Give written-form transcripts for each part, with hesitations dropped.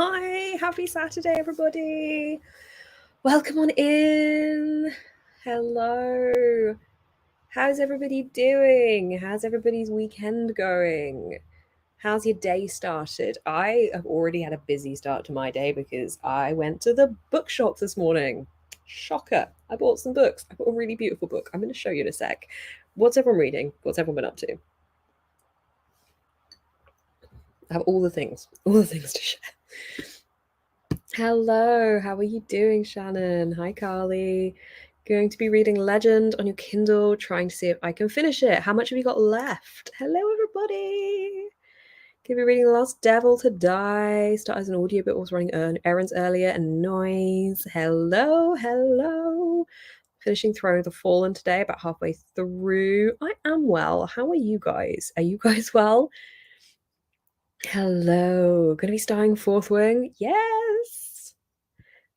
Hi, happy Saturday, everybody. Welcome on in. Hello. How's everybody doing? How's everybody's weekend going? How's your day started? I have already had a busy start to my day because I went to the bookshop this morning. Shocker. I bought some books. I bought a really beautiful book. I'm going to show you in a sec. What's everyone reading? What's everyone been up to? I have all the things to share. Hello, how are you doing, Shannon? Hi, Carly. Going to be reading Legend on your Kindle, trying to see if I can finish it. How much have you got left? Hello, everybody. Going to be reading The Last Devil to Die. Started as an audiobook, was running errands earlier, and noise. Hello. Finishing Throne of the Fallen today, about halfway through. I am well. How are you guys? Are you guys well? Hello. Going to be starring Fourth Wing? Yes.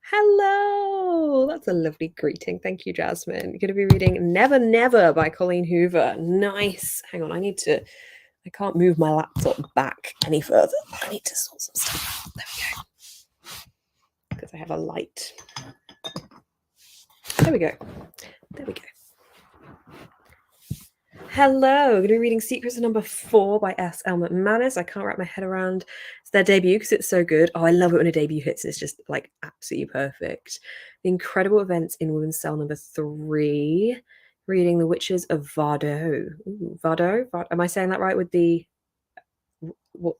Hello. That's a lovely greeting. Thank you, Jasmine. You're going to be reading Never Never by Colleen Hoover. Nice. Hang on, I can't move my laptop back any further. I need to sort some stuff out. There we go. Because I have a light. There we go. Hello, I'm going to be reading Secrets of Number 4 by S. L. McManus. I can't wrap my head around their debut because it's so good. Oh, I love it when a debut hits. It's just like absolutely perfect. The Incredible Events in Women's Cell number 3. Reading The Witches of Vardo. Ooh, Vardo? Am I saying that right with the...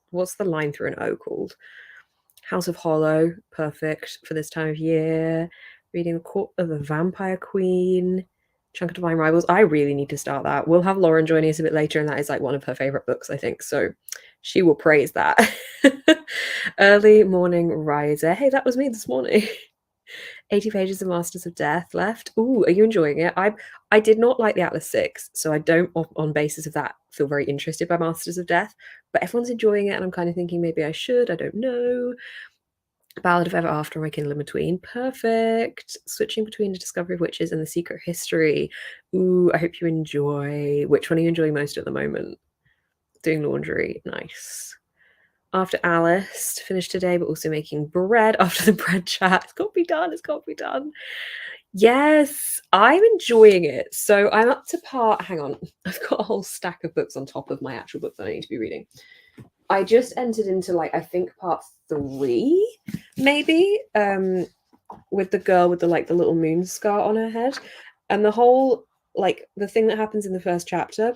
What's the line through an O called? House of Hollow. Perfect for this time of year. Reading The Court of the Vampire Queen. Chunk of Divine Rivals. I really need to start that. We'll have Lauren joining us a bit later, and that is like one of her favorite books, I think. So she will praise that. Early Morning Riser. Hey, that was me this morning. 80 pages of Masters of Death left. Ooh, are you enjoying it? I did not like the Atlas 6, so I don't, on basis of that, feel very interested by Masters of Death. But everyone's enjoying it, and I'm kind of thinking maybe I should. I don't know. Ballad of Ever After on my Kindle in between. Perfect. Switching between The Discovery of Witches and The Secret History. Ooh, I hope you enjoy. Which one are you enjoying most at the moment? Doing laundry. Nice. After Alice, finished today, but also making bread after the bread chat. It's got to be done. Yes, I'm enjoying it. So I'm up to part, hang on, I've got a whole stack of books on top of my actual book that I need to be reading. I just entered into I think part 3, maybe, with the girl with the little moon scar on her head. And the whole, the thing that happens in the first chapter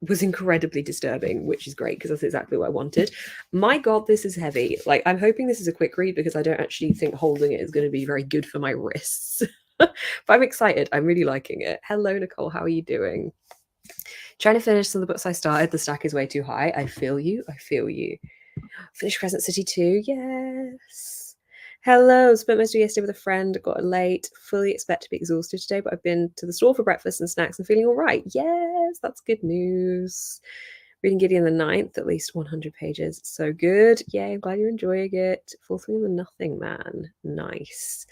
was incredibly disturbing, which is great because that's exactly what I wanted. My God, this is heavy. I'm hoping this is a quick read because I don't actually think holding it is going to be very good for my wrists. But I'm excited. I'm really liking it. Hello, Nicole. How are you doing? Trying to finish some of the books I started. The stack is way too high. I feel you. Finished Crescent City 2. Yes. Hello. Spent most of yesterday with a friend. Got late. Fully expect to be exhausted today, but I've been to the store for breakfast and snacks and feeling all right. Yes, that's good news. Reading Gideon the Ninth, at least 100 pages. So good. Yay, I'm glad you're enjoying it. Fourth Wing of the Nothing Man. Nice.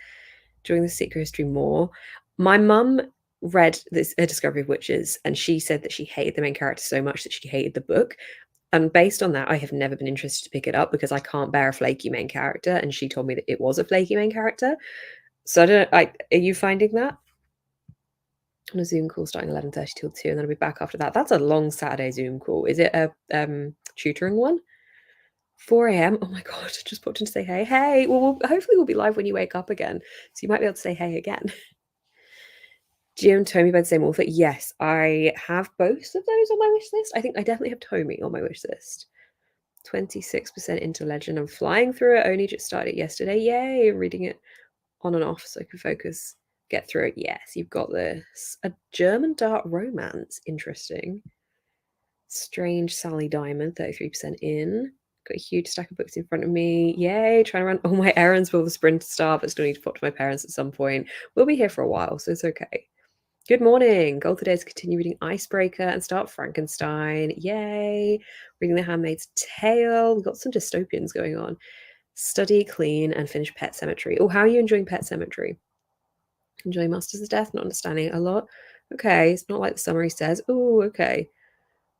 Enjoying The Secret History more. My mum read this A Discovery of Witches, and she said that she hated the main character so much that she hated the book. And based on that, I have never been interested to pick it up because I can't bear a flaky main character, and she told me that it was a flaky main character. So I don't know, are you finding that? On a Zoom call starting 11:30 till 2, and then I'll be back after that. That's a long Saturday Zoom call. Is it a tutoring one? 4 a.m. Oh my God, just popped in to say hey. Hey, well, hopefully we'll be live when you wake up again. So you might be able to say hey again. Geo and Tommy by the same author. Yes, I have both of those on my wish list. I think I definitely have Tommy on my wish list. 26% into Legend. I'm flying through it. Only just started it yesterday. Yay, reading it on and off so I can focus, get through it. Yes, you've got this. A German dark romance. Interesting. Strange Sally Diamond, 33% in. Got a huge stack of books in front of me. Yay, trying to run all my errands before the sprint start, but still need to pop to my parents at some point. We'll be here for a while, so it's okay. Good morning. Goal today is to continue reading Icebreaker and start Frankenstein. Yay. Reading The Handmaid's Tale. We've got some dystopians going on. Study, clean, and finish Pet Cemetery. Oh, how are you enjoying Pet Cemetery? Enjoying Masters of Death? Not understanding it a lot. Okay, it's not like the summary says. Oh, okay.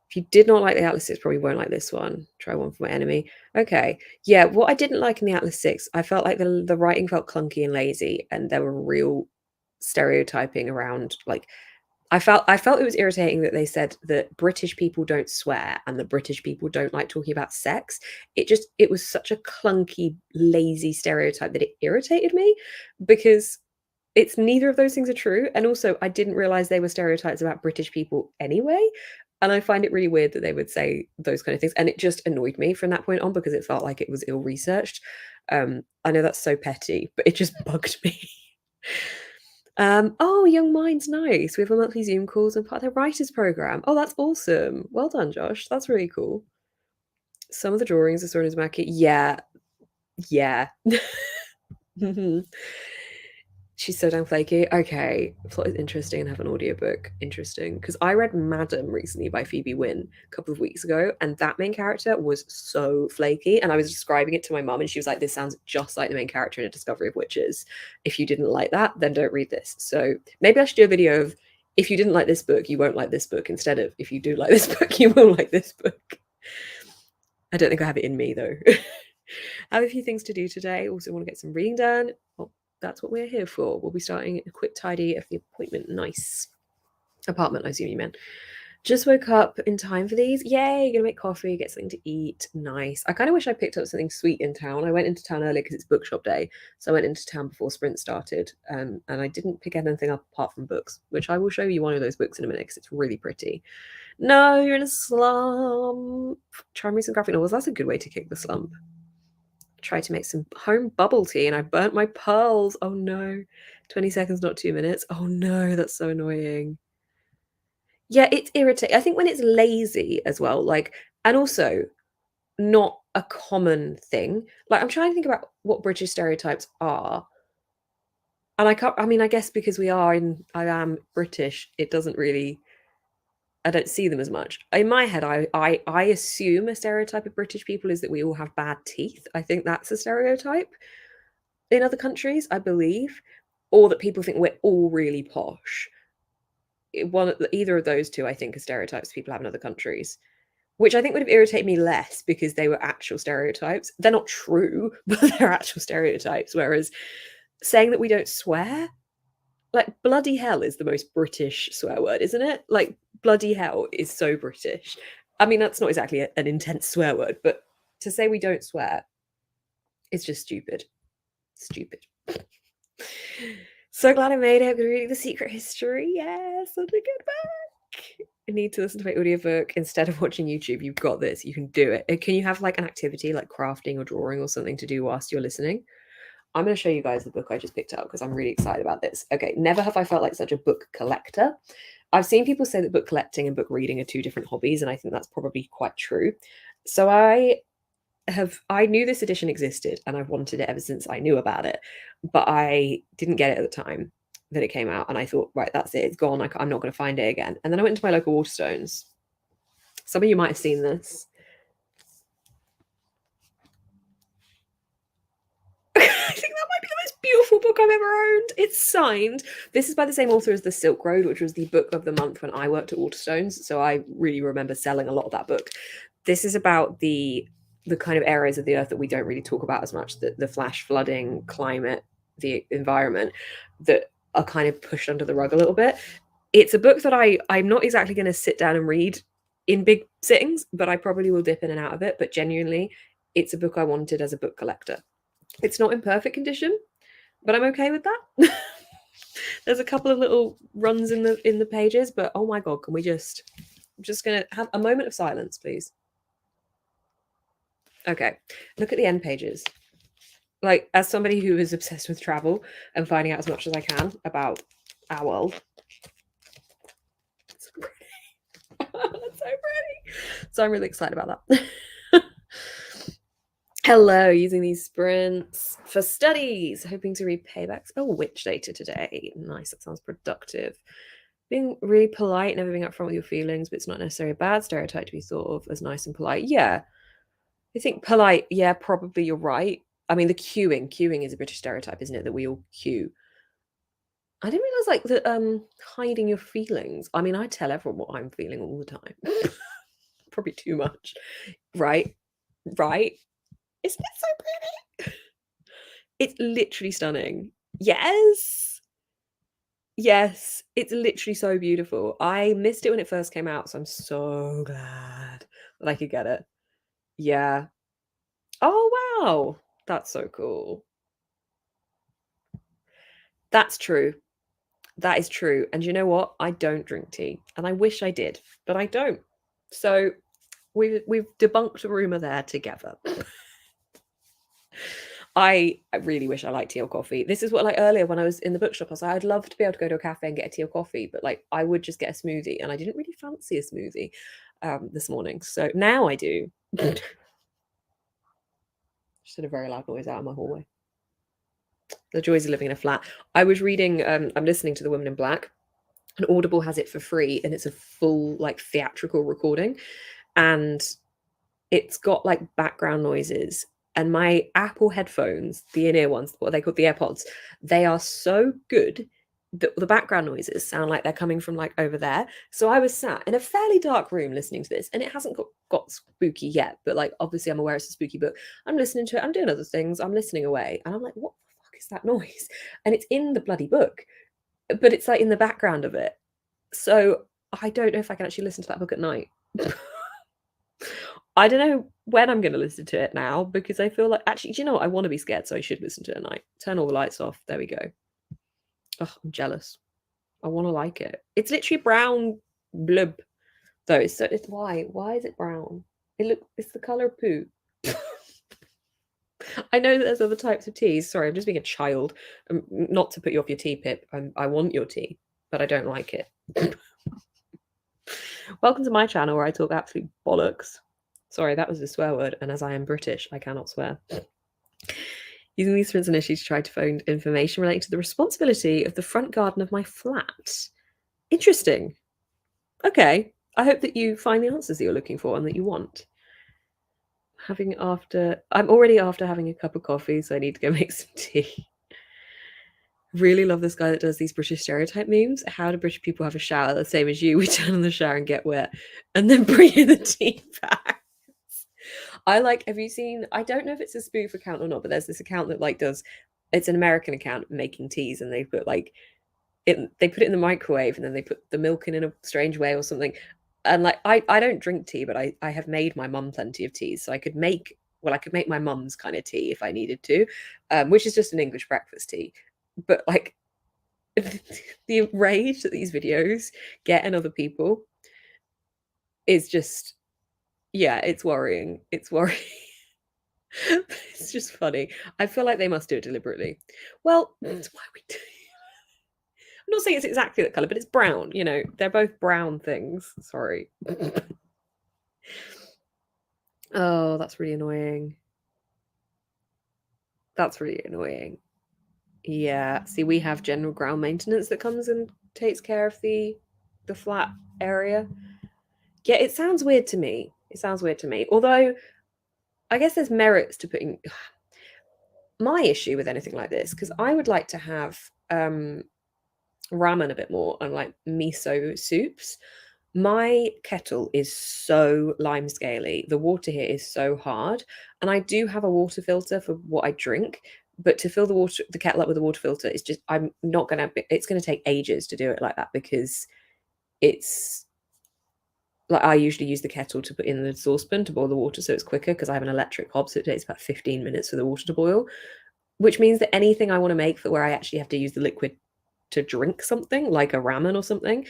If you did not like the Atlas 6, probably won't like this one. Try one for my enemy. Okay. Yeah, what I didn't like in the Atlas 6, I felt like the writing felt clunky and lazy, and there were real stereotyping around, like, I felt it was irritating that they said that British people don't swear and that British people don't like talking about sex. It was such a clunky, lazy stereotype that it irritated me, because it's neither of those things are true. And also, I didn't realize they were stereotypes about British people anyway. And I find it really weird that they would say those kind of things. And it just annoyed me from that point on, because it felt like it was ill researched. I know that's so petty, but it just bugged me. Oh, Young Minds, nice. We have a monthly Zoom calls and part of their writers program. Oh, that's awesome. Well done, Josh. That's really cool. Some of the drawings are sort of Uzumaki. Yeah, yeah. She's so damn flaky. Okay, plot is interesting and have an audiobook. Interesting. Because I read Madam recently by Phoebe Wynne a couple of weeks ago, and that main character was so flaky. And I was describing it to my mum, and she was like, this sounds just like the main character in A Discovery of Witches. If you didn't like that, then don't read this. So maybe I should do a video of, if you didn't like this book, you won't like this book, instead of, if you do like this book, you will like this book. I don't think I have it in me, though. I have a few things to do today. Also want to get some reading done. Well, that's what we're here for. We'll be starting a quick tidy of the appointment. Nice. Apartment, I assume you meant. Just woke up in time for these. Yay, gonna make coffee, get something to eat. Nice. I kind of wish I picked up something sweet in town. I went into town earlier because it's bookshop day. So I went into town before sprint started. And I didn't pick anything up apart from books, which I will show you one of those books in a minute because it's really pretty. No, you're in a slump. Try and read some graphic novels. That's a good way to kick the slump. Tried to make some home bubble tea and I burnt my pearls. Oh no. 20 seconds, not 2 minutes. Oh no, that's so annoying. Yeah, it's irritating. I think when it's lazy as well, like, and also not a common thing. Like, I'm trying to think about what British stereotypes are. And I can't, I mean, I guess because I am British, it doesn't really, I don't see them as much. In my head, I assume a stereotype of British people is that we all have bad teeth. I think that's a stereotype in other countries, I believe, or that people think we're all really posh. Either of those two, I think, are stereotypes people have in other countries, which I think would have irritated me less because they were actual stereotypes. They're not true, but they're actual stereotypes. Whereas saying that we don't swear, like, bloody hell is the most British swear word, isn't it? Like, bloody hell is so British. I mean, that's not exactly an intense swear word, but to say we don't swear is just stupid. Stupid. So glad I made it. I'm going to read The Secret History. Yes, such a good book. I need to listen to my audiobook instead of watching YouTube. You've got this. You can do it. Can you have like an activity like crafting or drawing or something to do whilst you're listening? I'm going to show you guys the book I just picked up because I'm really excited about this. Okay, never have I felt like such a book collector. I've seen people say that book collecting and book reading are two different hobbies, and I think that's probably quite true. So I knew this edition existed and I've wanted it ever since I knew about it, but I didn't get it at the time that it came out, and I thought, right, that's it, it's gone. I'm not going to find it again. And then I went into my local Waterstones. Some of you might have seen this. I think that might be the most beautiful book I've ever owned. It's signed. This is by the same author as The Silk Road, which was the book of the month when I worked at Waterstones. So I really remember selling a lot of that book. This is about the kind of areas of the earth that we don't really talk about as much, the flash flooding, climate, the environment, that are kind of pushed under the rug a little bit. It's a book that I'm not exactly going to sit down and read in big sittings, but I probably will dip in and out of it. But genuinely, it's a book I wanted as a book collector. It's not in perfect condition, but I'm okay with that. There's a couple of little runs in the pages, but oh my god, can we I'm just gonna have a moment of silence, please. Okay, look at the end pages. Like, as somebody who is obsessed with travel and finding out as much as I can about our world. It's so pretty. That's so pretty. So I'm really excited about that. Hello, using these sprints for studies, hoping to read paybacks. Oh, witch data today. Nice, that sounds productive. Being really polite, never being upfront with your feelings, but it's not necessarily a bad stereotype to be thought of as nice and polite. Yeah, I think polite, yeah, probably you're right. I mean, the queuing is a British stereotype, isn't it? That we all queue. I didn't realize like that hiding your feelings. I mean, I tell everyone what I'm feeling all the time. probably too much. Right? Right? Isn't it so pretty? It's literally stunning. Yes. Yes. It's literally so beautiful. I missed it when it first came out, so I'm so glad that I could get it. Yeah. Oh, wow. That's so cool. That's true. That is true. And you know what? I don't drink tea, and I wish I did, but I don't. So we've debunked a rumor there together. I really wish I liked tea or coffee. This is what, like, earlier when I was in the bookshop, I was like, I'd love to be able to go to a cafe and get a tea or coffee, but like I would just get a smoothie, and I didn't really fancy a smoothie this morning. So now I do. Just had a very loud noise out of my hallway. The joys of living in a flat. I was reading, I'm listening to The Woman in Black, and Audible has it for free, and it's a full like theatrical recording, and it's got like background noises. And my Apple headphones, the in-ear ones, what they call the AirPods, they are so good that the background noises sound like they're coming from like over there. So I was sat in a fairly dark room listening to this, and it hasn't got spooky yet, but like obviously I'm aware it's a spooky book. I'm listening to it, I'm doing other things, I'm listening away, and I'm like, what the fuck is that noise? And it's in the bloody book, but it's like in the background of it. So I don't know if I can actually listen to that book at night. I don't know when I'm going to listen to it now, because I feel like, actually, do you know what? I want to be scared, so I should listen to it at night. Turn all the lights off. There we go. Oh, I'm jealous. I want to like it. It's literally brown blub, though. So it's why? Why is it brown? It's the color of poo. I know that there's other types of teas. Sorry, I'm just being a child. Not to put you off your tea, Pip. I want your tea, but I don't like it. Welcome to my channel where I talk absolute bollocks. Sorry, that was a swear word, and as I am British, I cannot swear. Using these prints and issues to try to find information relating to the responsibility of the front garden of my flat. Interesting. Okay. I hope that you find the answers that you're looking for and that you want. I'm already after having a cup of coffee, so I need to go make some tea. Really love this guy that does these British stereotype memes. How do British people have a shower the same as you? We turn on the shower and get wet, and then bring in the tea bags. Have you seen, I don't know if it's a spoof account or not, but there's this account that like it's an American account making teas, and they put like they put it in the microwave, and then they put the milk in a strange way or something. And like I don't drink tea, but I have made my mum plenty of teas, so I could make my mum's kind of tea if I needed to, which is just an English breakfast tea. But like the rage that these videos get in other people is just, yeah, it's worrying. It's worrying. It's just funny. I feel like they must do it deliberately. Well, that's why we do. I'm not saying it's exactly that color, but it's brown. You know, they're both brown things. Sorry. Oh, that's really annoying. That's really annoying. Yeah. See, we have general ground maintenance that comes and takes care of the flat area. Yeah, it sounds weird to me. It sounds weird to me. Although, I guess there's merits to putting my issue with anything like this, because I would like to have ramen a bit more and like miso soups. My kettle is so lime scaly. The water here is so hard, and I do have a water filter for what I drink. But to fill the kettle up with a water filter is just, I'm not gonna. It's gonna take ages to do it like that, because it's like I usually use the kettle to put in the saucepan to boil the water, so it's quicker, because I have an electric hob, so it takes about 15 minutes for the water to boil. Which means that anything I want to make for where I actually have to use the liquid to drink something, like a ramen or something,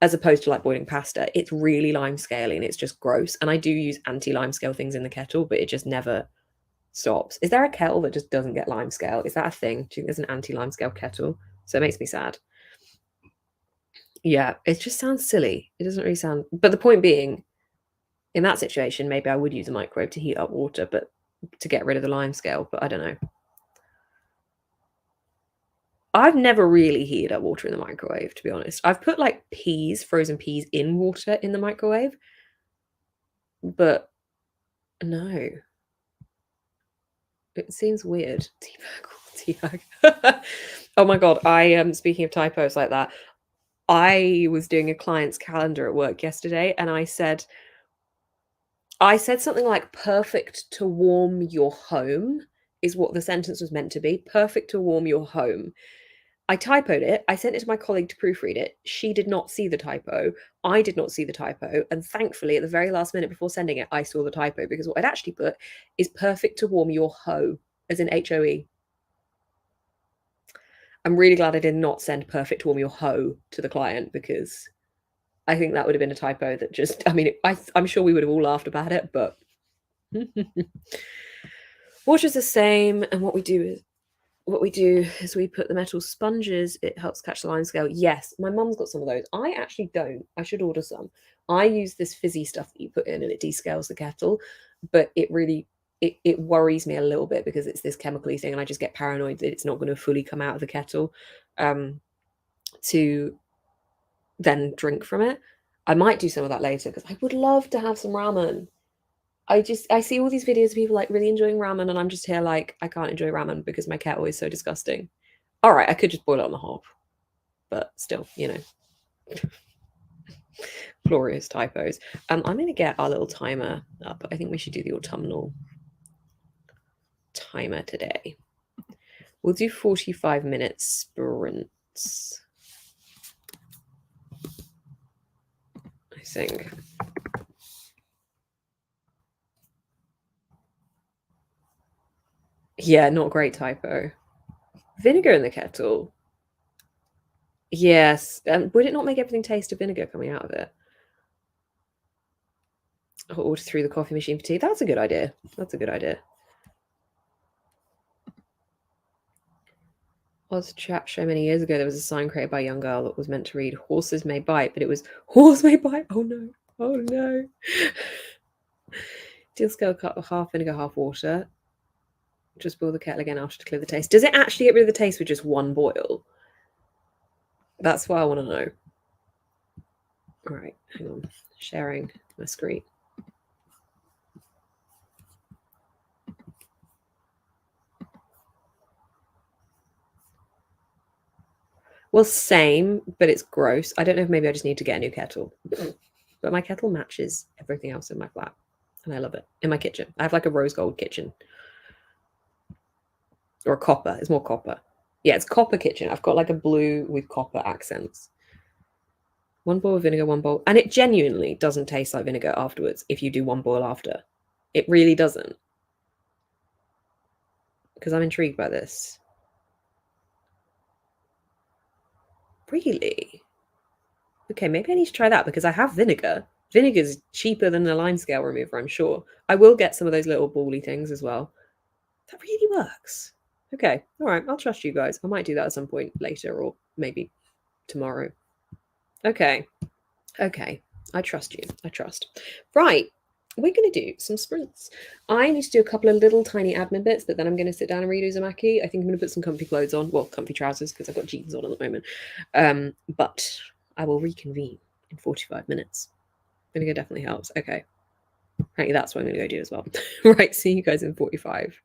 as opposed to like boiling pasta, it's really lime scaly and it's just gross. And I do use anti-lime scale things in the kettle, but it just never stops. Is there a kettle that just doesn't get lime scale? Is that a thing? Do you think there's an anti-lime scale kettle? So it makes me sad. Yeah, it just sounds silly. It doesn't really sound, but the point being, in that situation, maybe I would use a microwave to heat up water, but to get rid of the lime scale, but I don't know. I've never really heated up water in the microwave, to be honest. I've put like frozen peas in water in the microwave, but no. It seems weird. Teabag. Oh my god, I am speaking of typos like that. I was doing a client's calendar at work yesterday, and I said, I said something like perfect to warm your home is what the sentence was meant to be. Perfect to warm your home. I typoed it. I sent it to my colleague to proofread it. She did not see the typo. I did not see the typo. And thankfully, at the very last minute before sending it, I saw the typo because what I'd actually put is perfect to warm your hoe, as in HOE. I'm really glad I did not send perfect to warm your hoe to the client because I think that would have been a typo that just, I mean, I'm sure we would have all laughed about it, but water's the same. And what we do is we put the metal sponges. It helps catch the line scale. Yes, my mum's got some of those. I actually don't. I should order some. I use this fizzy stuff that you put in and it descales the kettle, but it really it worries me a little bit because it's this chemically thing and I just get paranoid that it's not going to fully come out of the kettle to then drink from it. I might do some of that later because I would love to have some ramen. I see all these videos of people like really enjoying ramen, and I'm just here like I can't enjoy ramen because my kettle is so disgusting. All right, I could just boil it on the hob, but still, glorious typos. I'm going to get our little timer up. I think we should do the autumnal timer today. We'll do 45-minute sprints, I think. Yeah, not great typo. Vinegar in the kettle. Yes. Would it not make everything taste of vinegar coming out of it? I'll order through the coffee machine for tea. That's a good idea. That's a good idea. Was a chat show many years ago. There was a sign created by a young girl that was meant to read "Horses may bite," but it was "Horse may bite." Oh no! Oh no! Deal scale cut with half vinegar, half water. Just boil the kettle again after to clear the taste. Does it actually get rid of the taste with just one boil? That's what I want to know. All right, hang on. Sharing my screen. Well, same, but it's gross. I don't know if maybe I just need to get a new kettle. But my kettle matches everything else in my flat. And I love it. In my kitchen. I have like a rose gold kitchen. Or a copper. It's more copper. Yeah, it's copper kitchen. I've got like a blue with copper accents. One boil of vinegar, one boil. And it genuinely doesn't taste like vinegar afterwards if you do one boil after. It really doesn't. Because I'm intrigued by this. Really? Okay, maybe I need to try that because I have vinegar. Vinegar's cheaper than the lime scale remover, I'm sure. I will get some of those little bally things as well. That really works. Okay, all right, I'll trust you guys. I might do that at some point later or maybe tomorrow. Okay, okay, I trust you. I trust. Right, we're going to do some sprints. I need to do a couple of little tiny admin bits, but then I'm going to sit down and read Uzumaki. I think I'm going to put some comfy clothes on. Well, comfy trousers because I've got jeans on at the moment. But I will reconvene in 45 minutes. Vinegar definitely helps. Okay. Apparently that's what I'm going to go do as well. Right, see you guys in 45.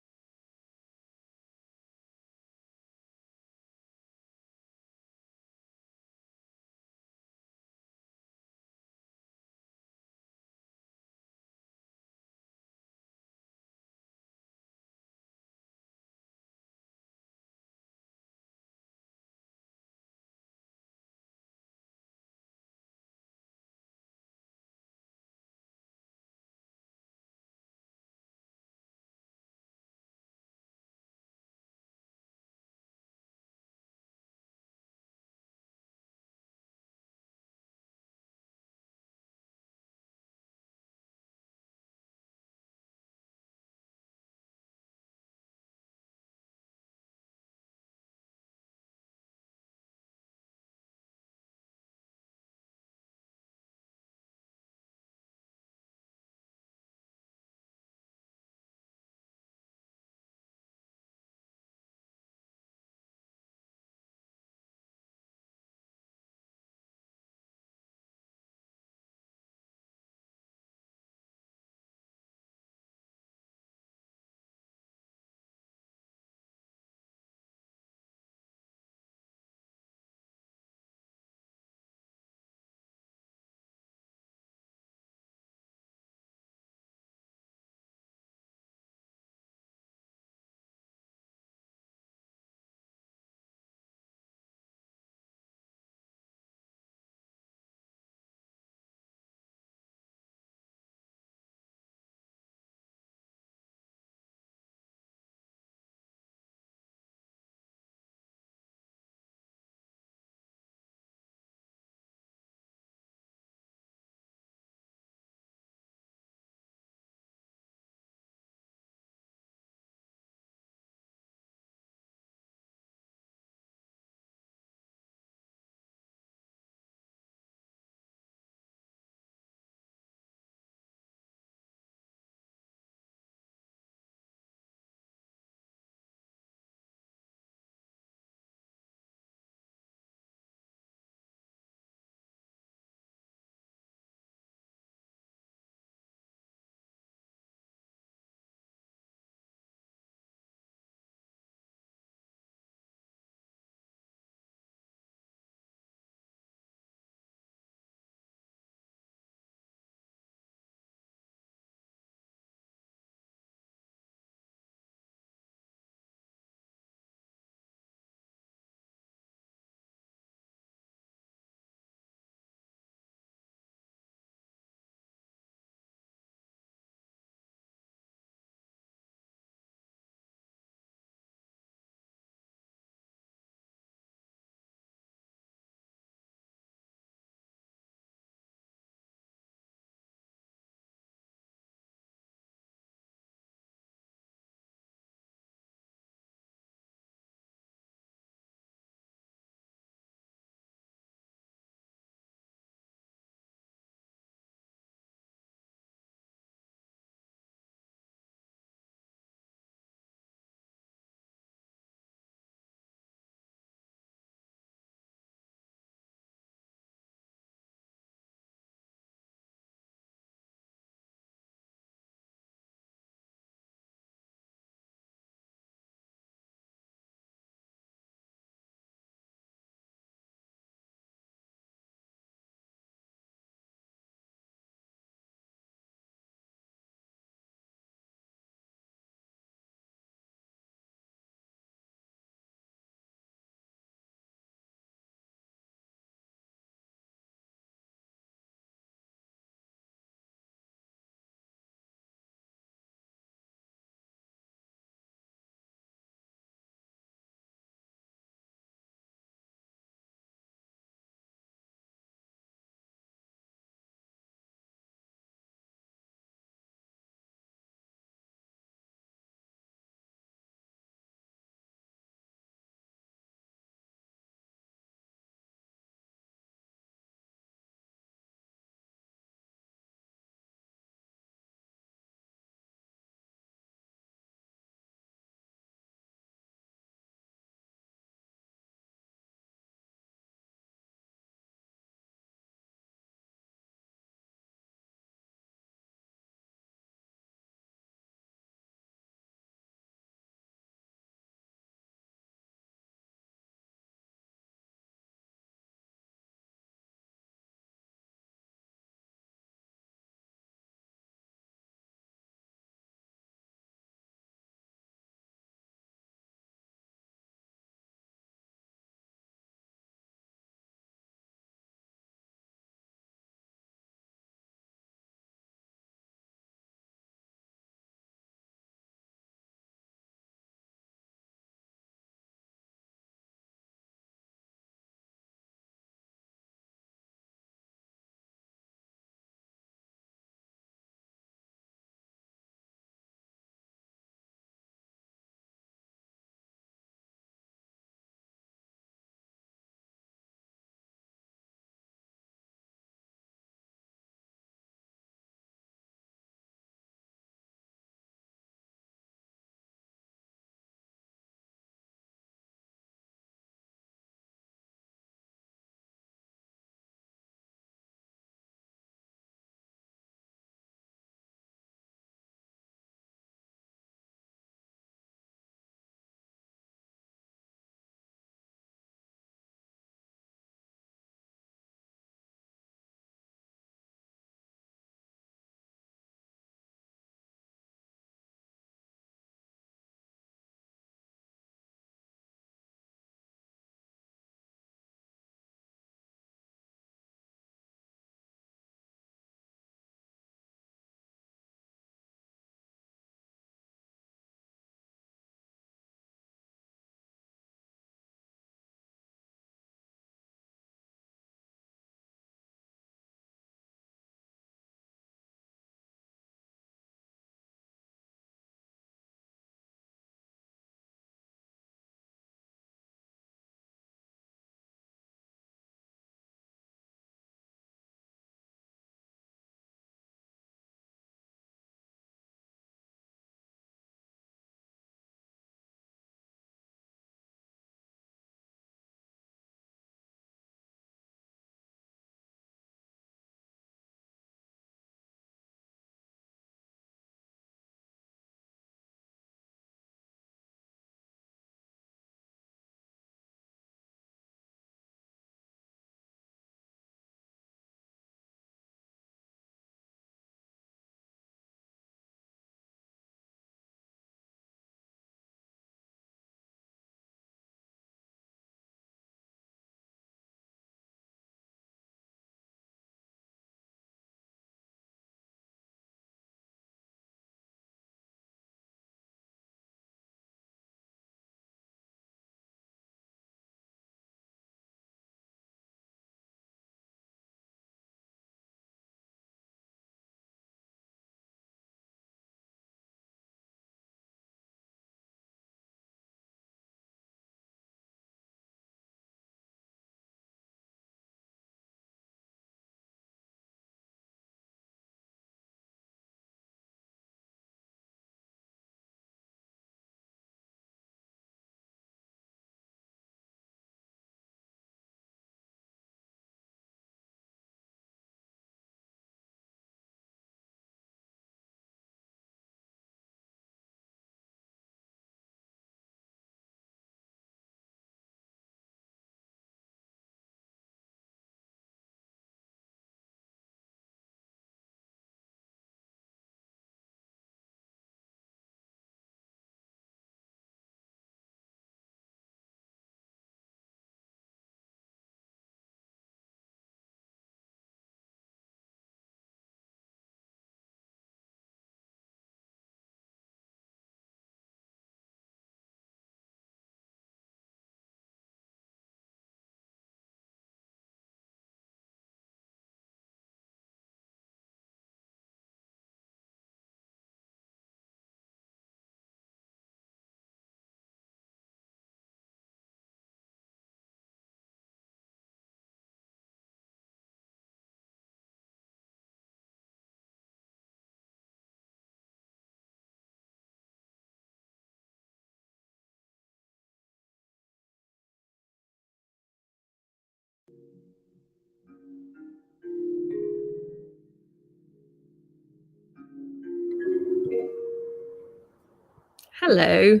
Hello.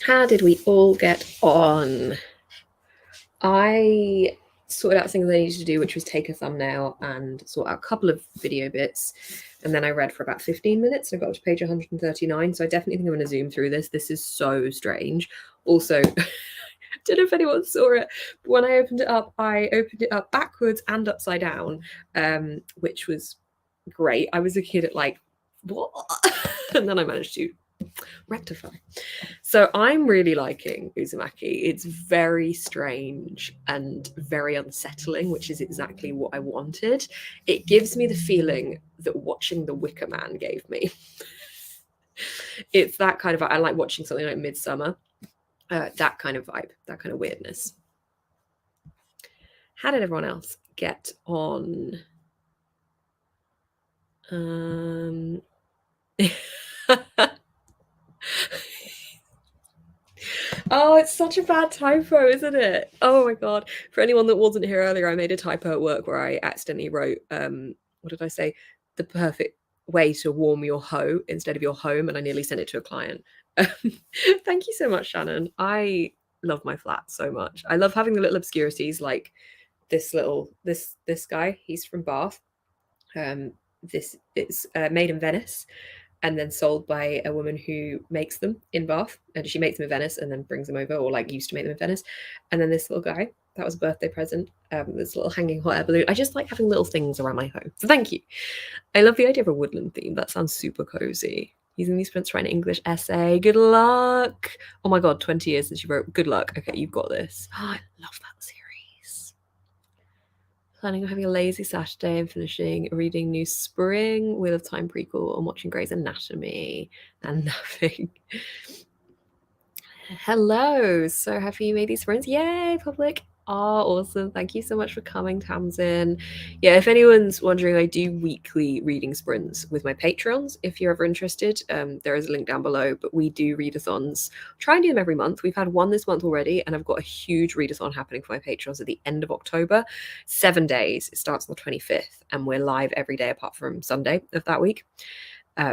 How did we all get on? I sorted out things I needed to do, which was take a thumbnail and sort out a couple of video bits. And then I read for about 15 minutes and I got up to page 139. So I definitely think I'm going to zoom through this. This is so strange. Also, I don't know if anyone saw it, but when I opened it up backwards and upside down, which was great. I was a kid at like, what? And then I managed to rectify. So I'm really liking Uzumaki. It's very strange and very unsettling, which is exactly what I wanted. It gives me the feeling that watching The Wicker Man gave me. It's that kind of, I like watching something like Midsummer, that kind of vibe, that kind of weirdness. How did everyone else get on? Oh, it's such a bad typo, isn't it? Oh my god. For anyone that wasn't here earlier, I made a typo at work where I accidentally wrote, what did I say? The perfect way to warm your hoe instead of your home, and I nearly sent it to a client. Thank you so much, Shannon. I love my flat so much. I love having the little obscurities like this guy, he's from Bath. This is made in Venice and then sold by a woman who makes them in Bath, and she makes them in Venice and then brings them over, or like used to make them in Venice. And then this little guy, that was a birthday present, this little hanging hot air balloon. I just like having little things around my home, so thank you. I love the idea of a woodland theme. That sounds super cozy. Using these prints to write an English essay. Good luck. Oh my god, 20 years since you wrote. Good luck. Okay, you've got this. Oh, I love that series. Planning on having a lazy Saturday and finishing reading New Spring, Wheel of Time prequel, and watching Grey's Anatomy and nothing. Hello. So have you made these friends? Yay, public. Oh, awesome. Thank you so much for coming, Tamsin. Yeah, if anyone's wondering, I do weekly reading sprints with my Patreons. If you're ever interested, there is a link down below, but we do readathons. Try and do them every month. We've had one this month already, and I've got a huge readathon happening for my Patreons at the end of October. 7 days. It starts on the 25th, and we're live every day apart from Sunday of that week.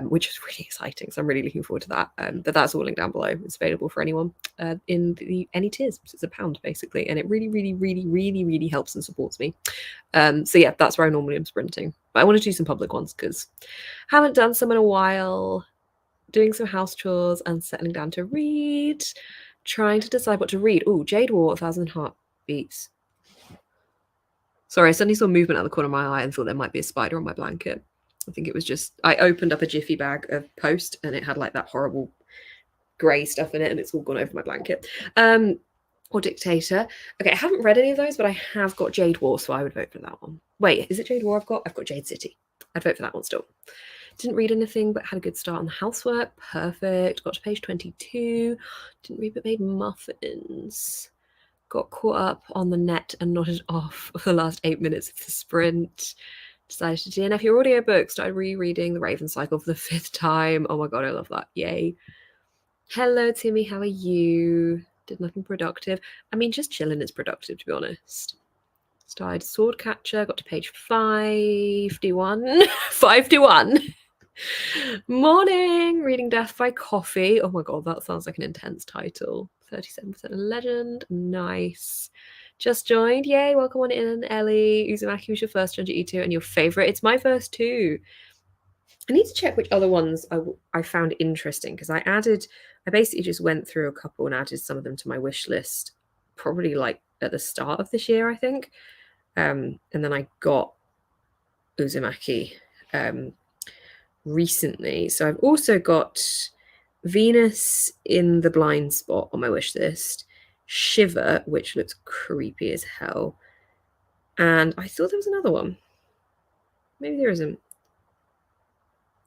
Which is really exciting. So I'm really looking forward to that. But that's all linked down below. It's available for anyone in any tiers. So it's £1 basically. And it really, really, really, really, really helps and supports me. So yeah, that's where I normally am sprinting. But I want to do some public ones because I haven't done some in a while. Doing some house chores and settling down to read. Trying to decide what to read. Oh, Jade War, 1,000 Heartbeats. Sorry, I suddenly saw movement out of the corner of my eye and thought there might be a spider on my blanket. I think it was just, I opened up a Jiffy bag of Post and it had like that horrible grey stuff in it and it's all gone over my blanket. Or Dictator. Okay, I haven't read any of those, but I have got Jade War, so I would vote for that one. Wait, is it Jade War I've got? I've got Jade City. I'd vote for that one still. Didn't read anything, but had a good start on the housework. Perfect. Got to page 22. Didn't read, but made muffins. Got caught up on the net and nodded off for the last 8 minutes of the sprint. Decided to DNF your audiobook. Started rereading The Raven Cycle for the 5th time. Oh my god, I love that. Yay. Hello, Timmy. How are you? Did nothing productive. I mean, just chilling is productive, to be honest. Started Swordcatcher. Got to page 51. 51. Morning. Reading Death by Coffee. Oh my god, that sounds like an intense title. 37% legend. Nice. Just joined. Yay, welcome on in, Ellie. Uzumaki was your first Junji Ito and your favorite. It's my first too. I need to check which other ones I found interesting because I basically just went through a couple and added some of them to my wish list probably like at the start of this year, I think. And then I got Uzumaki recently. So I've also got Venus in the Blind Spot on my wish list. Shiver, which looks creepy as hell. And I thought there was another one. Maybe there isn't.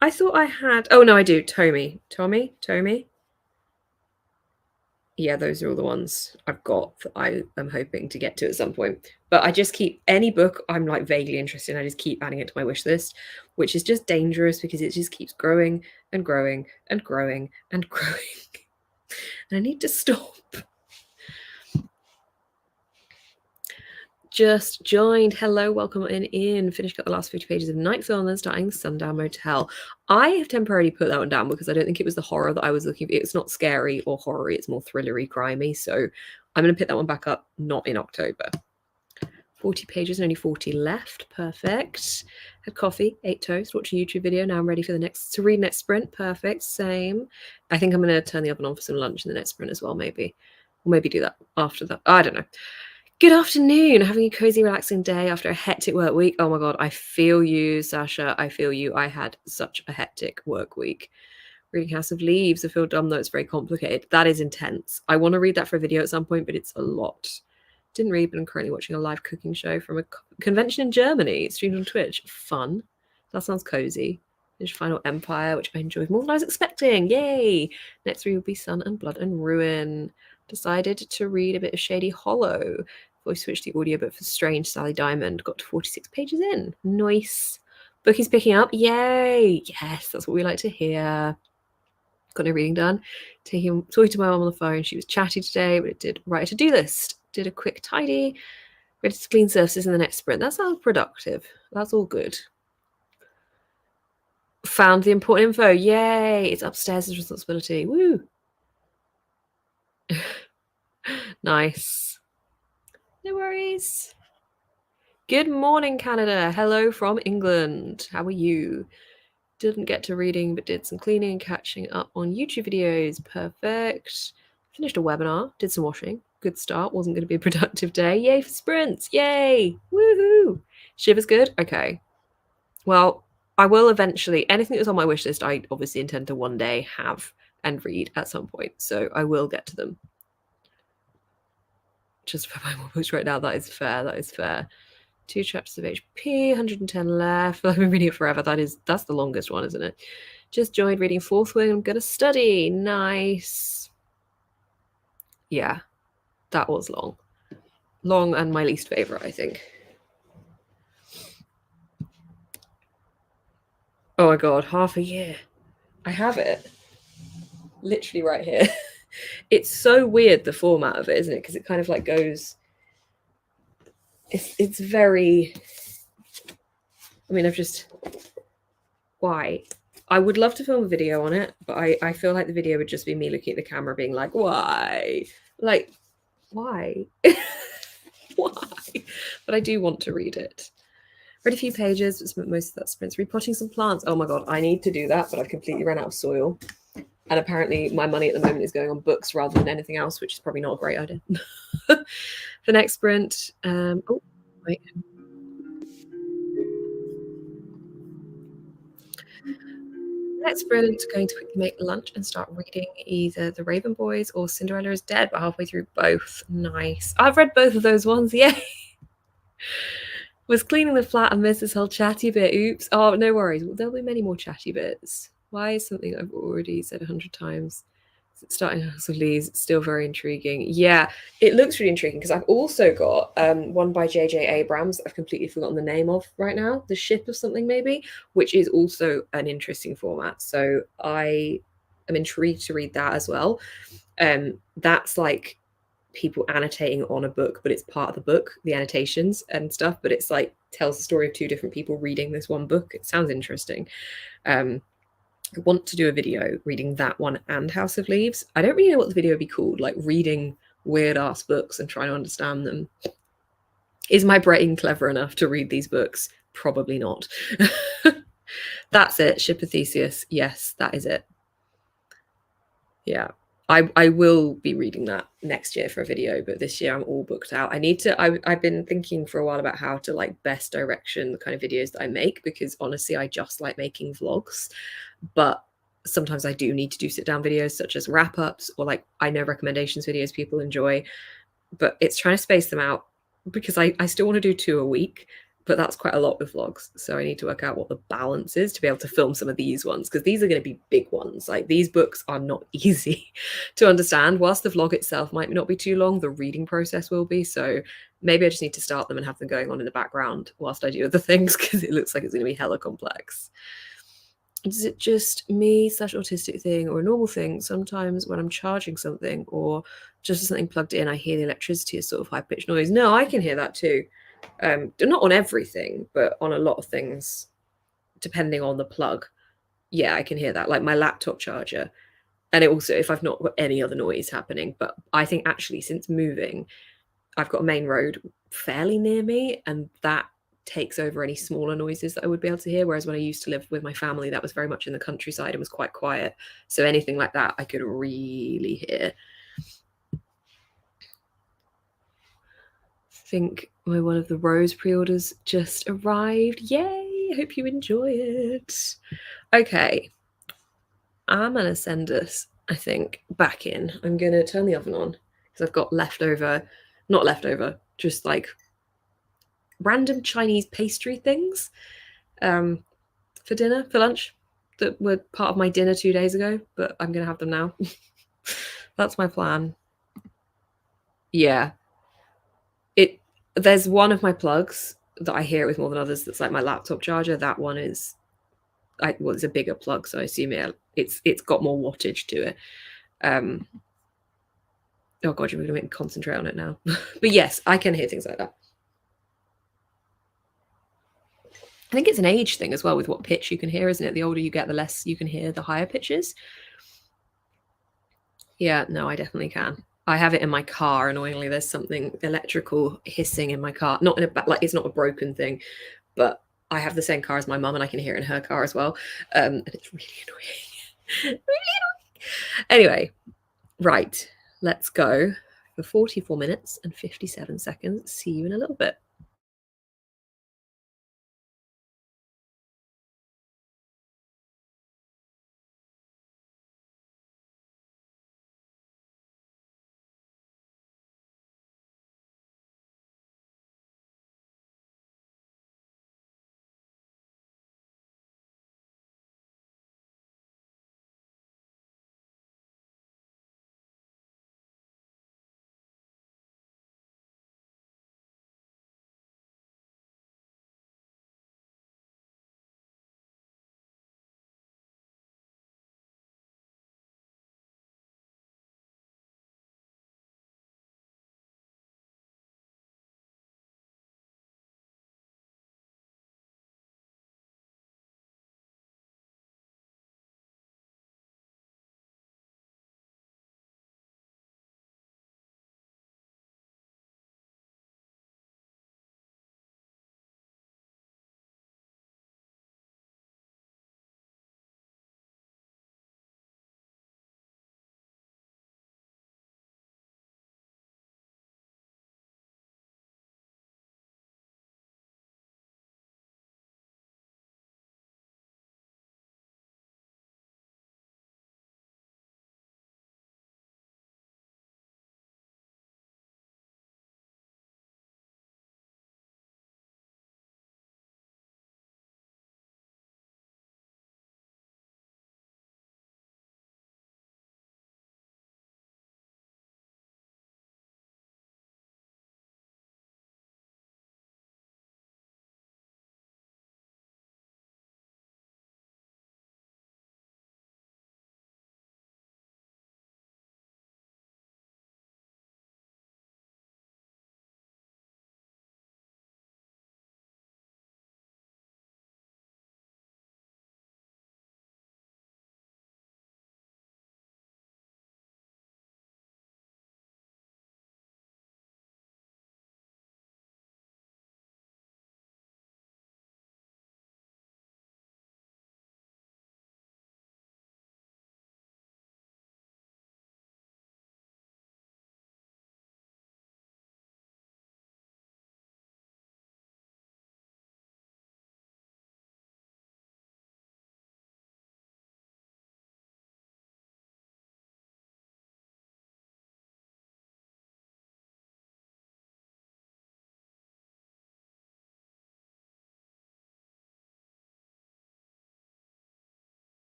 I thought I had... Oh, no, I do. Tommy. Yeah, those are all the ones I've got that I am hoping to get to at some point. But I just keep... Any book I'm like vaguely interested in, I just keep adding it to my wish list, which is just dangerous because it just keeps growing and growing and growing and growing. And I need to stop. just joined. Hello, welcome in. Finished up the last 50 pages of Nightfall and then starting Sundown Motel. I have temporarily put that one down because I don't think it was the horror that I was looking for. It's not scary or horror, it's more thrillery, crimey. So I'm going to pick that one back up, not in October. 40 pages, only 40 left. Perfect. Had coffee, ate toast, watched a YouTube video. Now I'm ready for to read next sprint. Perfect. Same. I think I'm going to turn the oven on for some lunch in the next sprint as well, maybe. Or maybe do that after that. I don't know. Good afternoon. Having a cozy, relaxing day after a hectic work week. Oh my God, I feel you, Sasha. I feel you. I had such a hectic work week. Reading House of Leaves. I feel dumb though it's very complicated. That is intense. I want to read that for a video at some point, but it's a lot. Didn't read, but I'm currently watching a live cooking show from a convention in Germany. It's streamed on Twitch. Fun. That sounds cozy. Finished Final Empire, which I enjoyed more than I was expecting. Yay! Next read will be Sun and Blood and Ruin. Decided to read a bit of Shady Hollow. Voice switched the audiobook for Strange Sally Diamond. Got to 46 pages in. Nice. Book is picking up. Yay! Yes, that's what we like to hear. Got no reading done. Talking to my mum on the phone. She was chatty today, but it did write a to-do list. Did a quick tidy. Ready to clean surfaces in the next sprint. That sounds productive. That's all good. Found the important info. Yay! It's upstairs as responsibility. Woo! Nice. No worries. Good morning, Canada. Hello from England. How are you? Didn't get to reading, but did some cleaning and catching up on YouTube videos. Perfect. Finished a webinar. Did some washing. Good start. Wasn't going to be a productive day. Yay for sprints. Yay. Woohoo. Shiver's good? Okay. Well, I will eventually. Anything that was on my wish list, I obviously intend to one day have and read at some point. So I will get to them. Just for my more books right now. That is fair. That is fair. 2 chapters of HP, 110 left. I've been reading it forever. That's the longest one, isn't it? Just joined reading Fourth Wing. I'm going to study. Nice. Yeah, that was long. Long and my least favorite, I think. Oh my God, half a year. I have it. Literally right here. It's so weird, the format of it, isn't it? Because it kind of like goes... It's very... I mean, why? I would love to film a video on it, but I feel like the video would just be me looking at the camera being like, why? Like, why? Why? But I do want to read it. Read a few pages, but spent most of that sprint repotting some plants. Oh my God, I need to do that, but I've completely run out of soil. And apparently my money at the moment is going on books rather than anything else, which is probably not a great idea. The next sprint, oh, wait. Next sprint, going to quickly make lunch and start reading either The Raven Boys or Cinderella is Dead, but halfway through both. Nice. I've read both of those ones, yay! Was cleaning the flat and missed this whole chatty bit. Oops. Oh, no worries. Well, there'll be many more chatty bits. Why is something I've already said 100 times? Starting House of Leaves, still very intriguing. Yeah, it looks really intriguing because I've also got one by J.J. Abrams that I've completely forgotten the name of right now. The Ship of something maybe, which is also an interesting format. So I am intrigued to read that as well. That's like people annotating on a book, but it's part of the book, the annotations and stuff, but it's like tells the story of 2 different people reading this one book. It sounds interesting. I want to do a video reading that one and House of Leaves. I don't really know what the video would be called, like reading weird ass books and trying to understand them. Is my brain clever enough to read these books? Probably not. That's it. Ship of Theseus. Yes, that is it. Yeah. I will be reading that next year for a video, but this year I'm all booked out. I've been thinking for a while about how to like best direction the kind of videos that I make, because honestly, I just like making vlogs, but sometimes I do need to do sit down videos such as wrap-ups or like I know recommendations videos people enjoy, but it's trying to space them out because I still want to do 2 a week, but that's quite a lot with vlogs. So I need to work out what the balance is to be able to film some of these ones, because these are going to be big ones. Like these books are not easy to understand. Whilst the vlog itself might not be too long, the reading process will be. So maybe I just need to start them and have them going on in the background whilst I do other things, because it looks like it's going to be hella complex. Is it just me / autistic thing or a normal thing? Sometimes when I'm charging something or just something plugged in, I hear the electricity as sort of high-pitched noise. No, I can hear that too. Not on everything, but on a lot of things, depending on the plug. Yeah, I can hear that. Like my laptop charger. And it also, if I've not got any other noise happening, but I think actually since moving, I've got a main road fairly near me, and that takes over any smaller noises that I would be able to hear. Whereas when I used to live with my family, that was very much in the countryside and was quite quiet. So anything like that, I could really hear. I think one of the Rose pre-orders just arrived. Yay! I hope you enjoy it. Okay, I'm gonna send us, I think, back in. I'm gonna turn the oven on because I've got leftover, not leftover, just like random Chinese pastry things for dinner, for lunch, that were part of my dinner 2 days ago, but I'm gonna have them now. That's my plan. Yeah. There's one of my plugs that I hear it with more than others that's like my laptop charger. That one is it's a bigger plug, so I assume it's got more wattage to it. Oh god, you're gonna make me concentrate on it now. But yes, I can hear things like that. I think it's an age thing as well with what pitch you can hear, isn't it? The older you get, the less you can hear the higher pitches. Yeah, no, I definitely can. I have it in my car. Annoyingly, there's something electrical hissing in my car. Not in a like it's not a broken thing, but I have the same car as my mum, and I can hear it in her car as well. And it's really annoying. Really annoying. Anyway, right, let's go for 44 minutes and 57 seconds. See you in a little bit.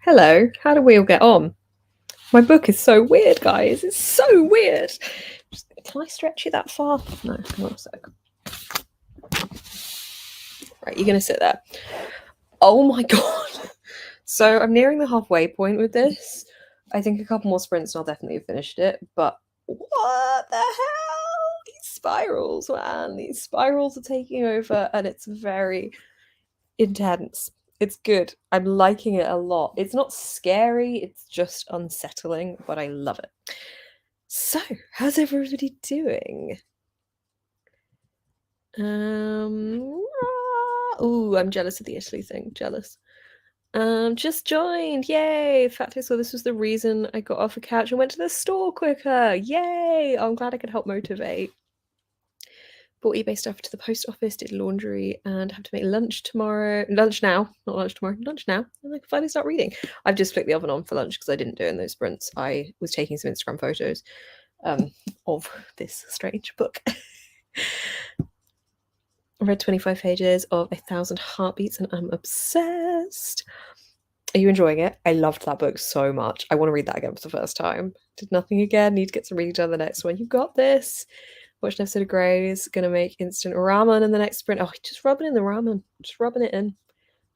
Hello, how do we all get on? My book is so weird, guys. It's so weird. Can I stretch it that far? No, hang on a sec. Right, you're going to sit there. Oh my god. So I'm nearing the halfway point with this. I think a couple more sprints and I'll definitely have finished it. But what the hell? These spirals, man. These spirals are taking over and it's very intense. It's good. I'm liking it a lot. It's not scary, it's just unsettling, but I love it. So, how's everybody doing? Ooh, I'm jealous of the Italy thing. Jealous. Just joined. Yay! In fact, I saw this was the reason I got off a couch and went to the store quicker. Yay! I'm glad I could help motivate. Bought eBay stuff to the post office, did laundry, and have to make lunch tomorrow. Lunch now, not lunch tomorrow. Lunch now. And I can finally start reading. I've just flicked the oven on for lunch because I didn't do it in those sprints. I was taking some Instagram photos of this strange book. I read 25 pages of 1,000 Heartbeats and I'm obsessed. Are you enjoying it? I loved that book so much. I want to read that again for the first time. Did nothing again. Need to get some reading done the next one. You got this. Watched an episode of Grey's. Gonna make instant ramen in the next sprint. Oh, just rubbing in the ramen. Just rubbing it in.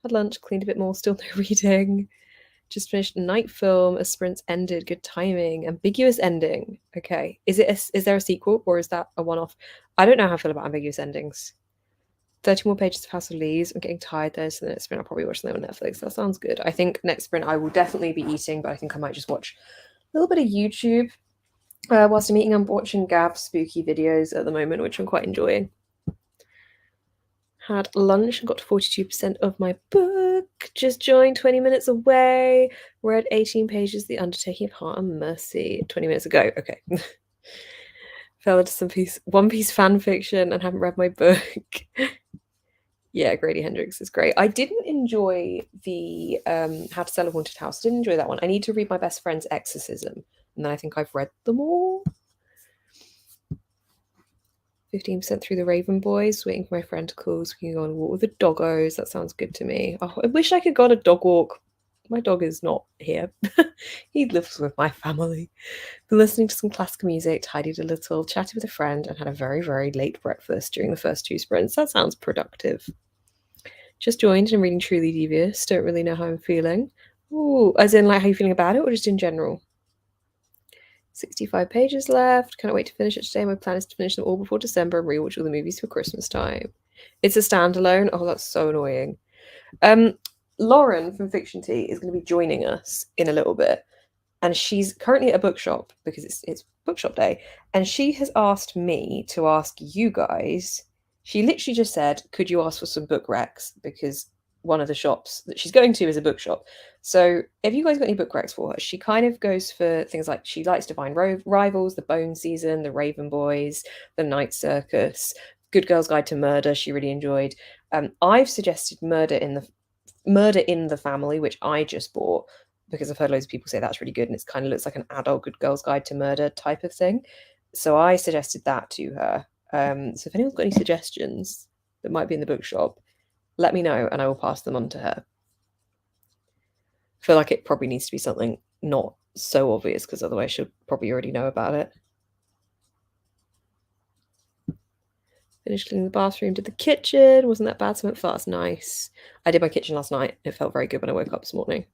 Had lunch, cleaned a bit more, still no reading. Just finished night film. A sprint's ended. Good timing. Ambiguous ending. Okay. Is there a sequel or is that a one-off? I don't know how I feel about ambiguous endings. 30 more pages of House of Leaves. I'm getting tired though, so the next sprint I'll probably watch them on Netflix. That sounds good. I think next sprint I will definitely be eating, but I think I might just watch a little bit of YouTube. Whilst I'm eating, I'm watching Gav's spooky videos at the moment, which I'm quite enjoying. Had lunch and got to 42% of my book. Just joined 20 minutes away. Read 18 pages, The Undertaking of Heart and Mercy, 20 minutes ago. Okay. Fell into some One Piece fan fiction and haven't read my book. Yeah, Grady Hendrix is great. I didn't enjoy the How to Sell a Haunted House. Didn't enjoy that one. I need to read my best friend's Exorcism, and then I think I've read them all. 15% through the Raven Boys, waiting for my friend to call so we can go on a walk with the doggos. That sounds good to me. Oh, I wish I could go on a dog walk. My dog is not here. He lives with my family. Been listening to some classical music, tidied a little, chatted with a friend, and had a very, very late breakfast during the first 2 sprints. That sounds productive. Just joined and reading Truly Devious. Don't really know how I'm feeling. Ooh, as in like how you feeling about it or just in general? 65 pages left. Can't wait to finish it today. My plan is to finish them all before December and rewatch all the movies for Christmas time. It's a standalone. Oh, that's so annoying. Lauren from Fiction Tea is going to be joining us in a little bit. And she's currently at a bookshop because it's bookshop day. And she has asked me to ask you guys. She literally just said, could you ask for some book recs? Because one of the shops that she's going to is a bookshop. So if you guys got any book recs for her, she kind of goes for things like she likes Divine Rivals, The Bone Season, The Raven Boys, The Night Circus, Good Girl's Guide to Murder, she really enjoyed. I've suggested Murder in the Family, which I just bought because I've heard loads of people say that's really good and it kind of looks like an adult Good Girl's Guide to Murder type of thing. So I suggested that to her. So if anyone's got any suggestions that might be in the bookshop, let me know and I will pass them on to her. I feel like it probably needs to be something not so obvious because otherwise she'll probably already know about it. Finished cleaning the bathroom, did the kitchen. Wasn't that bad, smelled fast, nice. I did my kitchen last night. It felt very good when I woke up this morning.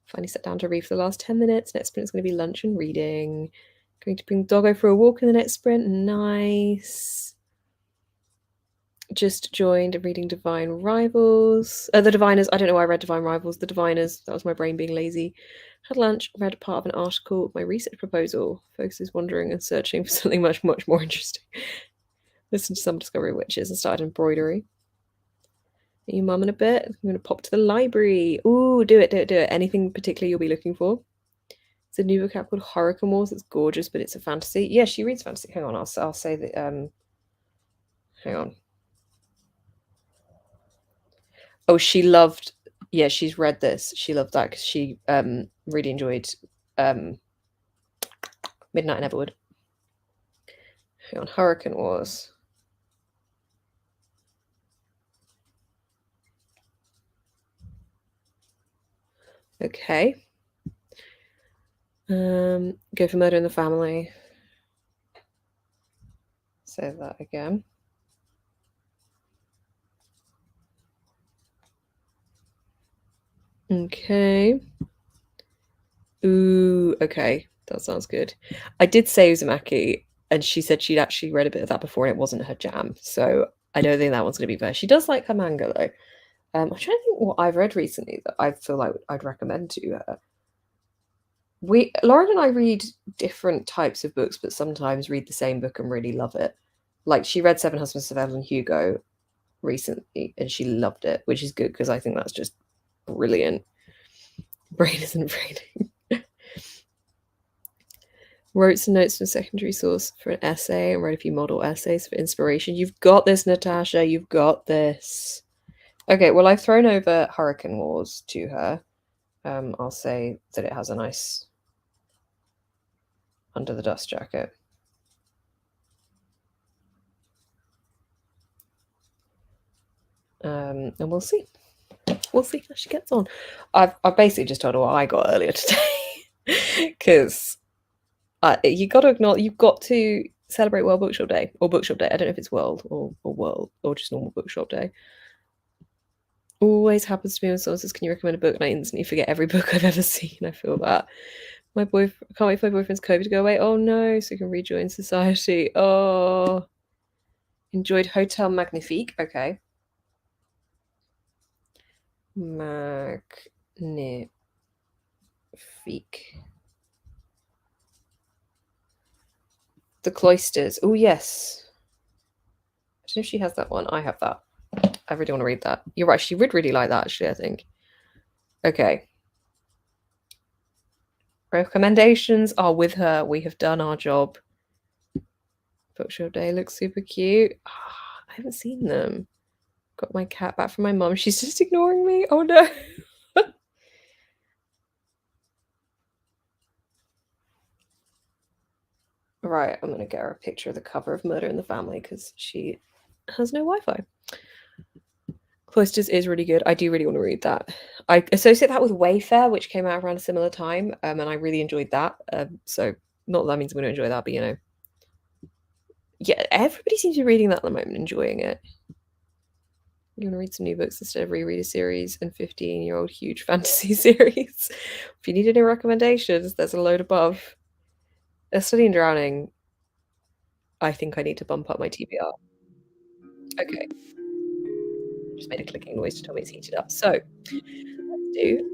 Finally sat down to read for the last 10 minutes. Next sprint is going to be lunch and reading. Going to bring the doggo for a walk in the next sprint. Nice. Just joined reading Divine Rivals. The Diviners. I don't know why I read Divine Rivals. The Diviners. That was my brain being lazy. Had lunch. Read part of an article of my research proposal. Focuses wandering and searching for something much, much more interesting. Listened to some Discovery Witches and started embroidery. Are you mumming a bit? I'm going to pop to the library. Ooh, do it. Anything particular you'll be looking for? It's a new book out called Hurricane Wars. It's gorgeous, but it's a fantasy. Yeah, she reads fantasy. Hang on, I'll say that. Hang on. Oh, she loved. Yeah, she's read this. She loved that because she really enjoyed Midnight in Everwood. Hang on, Hurricane Wars. Okay. Go for Murder in the Family. Say that again. Okay. Ooh, okay. That sounds good. I did say Uzumaki, and she said she'd actually read a bit of that before and it wasn't her jam. So I don't think that one's going to be fair. She does like her manga, though. I'm trying to think what I've read recently that I feel like I'd recommend to her. Lauren and I read different types of books, but sometimes read the same book and really love it. Like she read Seven Husbands of Evelyn Hugo recently and she loved it, which is good because I think that's just brilliant. Brain isn't braining. Wrote some notes from a secondary source for an essay and wrote a few model essays for inspiration. You've got this, Natasha. You've got this. Okay, well, I've thrown over Hurricane Wars to her. I'll say that it has a nice under the dust jacket. And we'll see. We'll see how she gets on. I've basically just told her what I got earlier today because you've got to celebrate World Bookshop Day or Bookshop Day. I don't know if it's World or World or just normal Bookshop Day. Always happens to me when someone says, "Can you recommend a book?" and I instantly forget every book I've ever seen. I feel that. I can't wait for my boyfriend's COVID to go away. Oh no, so we can rejoin society. Oh, enjoyed Hotel Magnifique. Okay. Magnifique. The Cloisters. Oh, yes. I don't know if she has that one. I have that. I really want to read that. You're right. She would really like that, actually, I think. Okay. Recommendations are with her. We have done our job. Bookshop Day looks super cute. Oh, I haven't seen them. Got my cat back from my mum. She's just ignoring me. Oh, no. Right, I'm going to get her a picture of the cover of Murder in the Family because she has no Wi-Fi. Cloisters is really good. I do really want to read that. I associate that with Wayfair, which came out around a similar time, and I really enjoyed that. So not that means I'm going to enjoy that, but yeah, everybody seems to be reading that at the moment, enjoying it. You want to read some new books instead of reread a series and 15-year-old huge fantasy series. If you need any recommendations, there's a load above. A Study in Drowning. I think I need to bump up my TBR. Okay. Just made a clicking noise to tell me it's heated up. So let's do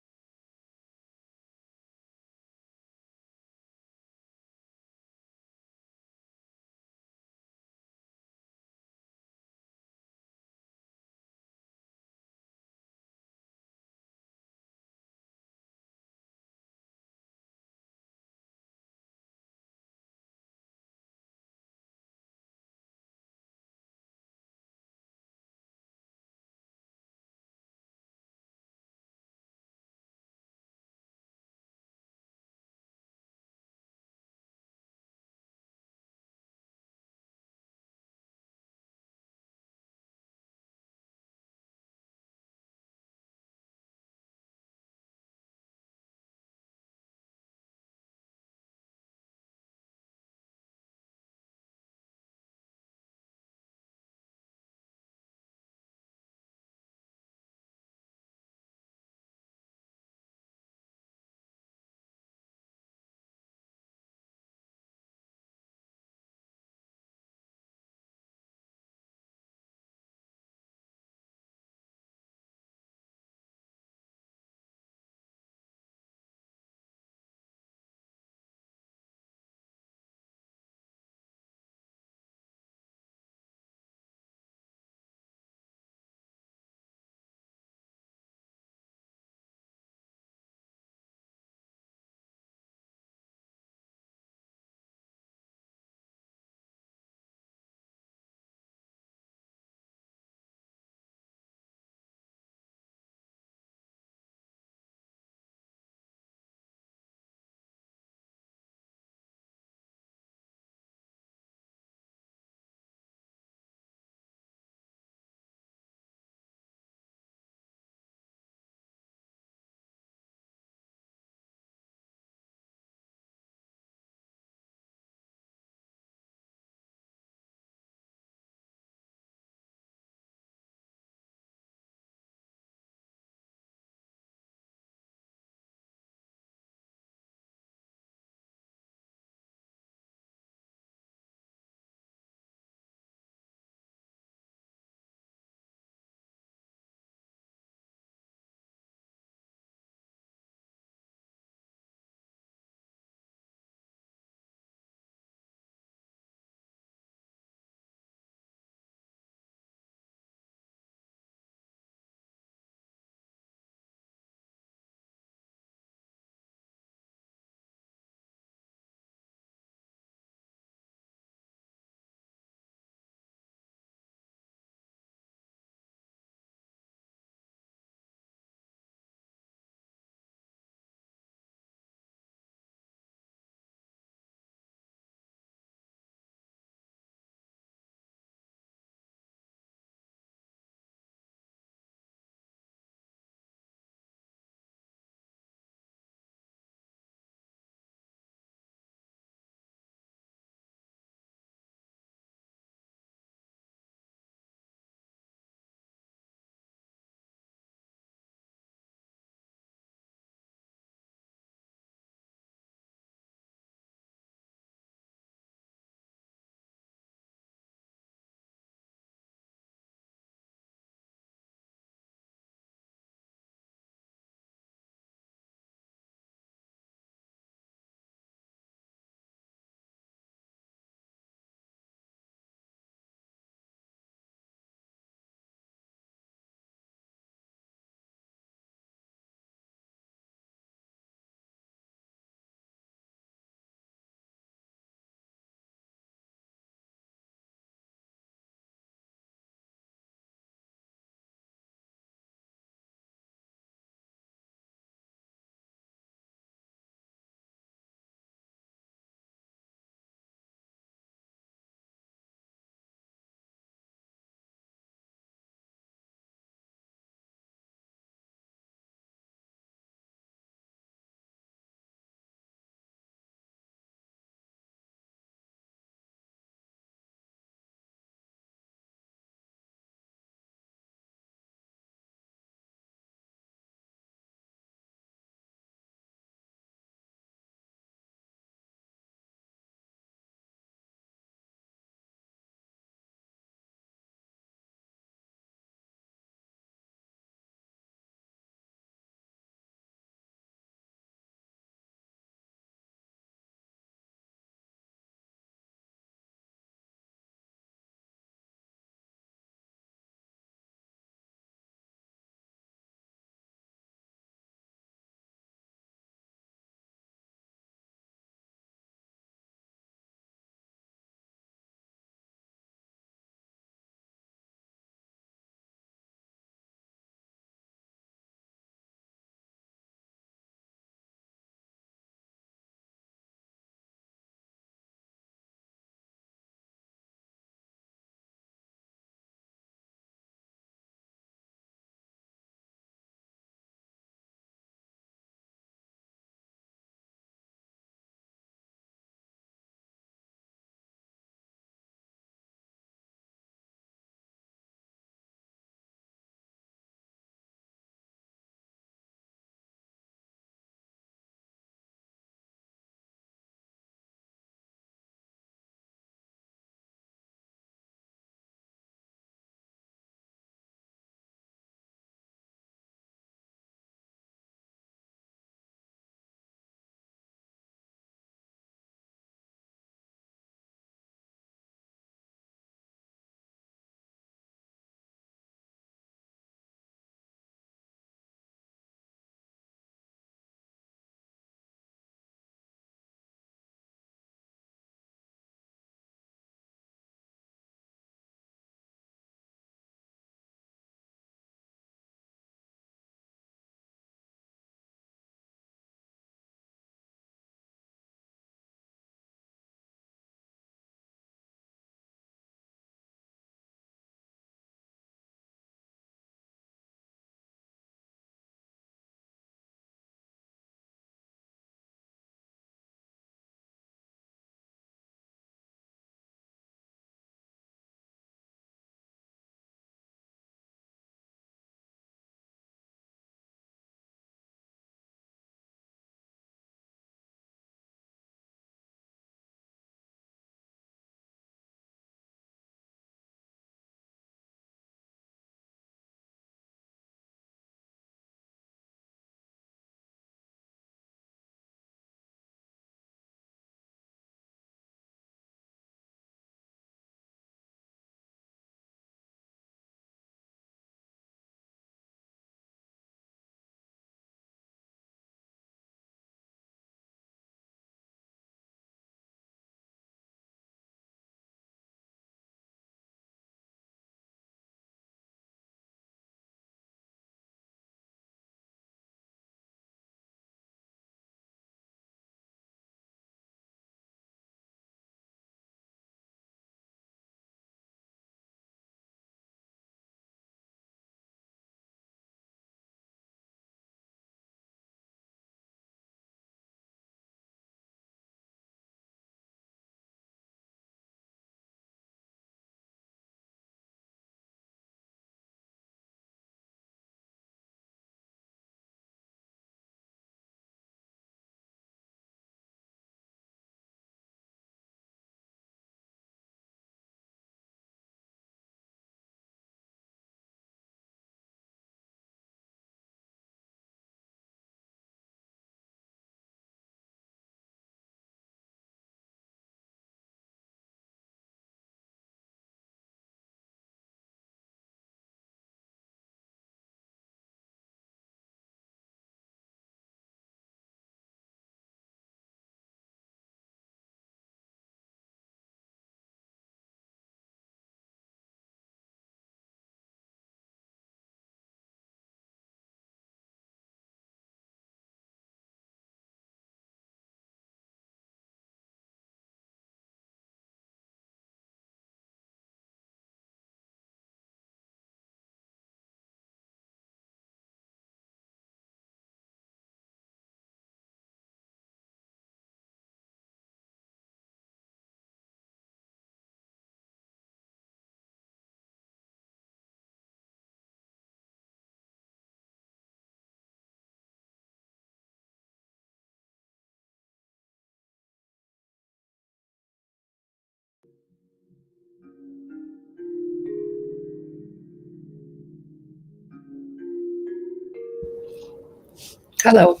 Hello.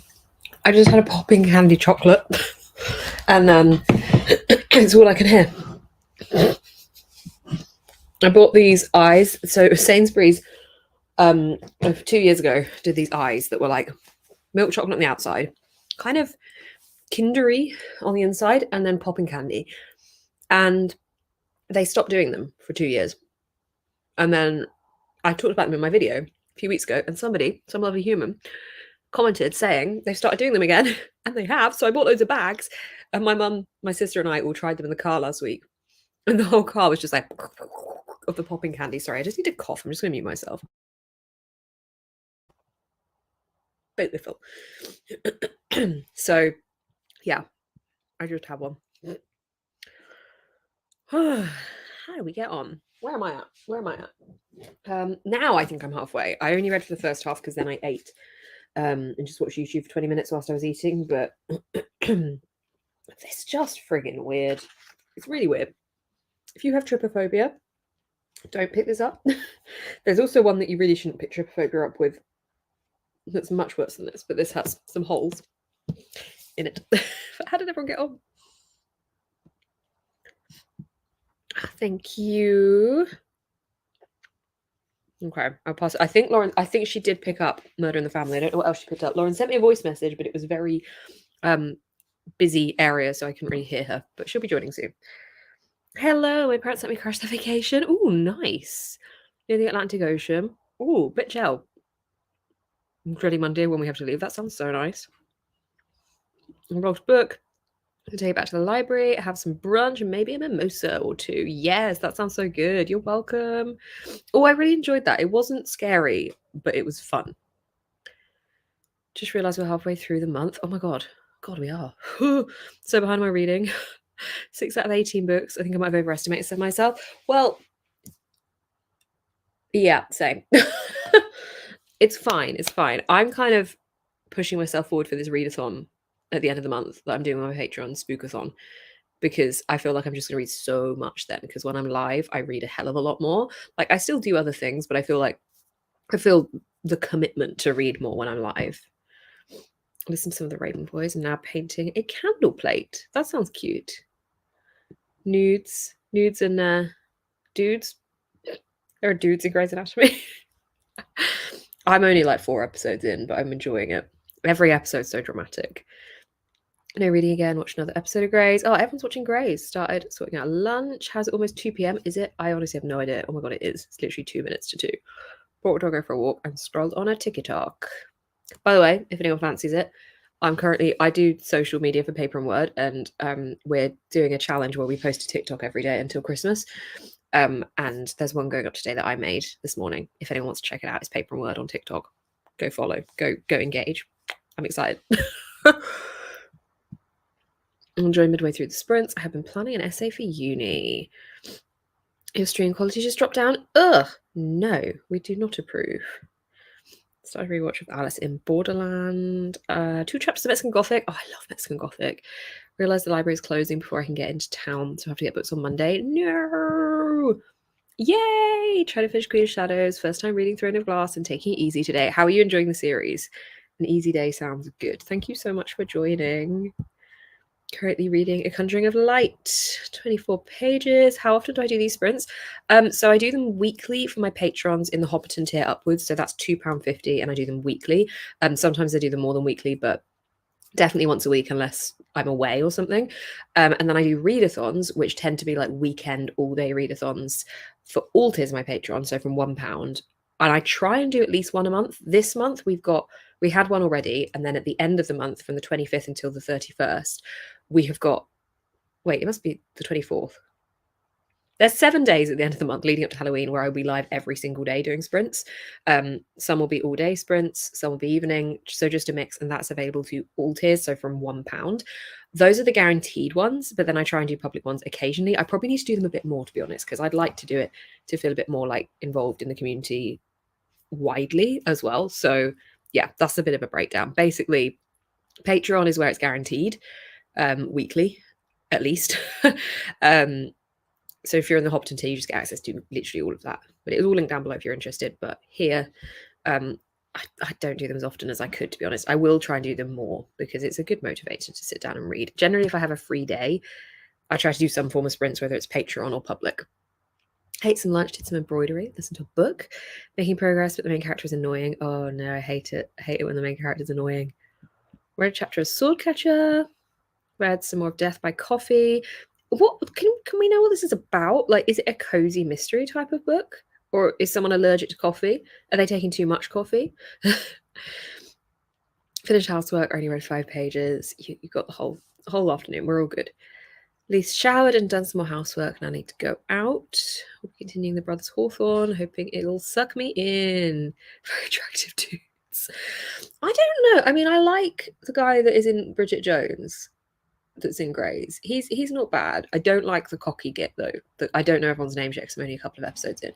I just had a popping candy chocolate, and it's all I can hear. I bought these eyes. So Sainsbury's, 2 years ago, did these eyes that were like milk chocolate on the outside, kind of kindery on the inside, and then popping candy. And they stopped doing them for 2 years. And then I talked about them in my video a few weeks ago, and some lovely human, commented saying they've started doing them again, and they have. So I bought loads of bags, and my mum, my sister, and I all tried them in the car last week, and the whole car was just like of the popping candy. Sorry, I just need to cough. I'm just going to mute myself. Beautiful. So, yeah, I just had one. How do we get on? Where am I at? Now I think I'm halfway. I only read for the first half because then I ate and just watched YouTube for 20 minutes whilst I was eating. But it's just friggin' weird. It's really weird. If you have trypophobia, don't pick this up. There's also one that you really shouldn't pick trypophobia up with. That's much worse than this, but this has some holes in it. How did everyone get on? Thank you. Okay, I'll pass it. I think Lauren, she did pick up Murder in the Family. I don't know what else she picked up. Lauren sent me a voice message, but it was very busy area, so I couldn't really hear her, but she'll be joining soon. Hello, my parents let me crash the vacation. Oh, nice. Near the Atlantic Ocean. Oh, bit gel. Dready Monday when we have to leave. That sounds so nice. Rolled book. To take it back to the library, have some brunch, and maybe a mimosa or two. Yes, that sounds so good. You're welcome. Oh, I really enjoyed that. It wasn't scary, but it was fun. Just realised we're halfway through the month. Oh my god. God, we are. So behind my reading. 6 out of 18 books. I think I might have overestimated myself. Well, yeah, same. It's fine. It's fine. I'm kind of pushing myself forward for this readathon at the end of the month that I'm doing on my Patreon, Spookathon, because I feel like I'm just going to read so much then, because when I'm live, I read a hell of a lot more. Like, I still do other things, but I feel the commitment to read more when I'm live. Listen to some of the Raven Boys. I'm now painting a candle plate. That sounds cute. Nudes and dudes. There are dudes in Grey's Anatomy. I'm only like 4 episodes in, but I'm enjoying it. Every episode's so dramatic. No reading again, watch another episode of Grey's. Oh, everyone's watching Grey's. Started sorting out lunch. How's it almost 2 p.m? Is it? I honestly have no idea. Oh my god, it is. It's literally 2 minutes to 2. Brought a dog for a walk and strolled on a TikTok. By the way, if anyone fancies it, I do social media for Paper and Word, and we're doing a challenge where we post a TikTok every day until Christmas. And there's one going up today that I made this morning. If anyone wants to check it out, it's Paper and Word on TikTok. Go follow. Go engage. I'm excited. I'm enjoying midway through the sprints. I have been planning an essay for uni. Your stream quality just dropped down. Ugh, no, we do not approve. Started rewatch of Alice in Borderland. 2 chapters of Mexican Gothic. Oh, I love Mexican Gothic. Realised the library is closing before I can get into town, so I have to get books on Monday. No! Yay! Try to finish Queen of Shadows. First time reading Throne of Glass and taking it easy today. How are you enjoying the series? An easy day sounds good. Thank you so much for joining. Currently reading A Conjuring of Light, 24 pages. How often do I do these sprints? So I do them weekly for my patrons in the Hobbiton tier upwards. So that's £2.50, and I do them weekly. Sometimes I do them more than weekly, but definitely once a week unless I'm away or something. And then I do readathons, which tend to be like weekend, all-day readathons for all tiers of my Patreon, so from £1. And I try and do at least one a month. This month we had one already, and then at the end of the month, from the 25th until the 31st, we have got, it must be the 24th. There's 7 days at the end of the month leading up to Halloween where I'll be live every single day doing sprints. Some will be all-day sprints, some will be evening, so just a mix, and that's available to all tiers, so from £1. Those are the guaranteed ones, but then I try and do public ones occasionally. I probably need to do them a bit more, to be honest, because I'd like to do it to feel a bit more like involved in the community widely as well. So yeah, that's a bit of a breakdown. Basically, Patreon is where it's guaranteed weekly, at least. So if you're in the Hobbiton tier, you just get access to literally all of that. But it's all linked down below if you're interested. But here, I don't do them as often as I could, to be honest. I will try and do them more because it's a good motivator to sit down and read. Generally, if I have a free day, I try to do some form of sprints, whether it's Patreon or public. Ate some lunch, did some embroidery, listened to a book, making progress, but the main character is annoying. Oh no, I hate it. I hate it when the main character is annoying. Read a chapter of Swordcatcher, read some more of Death by Coffee. What can we know what this is about? Like, is it a cozy mystery type of book? Or is someone allergic to coffee? Are they taking too much coffee? Finished housework, only read 5 pages. You got the whole afternoon. We're all good. Least showered and done some more housework, and I need to go out. We're continuing the Brothers Hawthorne, hoping it'll suck me in. Very attractive dudes. I don't know. I mean, I like the guy that is in Bridget Jones, that's in Greys. He's not bad. I don't like the cocky git though. I don't know everyone's names yet because I'm only a couple of episodes in,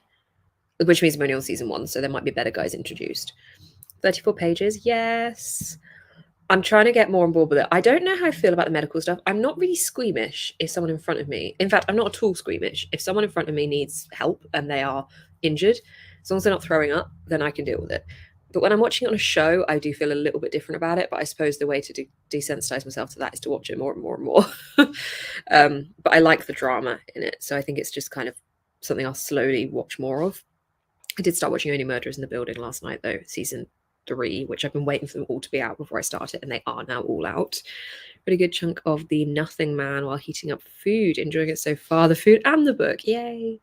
which means I'm only on season 1, so there might be better guys introduced. 34 pages, yes. I'm trying to get more on board with it. I don't know how I feel about the medical stuff. I'm not really squeamish if someone in front of me, in fact, I'm not at all squeamish. If someone in front of me needs help and they are injured, as long as they're not throwing up, then I can deal with it. But when I'm watching it on a show, I do feel a little bit different about it. But I suppose the way to desensitize myself to that is to watch it more and more and more. But I like the drama in it. So I think it's just kind of something I'll slowly watch more of. I did start watching Only Murders in the Building last night, though, season 3, which I've been waiting for them all to be out before I start it, and they are now all out. Really good chunk of The Nothing Man while heating up food. Enjoying it so far. The food and the book. Yay.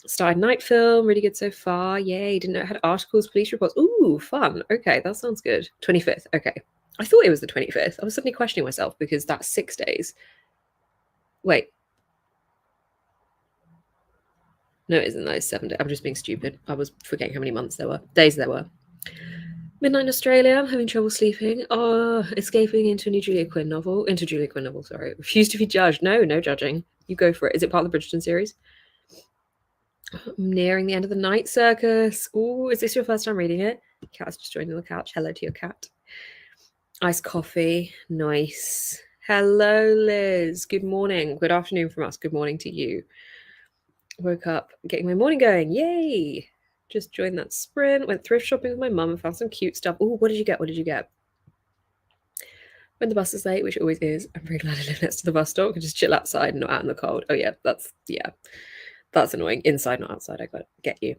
Started Night Film. Really good so far. Yay. Didn't know it had articles, police reports. Ooh, fun. Okay, that sounds good. 25th. Okay. I thought it was the 25th. I was suddenly questioning myself because that's 6 days. Wait. No, it isn't. That is 7 days. I'm just being stupid. I was forgetting how many days there were. Midnight in Australia. I'm having trouble sleeping. Oh, escaping into a new Julia Quinn novel. Into Julia Quinn novel, sorry. Refuse to be judged. No judging. You go for it. Is it part of the Bridgerton series? I'm nearing the end of the Night Circus. Oh, is this your first time reading it? Cat's just joined on the couch. Hello to your cat. Iced coffee. Nice. Hello, Liz. Good morning. Good afternoon from us. Good morning to you. Woke up, getting my morning going. Yay! Just joined that sprint. Went thrift shopping with my mum and found some cute stuff. Oh, what did you get? What did you get? When the bus is late, which it always is, I'm very glad I live next to the bus stop. I can just chill outside and not out in the cold. Oh yeah, that's annoying. Inside, not outside. I got get you.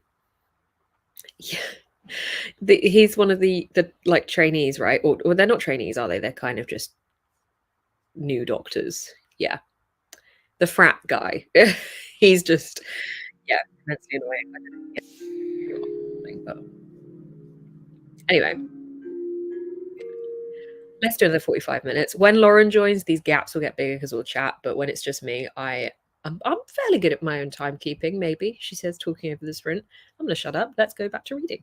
Yeah. He's one of the like trainees, right? Or they're not trainees, are they? They're kind of just new doctors. Yeah. The frat guy. He's just immensely annoying. But anyway, let's do another 45 minutes. When Lauren joins, these gaps will get bigger because we'll chat. But when it's just me, I'm fairly good at my own timekeeping, maybe, she says, talking over the sprint. I'm going to shut up. Let's go back to reading.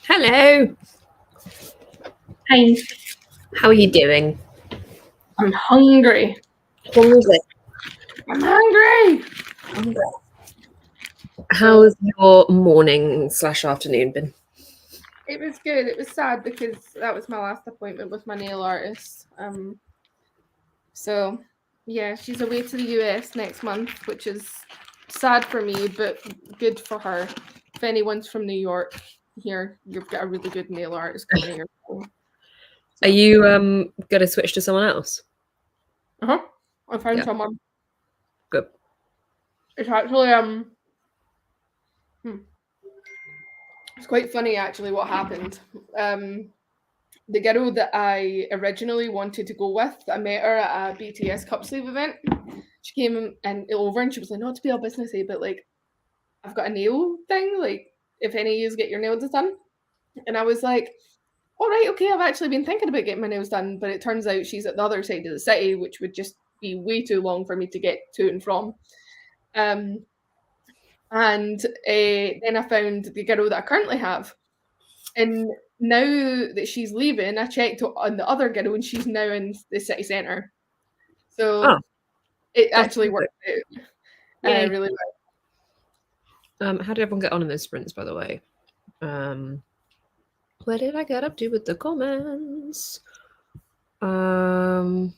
Hello. Hi. How are you doing? I'm hungry. Hungry. I'm hungry. How's your morning / afternoon been? It was good. It was sad because that was my last appointment with my nail artist. So yeah, she's away to the US next month, which is sad for me, but good for her. If anyone's from New York here, you've got a really good nail artist coming here. So. Are you going to switch to someone else? I found someone. Good. It's actually it's quite funny actually what happened. The girl that I originally wanted to go with, I met her at a BTS cup sleeve event. She came and over and she was like, not to be all businessy, but like, I've got a nail thing. Like, if any of you get your nails done. And I was like, all right, okay, I've actually been thinking about getting my nails done, but it turns out she's at the other side of the city, which would just be way too long for me to get to and from. And then I found the girl that I currently have. And now that she's leaving, I checked on the other girl and she's now in the city centre. So it actually worked out really well. How did everyone get on in those sprints, by the way? Where did I get up to with the comments? Welcome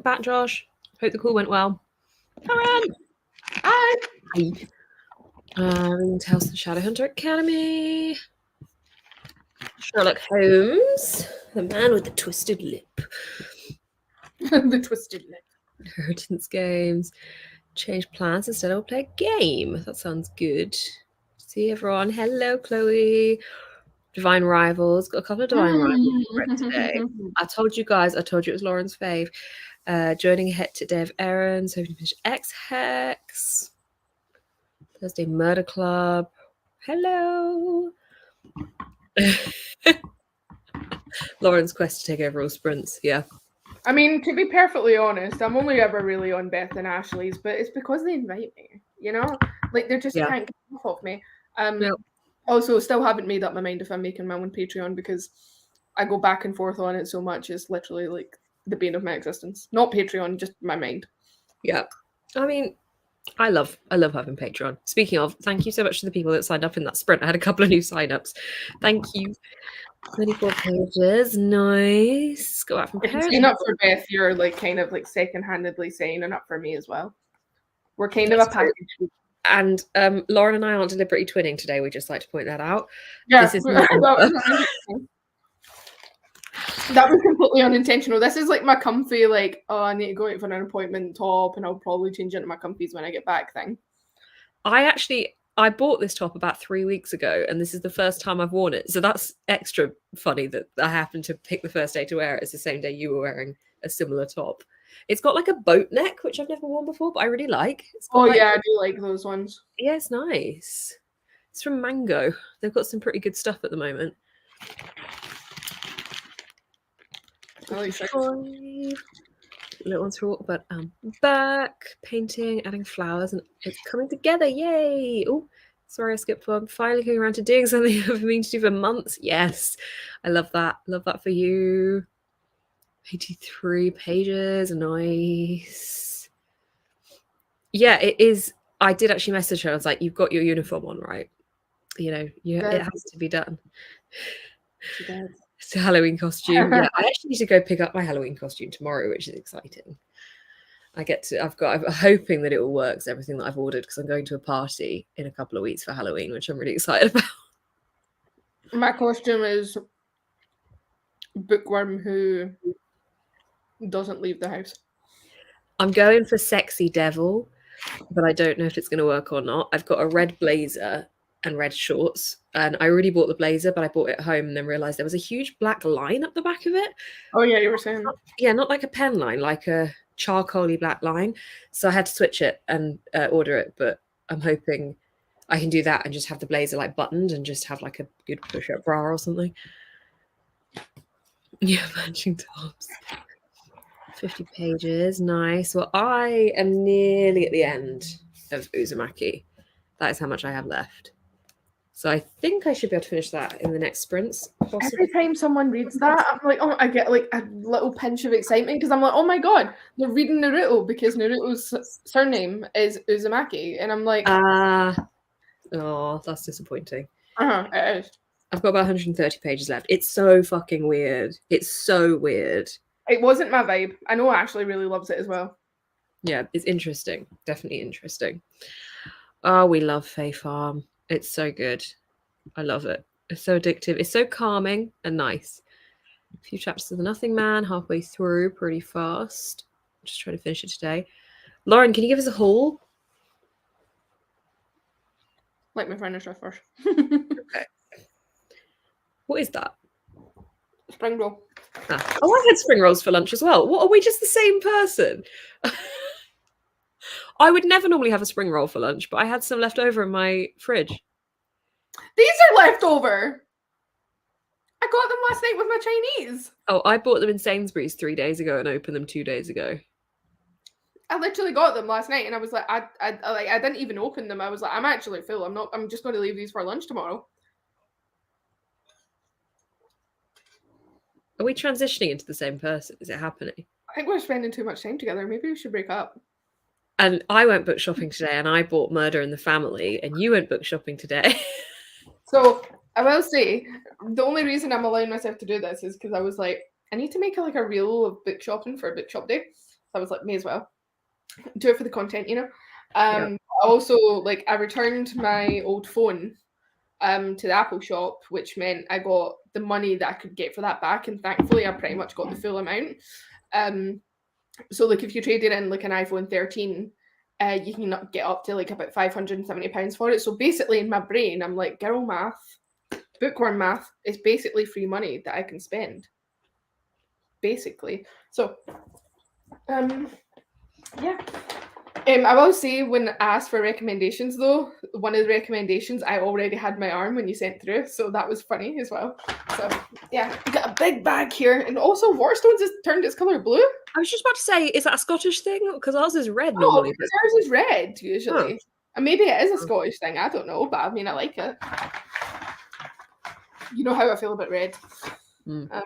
back, Josh. Hope the call went well. Hi. Hi. Tales of the Shadowhunter Academy. Sherlock Holmes, the man with the twisted lip. The twisted lip. Inheritance games. Change plans instead. I'll play a game. That sounds good. See everyone. Hello, Chloe. Divine Rivals. Got a couple of Divine Rivals today. I told you guys. I told you it was Lauren's fave. Joining ahead today of errands. Hoping to finish X Hex. Thursday Murder Club. Hello. Lauren's quest to take over all sprints. Yeah. I mean, to be perfectly honest, I'm only ever really on Beth and Ashley's, but it's because they invite me, you know? Like, they just can't get off of me. Also, still haven't made up my mind if I'm making my own Patreon because I go back and forth on it so much. It's literally like the bane of my existence. Not Patreon, just my mind. Yeah. I mean, I love having Patreon. Speaking of, thank you so much to the people that signed up in that sprint. I had a couple of new signups. Thank you. 24 pages. Nice. Go out from If you sign up for Beth, you're like kind of like second-handedly signing up for me as well. We're kind of a package. And Lauren and I aren't deliberately twinning today. We just like to point that out. Yeah, this is that was completely unintentional. This is like my comfy, like, oh, I need to go out for an appointment top, and I'll probably change into my comfies when I get back thing. I bought this top about 3 weeks ago, and this is the first time I've worn it. So that's extra funny that I happened to pick the first day to wear it. It's the same day you were wearing a similar top. It's got like a boat neck, which I've never worn before, but I really like. Yeah, I do like those ones. Yeah, it's nice. It's from Mango. They've got some pretty good stuff at the moment. Little ones for walk, but back painting, adding flowers, and it's coming together. Yay! Oh, sorry, I skipped one. Finally coming around to doing something I've been meaning to do for months. Yes, I love that. Love that for you. 83 pages. Nice. Yeah, it is. I did actually message her. I was like, "You've got your uniform on, right? You know, it has to be done." She does. It's a Halloween costume. Yeah, I actually need to go pick up my Halloween costume tomorrow, which is exciting. I'm hoping that it all works, everything that I've ordered, because I'm going to a party in a couple of weeks for Halloween, which I'm really excited about. My costume is bookworm who doesn't leave the house. I'm going for sexy devil, but I don't know if it's going to work or not. I've got a red blazer and red shorts, and I already bought the blazer, but I bought it home and then realized there was a huge black line up the back of it. Oh yeah, you were saying. Yeah, not like a pen line, like a charcoaly black line. So I had to switch it and order it, but I'm hoping I can do that and just have the blazer like buttoned and just have like a good push-up bra or something. Yeah, matching tops. 50 pages, nice. Well, I am nearly at the end of Uzumaki. That is how much I have left. So I think I should be able to finish that in the next sprints. Possibly. Every time someone reads that, I'm like, oh, I get like a little pinch of excitement because I'm like, oh my god, they're reading Naruto because Naruto's surname is Uzumaki, and I'm like, oh, that's disappointing. it is. I've got about 130 pages left. It's so fucking weird. It's so weird. It wasn't my vibe. I know Ashley really loves it as well. Yeah, it's interesting. Definitely interesting. Oh, we love Fae Farm. It's so good. I love it. It's so addictive. It's so calming and nice. A few chapters of The Nothing Man, halfway through, pretty fast. Just trying to finish it today. Lauren, can you give us a haul? Let me finish it first. Okay. What is that? Spring roll. Oh, I had spring rolls for lunch as well. What, are we just the same person? I would never normally have a spring roll for lunch, but I had some left over in my fridge. These are left over. I got them last night with my Chinese. Oh, I bought them in Sainsbury's 3 days ago and opened them 2 days ago. I literally got them last night, and I was like, I didn't even open them. I was like, I'm actually full. I'm just going to leave these for lunch tomorrow. Are we transitioning into the same person? Is it happening? I think we're spending too much time together. Maybe we should break up. And I went book shopping today, and I bought Murder in the Family, and you went book shopping today. So I will say, the only reason I'm allowing myself to do this is because I was like, I need to make a reel of book shopping for a book shop day. So I was like, may as well do it for the content, you know. Yeah. Also, like, I returned my old phone to the Apple shop, which meant I got the money that I could get for that back, and thankfully I pretty much got the full amount. So like if you traded in like an iPhone 13, you can get up to like about £570 for it. So basically in my brain, I'm like, girl math, bookworm math is basically free money that I can spend. Basically. So yeah. I will say, when asked for recommendations, though, one of the recommendations, I already had my arm when you sent through, so that was funny as well. So yeah, we got a big bag here, and also WATERSTONES has turned its colour blue. I was just about to say, is that a Scottish thing? Because ours is red Oh, normally. because ours is red usually. And maybe it is a Scottish thing, I don't know, but I mean, I like it. You know how I feel about red. You're not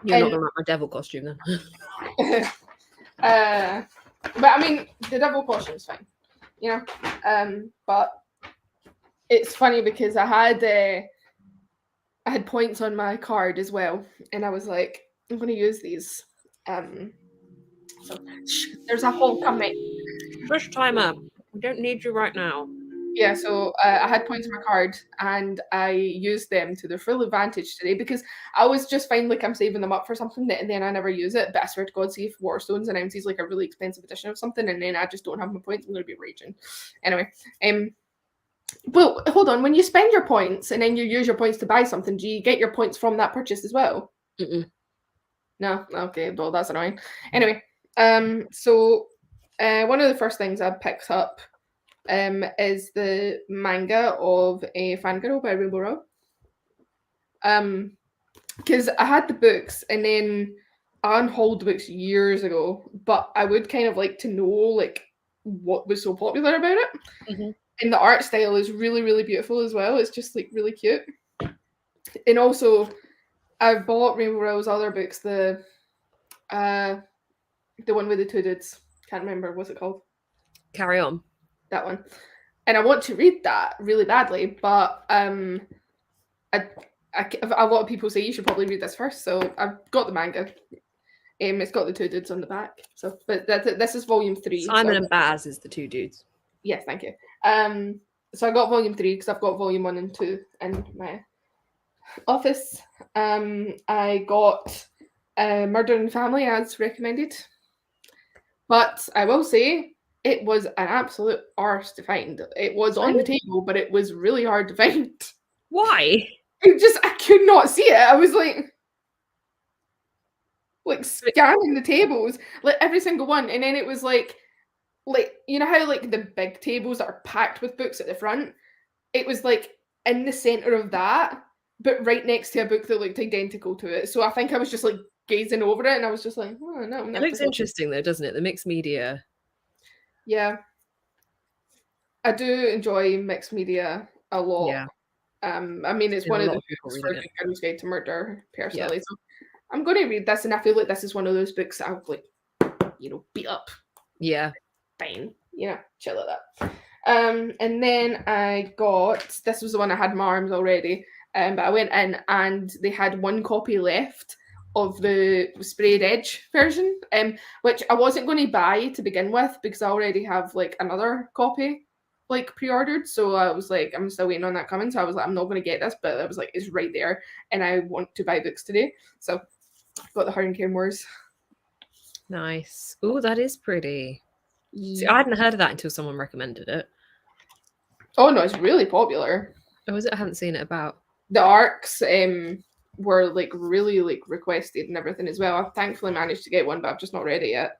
gonna like my devil costume then. But I mean, the devil costume is fine, you know. But it's funny because I had points on my card as well, and I was like, I'm going to use these. So there's a hole coming. Push timer. We don't need you right now. Yeah, so I had points on my card, and I used them to their full advantage today because I always just find like I'm saving them up for something and then I never use it. But I swear to God, see if WATERSTONES announces like a really expensive edition of something and then I just don't have my points, I'm going to be raging. Anyway, but hold on, when you spend your points and then you use your points to buy something, do you get your points from that purchase as well? No? Okay, well, that's annoying. Anyway, so one of the first things I picked up is the manga of a Fangirl by Rainbow Rowell. Because I had the books and then I unhauled the books years ago, but I would kind of like to know like what was so popular about it. And the art style is really, really beautiful as well. It's just like really cute. And also, I've bought Rainbow Rowell's other books, the one with the two dudes. Can't remember what's it called. Carry On. That one. And I want to read that really badly, but a lot of people say you should probably read this first, so I've got the manga. It's got the two dudes on the back. So, but this is volume 3. Simon and Baz is the two dudes. Yes, thank you. So I got volume 3 because I've got volume 1 and 2 in my office. I got Murder in the Family as recommended, but I will say it was an absolute arse to find. It was on the table, but it was really hard to find. Why? I could not see it. I was like scanning the tables, like every single one, and then it was like you know how like the big tables are packed with books at the front? It was like in the center of that, but right next to a book that looked identical to it. So I think I was just like gazing over it, and I was just like, oh no. It looks interesting though, doesn't it? The mixed media. Yeah. I do enjoy mixed media a lot. Yeah. I mean, it's There's one a of lot the of people books for reading it. Good Girl's Guide to Murder, Yeah. personally. So I'm going to read this, and I feel like this is one of those books that I'll like, beat up. Yeah. Fine, chill at that. And then I got, this was the one I had in my arms already, but I went in and they had one copy left of the sprayed edge version, which I wasn't going to buy to begin with because I already have like another copy like pre-ordered. So I was like, I'm still waiting on that coming. So I was like, I'm not going to get this, but I was like, it's right there, and I want to buy books today. So I've got the Hurricane Wars. Nice. Oh, that is pretty. See, I hadn't heard of that until someone recommended it. Oh no, it's really popular. Oh, is it? I hadn't seen it about. The arcs were like really like requested and everything as well. I've thankfully managed to get one, but I've just not read it yet.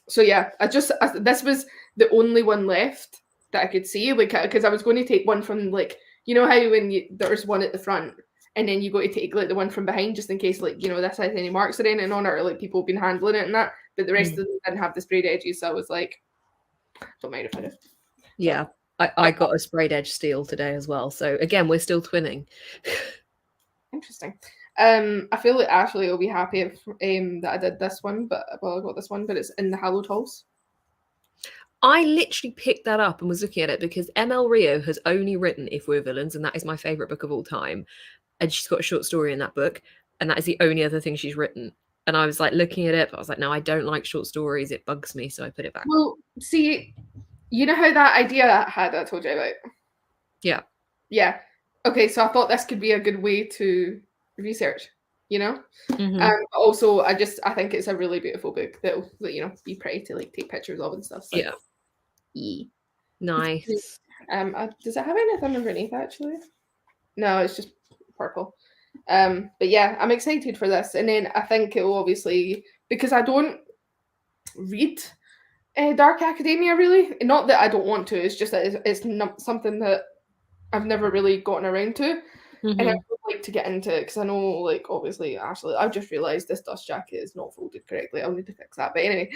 So yeah, this was the only one left that I could see, like, because I was going to take one from, like, you know how when there's one at the front and then you go to take like the one from behind just in case, like, this has any marks or anything on it, or like people have been handling it and that, but the rest of them didn't have the sprayed edges, so I was like, don't mind if I do. Yeah. I got a sprayed edge steel today as well. So again, we're still twinning. Interesting. I feel like Ashley will be happy if that I did this one, I got this one, but it's in the Hallowed Halls. I literally picked that up and was looking at it because ML Rio has only written If We're Villains, and that is my favorite book of all time. And she's got a short story in that book, and that is the only other thing she's written. And I was like looking at it, but I was like, no, I don't like short stories. It bugs me, so I put it back. Well, see, you know how that idea I had I told you about? Yeah. Yeah. Okay, so I thought this could be a good way to research, also, I think it's a really beautiful book that'll, be pretty to like take pictures of and stuff. So. Yeah. Nice. Does it have anything underneath actually? No, it's just purple. But yeah, I'm excited for this, and then I think it will obviously, because I don't read dark academia really. Not that I don't want to. It's just that it's not something that I've never really gotten around to, and I would like to get into it because I know, like, obviously, Ashley, I've just realised this dust jacket is not folded correctly. I'll need to fix that. But anyway,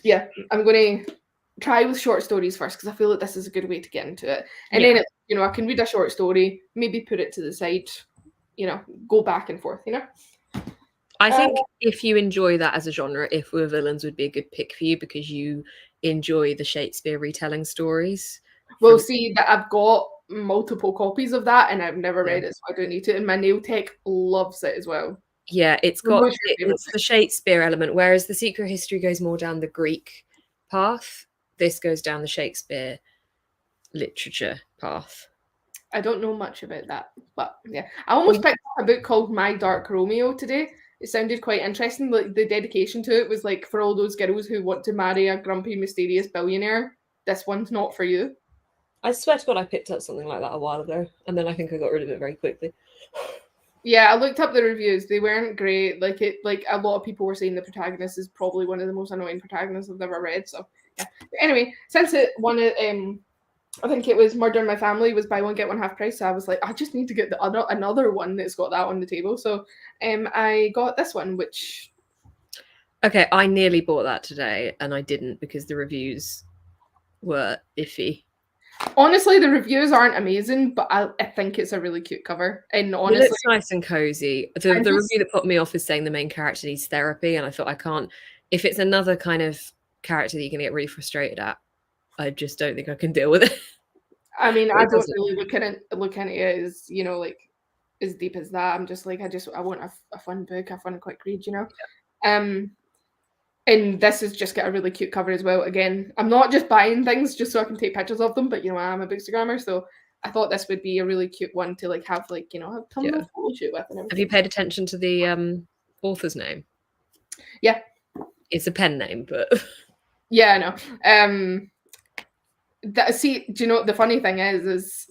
yeah, I'm going to try with short stories first because I feel like this is a good way to get into it, and then I can read a short story, maybe put it to the side, go back and forth, I think if you enjoy that as a genre, If We're Villains would be a good pick for you because you enjoy the Shakespeare retelling stories. Well, see, that I've got multiple copies of that and I've never read it, so I don't need to. And my nail tech loves it as well. Yeah, it's got it's the Shakespeare element, whereas The Secret History goes more down the Greek path. This goes down the Shakespeare literature path. I don't know much about that, but yeah. I almost picked up a book called My Dark Romeo today. It sounded quite interesting. Like, the dedication to it was like, for all those girls who want to marry a grumpy, mysterious billionaire, this one's not for you. I swear to God, I picked up something like that a while ago, and then I think I got rid of it very quickly. Yeah, I looked up the reviews. They weren't great. Like, a lot of people were saying the protagonist is probably one of the most annoying protagonists I've never read. So yeah. But anyway, since it won it, I think it was Murder in My Family was buy one get one half price. So I was like, I just need to get another one that's got that on the table. So I got this one, which. Okay, I nearly bought that today, and I didn't because the reviews were iffy. Honestly, the reviews aren't amazing, but I think it's a really cute cover. And honestly, it looks nice and cozy. The review that put me off is saying the main character needs therapy, and I thought, I can't. If it's another kind of character that you're going to get really frustrated at, I just don't think I can deal with it. I mean, I don't really look at it as, like, as deep as that. I'm just like, I want a fun book, a fun quick read, Yeah. And this has just got a really cute cover as well. Again, I'm not just buying things just so I can take pictures of them, but I'm a bookstagrammer, so I thought this would be a really cute one to like have like have Tumblr photo shoot with. And everything. Have you paid attention to the author's name? Yeah, it's a pen name, but yeah, I know. See, do you know what the funny thing is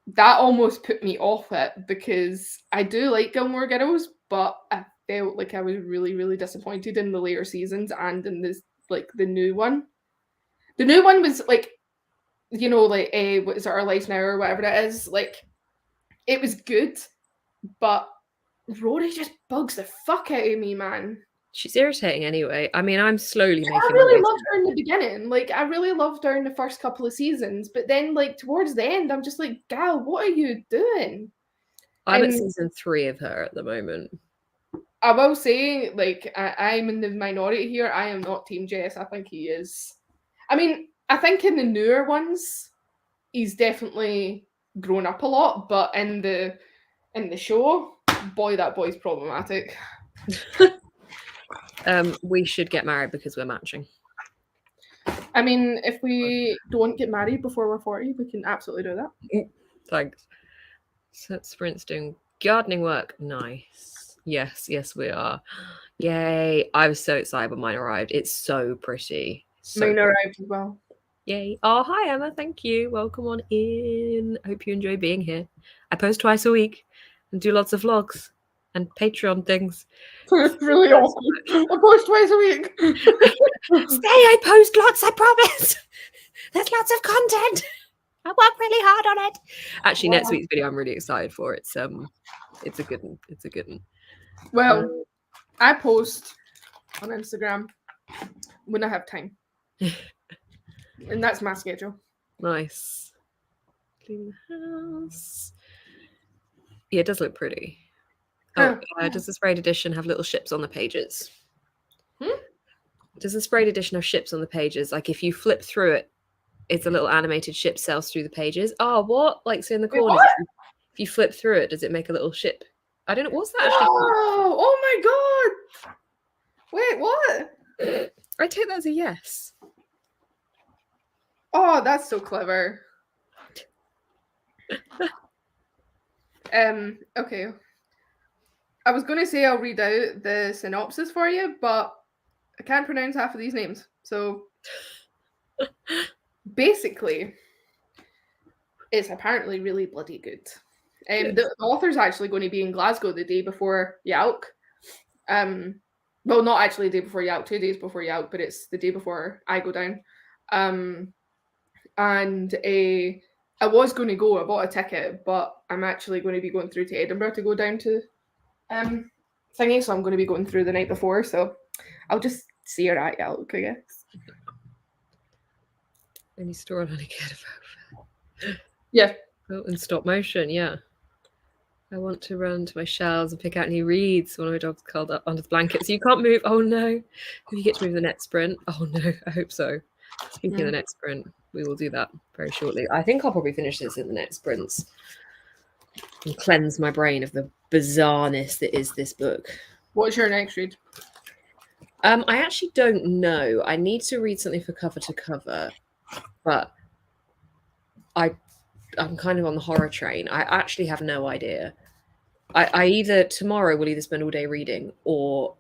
that almost put me off it because I do like Gilmore Girls, but I felt like I was really, really disappointed in the later seasons and in this, like, the new one. The new one was like, like what is it, Our Lives Now or whatever it is. Like, it was good, but Rory just bugs the fuck out of me, man. She's irritating anyway. I mean, I'm slowly making I my really way loved her in the beginning. Like, I really loved her in the first couple of seasons, but then, like, towards the end, I'm just like, gal, what are you doing? I'm at season 3 of her at the moment. I will say, like, I'm in the minority here. I am not Team Jess. I think he is. I mean, I think in the newer ones, he's definitely grown up a lot, but in the show, boy, that boy's problematic. We should get married because we're matching. I mean, if we don't get married before we're 40, we can absolutely do that. Thanks. So Sprint's doing gardening work. Nice. Yes, we are. Yay. I was so excited when mine arrived. It's so pretty. Mine arrived as well. Yay. Oh, hi, Emma. Thank you. Welcome on in. I hope you enjoy being here. I post twice a week and do lots of vlogs and Patreon things. It's really awkward. I post twice a week. I post lots, I promise. There's lots of content. I work really hard on it. Actually, next week's video I'm really excited for. It's a good one. It's a good one. Well, I post on Instagram when I have time. And that's my schedule. Nice. Clean the house. Yeah, it does look pretty. Oh, does the sprayed edition have little ships on the pages? Does the sprayed edition have ships on the pages? Like if you flip through it, it's a little animated ship sails through the pages. Oh, what? Like so in the corners, if you flip through it, does it make a little ship? I don't know. What's that actually? Oh my god! Wait, what? I take that as a yes. Oh, that's so clever. Okay. I was going to say I'll read out the synopsis for you, but I can't pronounce half of these names. So basically, it's apparently really bloody good. The author's actually going to be in Glasgow the day before Yalk. Well, not actually the day before Yalk, 2 days before Yalk, but it's the day before I go down. And I was going to go. I bought a ticket, but I'm actually going to be going through to Edinburgh to go down to thingy, so I'm going to be going through the night before. So I'll just see her at Yalk, I guess. Any store on any kid about? Yeah. Oh, in stop motion, yeah. I want to run to my shelves and pick out new reads. One of my dogs curled up under the blanket. So you can't move. Oh no. If you get to move the next sprint. Oh no, I hope so. Speaking of the next sprint, we will do that very shortly. I think I'll probably finish this in the next sprints and cleanse my brain of the bizarreness that is this book. What's your next read? I actually don't know. I need to read something for cover to cover, but I'm kind of on the horror train. I actually have no idea. I either tomorrow will either spend all day reading, or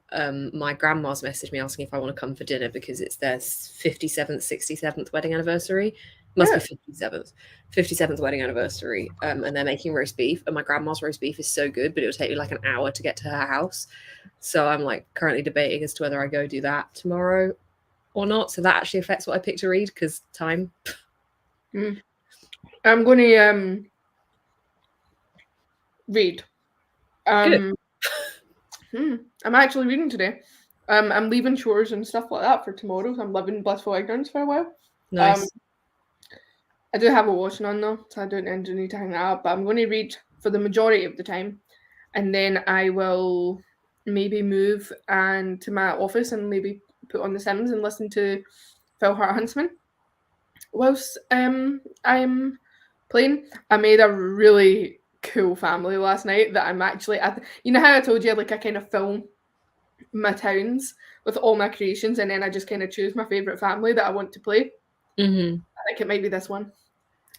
my grandma's messaged me asking if I want to come for dinner because it's their 57th, 67th wedding anniversary. Must be 57th wedding anniversary. And they're making roast beef, and my grandma's roast beef is so good, but it will take me like an hour to get to her house. So I'm like currently debating as to whether I go do that tomorrow or not. So that actually affects what I pick to read because time. I'm going to read. I'm actually reading today. I'm leaving chores and stuff like that for tomorrow. So I'm living blissful ignorance for a while. Nice. I do have a washing on though, so I don't need to hang that up. But I'm going to read for the majority of the time, and then I will maybe move and to my office and maybe put on The Sims and listen to Phil Hart Huntsman whilst I'm playing. I made a really cool family last night that I'm actually you know how I told you like I kind of film my towns with all my creations and then I just kind of choose my favorite family that I want to play. I think it might be this one.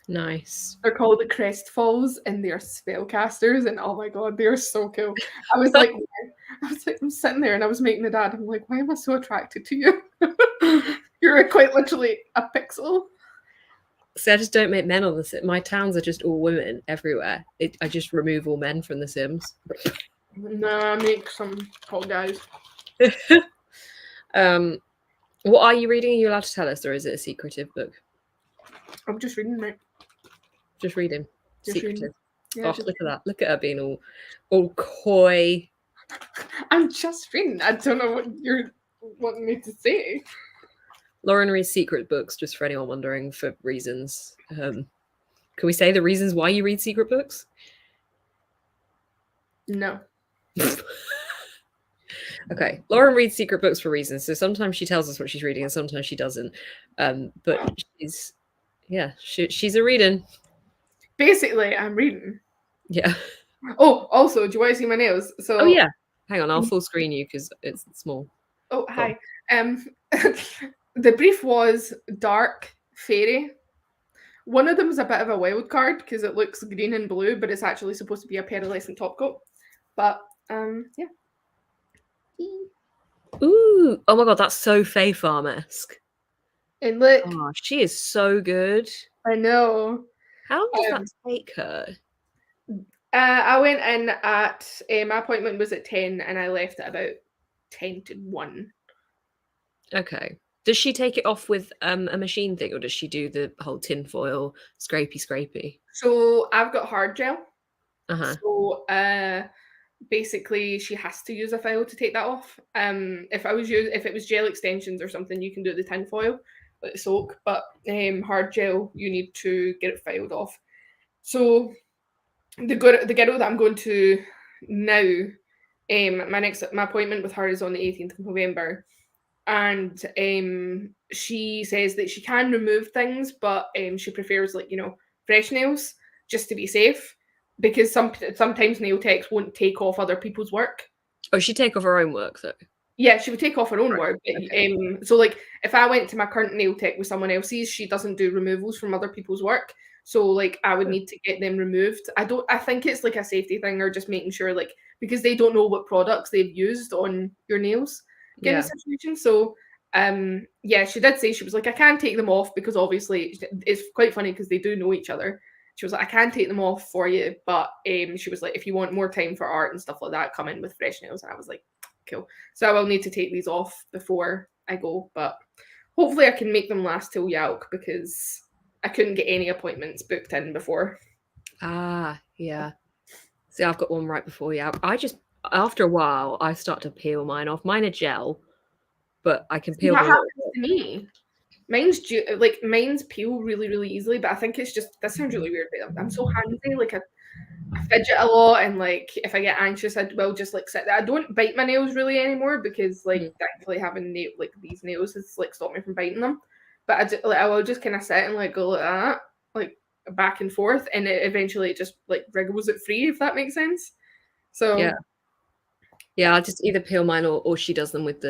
Nice. They're called the Crestfalls and they're spellcasters and oh my god, they're so cool. I was like I'm sitting there and I was making the dad. I'm like, why am I so attracted to you? You're quite literally a pixel. See, I just don't make men on the Sims. My towns are just all women everywhere. I just remove all men from The Sims. No, I make some hot guys. What are you reading? Are you allowed to tell us, or is it a secretive book? I'm just reading, mate. Just reading. Just secretive. reading. Yeah, look at that. Look at her being all coy. I'm just reading. I don't know what you're wanting me to say. Lauren reads secret books, just for anyone wondering, for reasons. Can we say the reasons why you read secret books? No. Okay, Lauren reads secret books for reasons. So sometimes she tells us what she's reading, and sometimes she doesn't. But she's a reading. Basically, I'm reading. Yeah. Oh, also, do you want to see my nails? So, Oh yeah. Hang on, I'll full screen you because it's small. oh, hi. The brief was dark fairy. One of them is a bit of a wild card because it looks green and blue, but it's actually supposed to be a pearlescent top coat. But yeah. Ooh, oh my god, that's so Faye Farm-esque. And look, Oh, she is so good. I know. How long does that take her? I went in at my appointment was at 10 and I left at about 10 to 1. Okay. Does she take it off with a machine thing, or does she do the whole tinfoil scrapey? So I've got hard gel. Uh-huh. So basically she has to use a file to take that off. If it was gel extensions or something, you can do the tin foil, like the soak, but hard gel you need to get it filed off. So the girl that I'm going to now, my appointment with her is on the 18th of November, and she says that she can remove things, but she prefers fresh nails just to be safe, because sometimes nail techs won't take off other people's work. Oh, she take off her own work though. Yeah, she would take off her own Right. work. But, Okay. so like if I went to my current nail tech with someone else's, she doesn't do removals from other people's work. So like I would need to get them removed. I think it's like a safety thing, or just making sure, like, because they don't know what products they've used on your nails kind of situation. So yeah, she did say, she was like, I can't take them off, because obviously it's quite funny because they do know each other. She was like, I can't take them off for you, but she was like, if you want more time for art and stuff like that, come in with fresh nails. And I was like, cool. So I will need to take these off before I go, but hopefully I can make them last till Yauk, because I couldn't get any appointments booked in before. Ah, yeah. See, I've got one right before you. I just, after a while, I start to peel mine off. Mine are gel, but I can peel That them a little happens bit. to me. Mine's peel really, really easily, but I think it's just, that sounds really weird, but I'm so handsy, like I fidget a lot, and like if I get anxious, I will just like sit there. I don't bite my nails really anymore, because like thankfully having these nails has like stopped me from biting them. But I will just kind of sit and like go like that, like back and forth, and eventually it just like wriggles it free, if that makes sense. So Yeah, I just either peel mine, or she does them with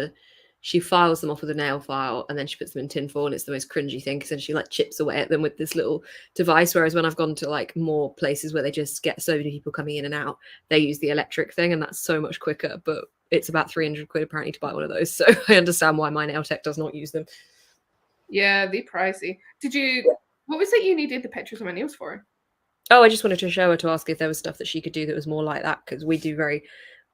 she files them off with a nail file, and then she puts them in tin foil, and it's the most cringy thing, because then she like chips away at them with this little device. Whereas when I've gone to like more places where they just get so many people coming in and out, they use the electric thing, and that's so much quicker. But it's about 300 quid apparently to buy one of those. So I understand why my nail tech does not use them. yeah, they're pricey. What was it you needed the pictures of my nails for? Oh, I just wanted to show her, to ask if there was stuff that she could do that was more like that, because we do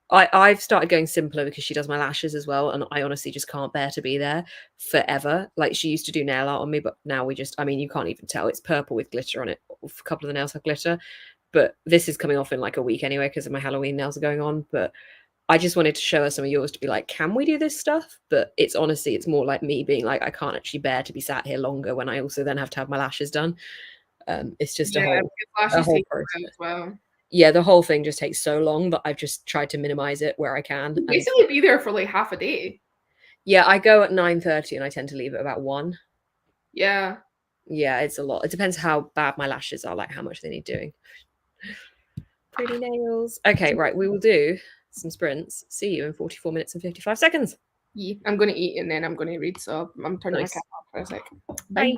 I've started going simpler, because she does my lashes as well, and I honestly just can't bear to be there forever. Like, she used to do nail art on me, but now I mean, you can't even tell. It's purple with glitter on it. A couple of the nails have glitter, but this is coming off in like a week anyway, because of my Halloween nails are going on. But I just wanted to show her some of yours, to be like, can we do this stuff? But it's more like me being like, I can't actually bear to be sat here longer when I also then have to have my lashes done. It's just a whole process. As well. Yeah, the whole thing just takes so long that I've just tried to minimize it where I can. You basically be there for like half a day. Yeah, I go at 9:30 and I tend to leave at about 1. Yeah. Yeah, it's a lot. It depends how bad my lashes are, like how much they need doing. Pretty nails. Okay, right, we will do some sprints. See you in 44 minutes and 55 seconds. Yeah, I'm going to eat and then I'm going to read, so I'm turning my camera off for a sec. Bye. Bye.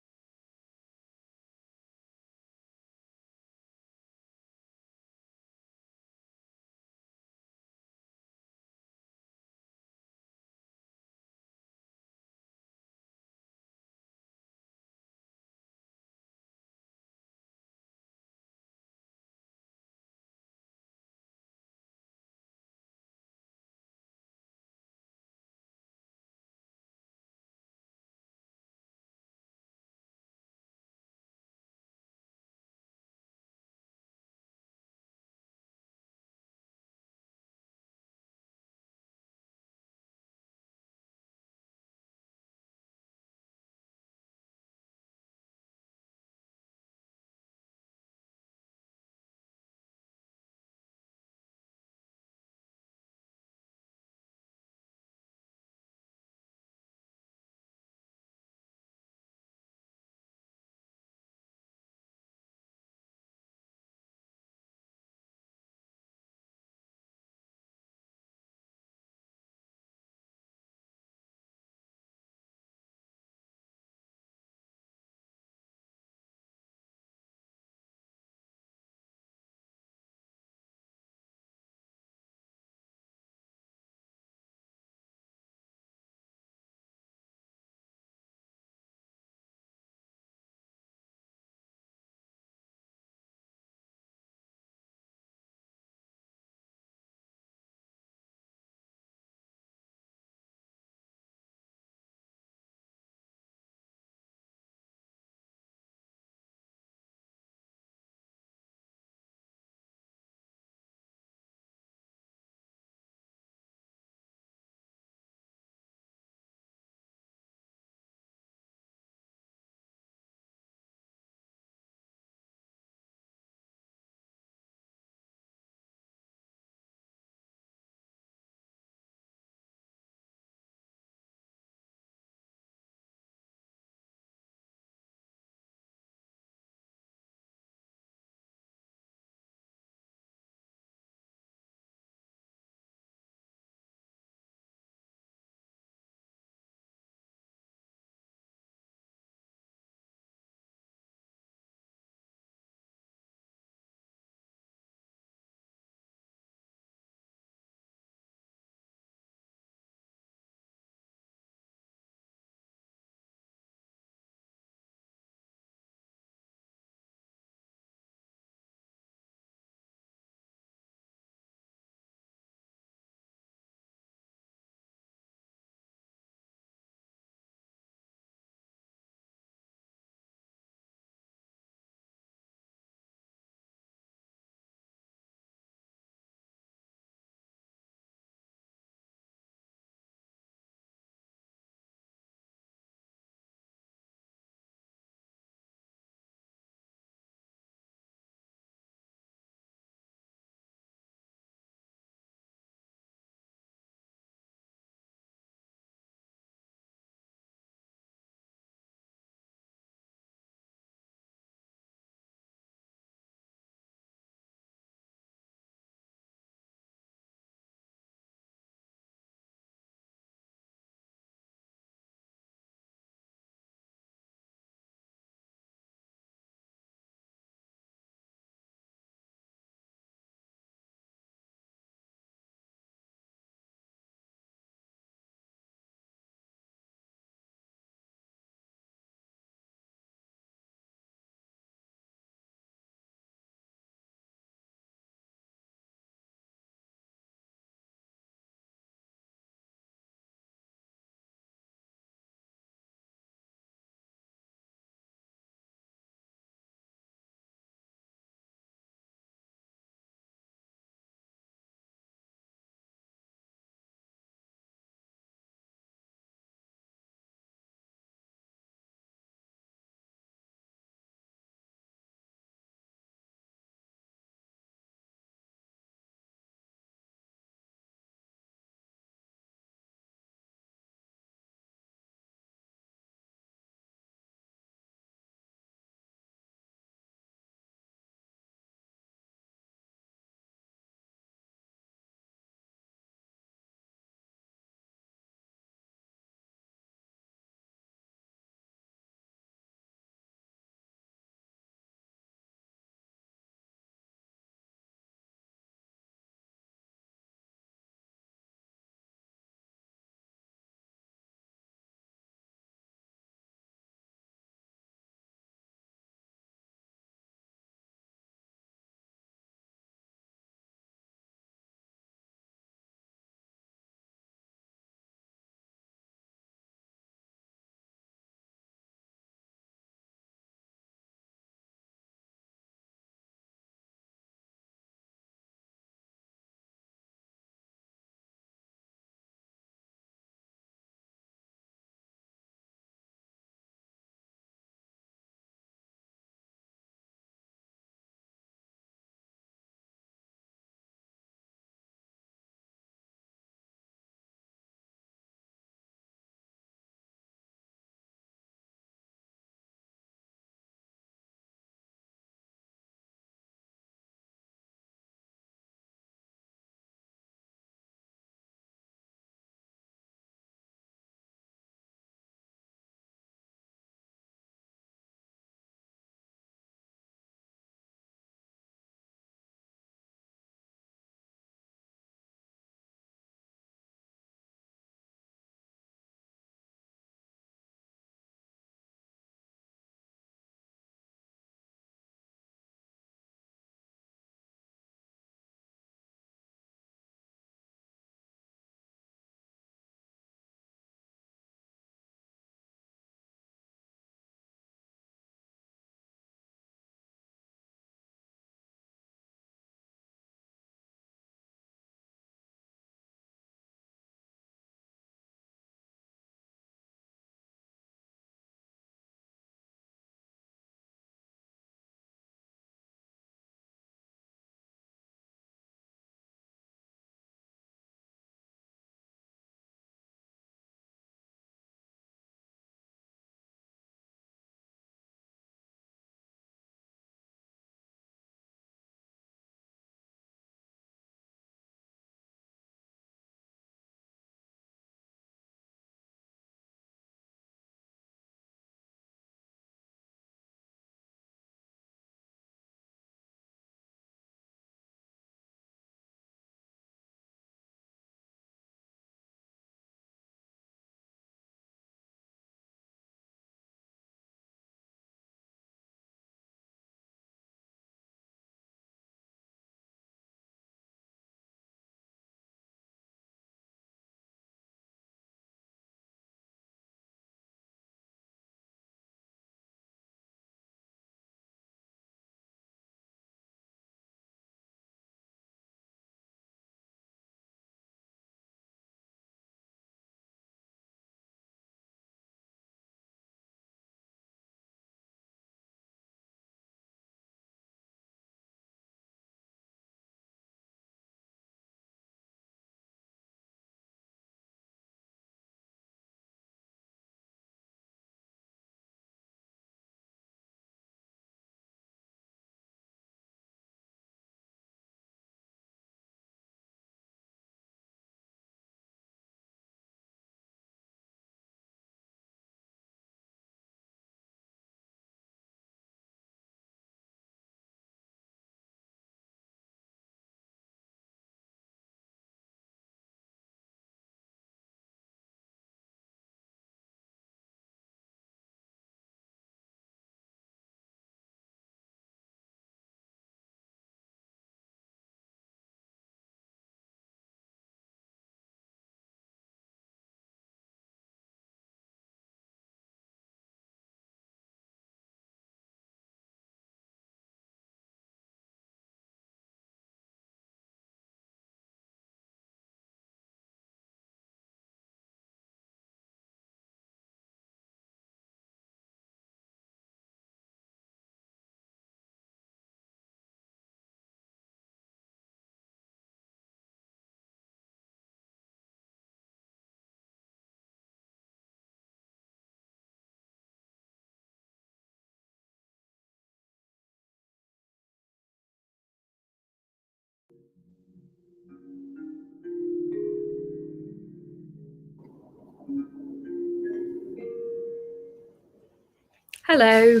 Hello.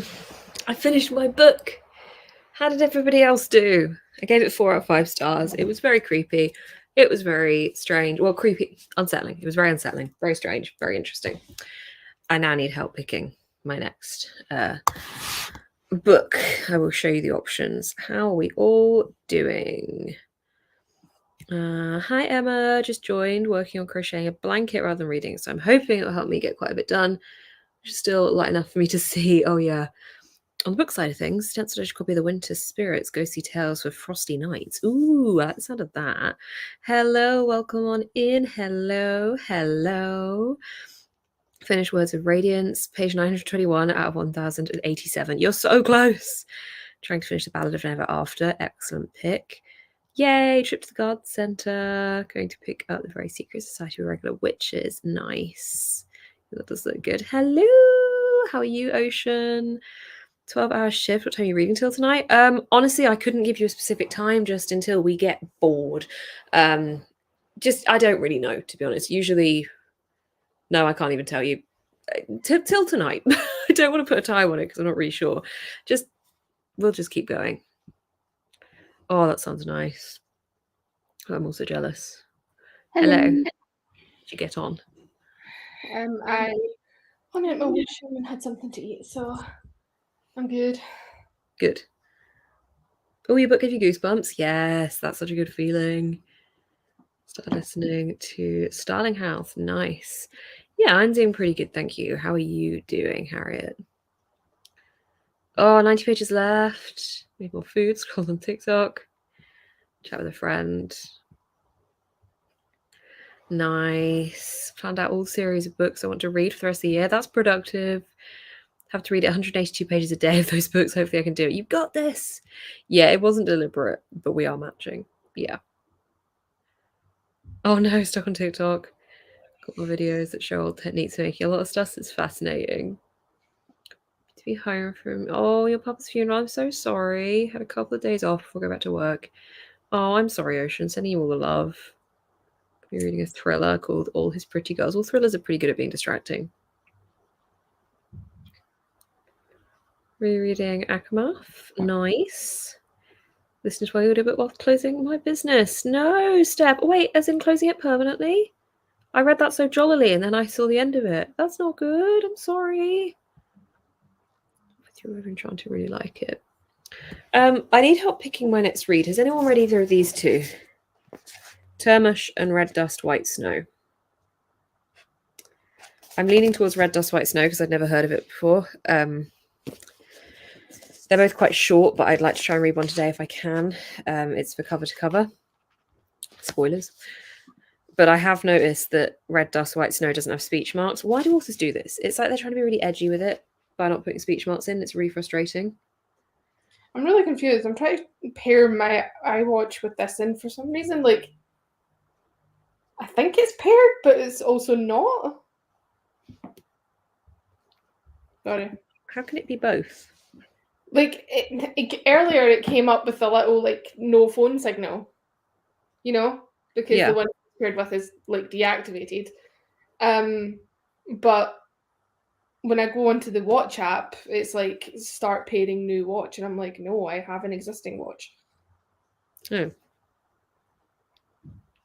I finished my book. How did everybody else do? I gave it 4 out of 5 stars. It was very creepy. It was very strange. Well, creepy, unsettling. It was very unsettling, very strange, very interesting. I now need help picking my next book. I will show you the options. How are we all doing? Hi, Emma. Just joined, working on crocheting a blanket rather than reading. So I'm hoping it'll help me get quite a bit done, which is still light enough for me to see. Oh, yeah. On the book side of things, stenciled copy of The Winter Spirits, Ghostly Tales for Frosty Nights. Ooh, I like the sound of that. Hello, welcome on in. Hello, hello. Finished Words of Radiance, page 921 out of 1087. You're so close. Trying to finish The Ballad of Never After. Excellent pick. Yay, trip to the Garden Centre. Going to pick up The Very Secret Society of Regular Witches. Nice. That does look good. Hello, how are you, Ocean? 12-hour shift. What time are you reading till tonight? Honestly, I couldn't give you a specific time, just until we get bored. I don't really know, to be honest. Usually, no, I can't even tell you. Till tonight. I don't want to put a time on it because I'm not really sure. We'll just keep going. Oh, that sounds nice. I'm also jealous. Hello. Did you get on? I went out my washroom and had something to eat, so I'm good. Good. Oh, your book gave you goosebumps? Yes, that's such a good feeling. Start listening to Starling House. Nice. Yeah, I'm doing pretty good, thank you. How are you doing, Harriet? Oh, 90 pages left. Need more food. Scroll on TikTok. Chat with a friend. Nice. Planned out all series of books I want to read for the rest of the year. That's productive. Have to read 182 pages a day of those books. Hopefully I can do it. You've got this. Yeah, it wasn't deliberate, but we are matching. Yeah. Oh no, stuck on TikTok. Got more videos that show all techniques for making a lot of stuff. It's fascinating. To be home from your papa's funeral. I'm so sorry. Had a couple of days off before I go back to work. Oh, I'm sorry, Ocean. Sending you all the love. I'll be reading a thriller called All His Pretty Girls. All thrillers are pretty good at being distracting. Rereading Akamath. Nice. Listen to my audiobook while closing my business. No, Steph. Wait, as in closing it permanently? I read that so jollily and then I saw the end of it. That's not good. I'm sorry. I've been trying to really like it. I need help picking my next read. Has anyone read either of these two? Termush and Red Dust, White Snow. I'm leaning towards Red Dust, White Snow because I'd never heard of it before. They're both quite short, but I'd like to try and read one today if I can. It's for cover to cover. Spoilers. But I have noticed that Red Dust, White Snow doesn't have speech marks. Why do authors do this? It's like they're trying to be really edgy with it by not putting speech marks in. It's really frustrating. I'm really confused. I'm trying to pair my iWatch with this, and for some reason, like, I think it's paired, but it's also not. Sorry. How can it be both? Like, earlier it came up with a little, like, no phone signal, you know? Because the one it's paired with is, like, deactivated. But when I go onto the watch app, it's like, start pairing new watch. And I'm like, no, I have an existing watch. Oh.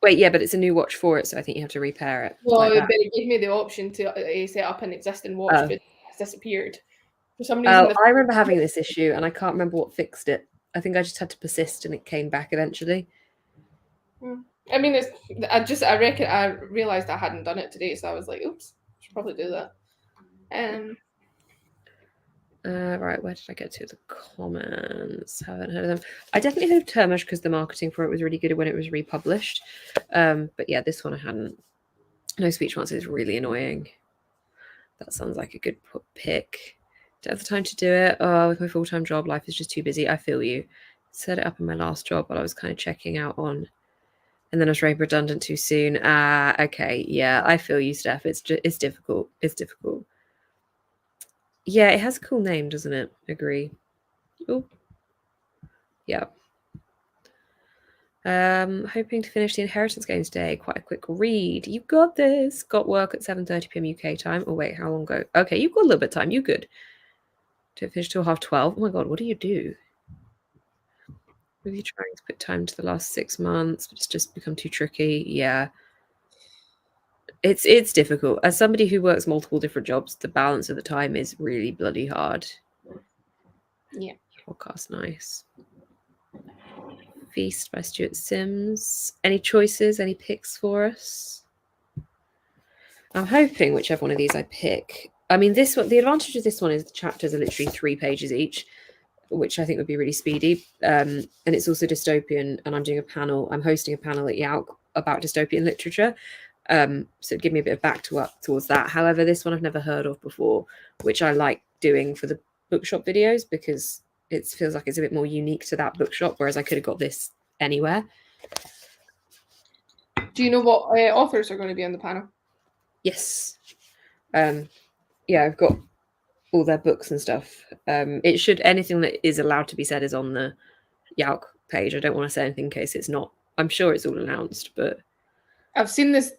Wait, yeah, but it's a new watch for it, so I think you have to repair it. Well, but it gave me the option to set up an existing watch, but it's disappeared. For some reason, I remember having this issue, and I can't remember what fixed it. I think I just had to persist, and it came back eventually. I mean, I realized I hadn't done it today, so I was like, oops, I should probably do that. Right, where did I get to? The comments. Haven't heard of them. I definitely heard of Termush because the marketing for it was really good when it was republished. But yeah, this one I hadn't. No speech marks is really annoying. That sounds like a good pick. Don't have the time to do it. Oh, with my full-time job, life is just too busy. I feel you. Set it up in my last job, but I was kind of checking out on, and then I was very redundant too soon. Okay, yeah, I feel you, Steph. It's difficult. It's difficult. Yeah, it has a cool name, doesn't it? Agree. Oh, yeah. Hoping to finish the Inheritance game today. Quite a quick read. You got this. Got work at 7:30 p.m. UK time. Oh wait, how long ago? Okay, you've got a little bit of time. You good? Don't finish till 12:30. Oh my god, what do you do? Maybe trying to put time to the last 6 months, but it's just become too tricky. Yeah. It's difficult. As somebody who works multiple different jobs, the balance of the time is really bloody hard. Yeah. Podcast, nice. Feast by Stuart Sims. Any choices? Any picks for us? I'm hoping whichever one of these I pick. I mean, this one, the advantage of this one is the chapters are literally 3 pages each, which I think would be really speedy. And it's also dystopian, and I'm doing a panel. I'm hosting a panel at YALC about dystopian literature. So it'd give me a bit of back to up towards that. However, this one I've never heard of before, which I like doing for the bookshop videos because it feels like it's a bit more unique to that bookshop, whereas I could have got this anywhere. Do you know what authors are going to be on the panel? Yes. Yeah, I've got all their books and stuff. It should, anything that is allowed to be said is on the YALC page. I don't want to say anything in case it's not. I'm sure it's all announced, but I've seen this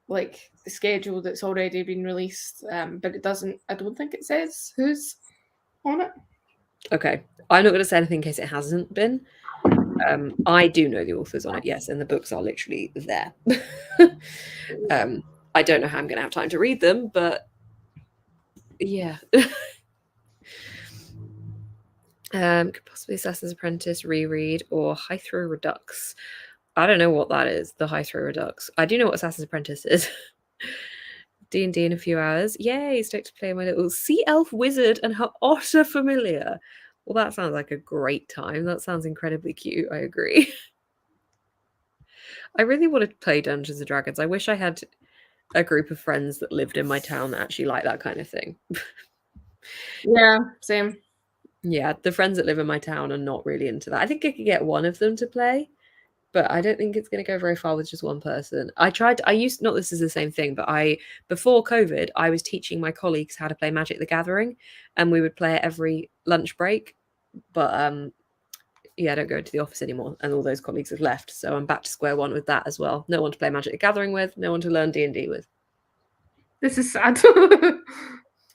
like the schedule that's already been released, but it doesn't. I don't think it says who's on it. Okay, I'm not going to say anything in case it hasn't been. I do know the authors on it, yes, and the books are literally there. I don't know how I'm going to have time to read them, but yeah. Could possibly Assassin's Apprentice, reread, or High Throw Redux. I don't know what that is, the High Throw Redux. I do know what Assassin's Apprentice is. D&D in a few hours. Yay, stoked to play my little sea elf wizard and her otter familiar. Well, that sounds like a great time. That sounds incredibly cute. I agree. I really want to play Dungeons and Dragons. I wish I had a group of friends that lived in my town that actually like that kind of thing. Yeah, same. Yeah, the friends that live in my town are not really into that. I think I could get one of them to play, but I don't think it's going to go very far with just one person. Not this is the same thing, but before COVID, I was teaching my colleagues how to play Magic the Gathering, and we would play it every lunch break. But yeah, I don't go into the office anymore, and all those colleagues have left, so I'm back to square one with that as well. No one to play Magic the Gathering with, no one to learn D&D with. This is sad.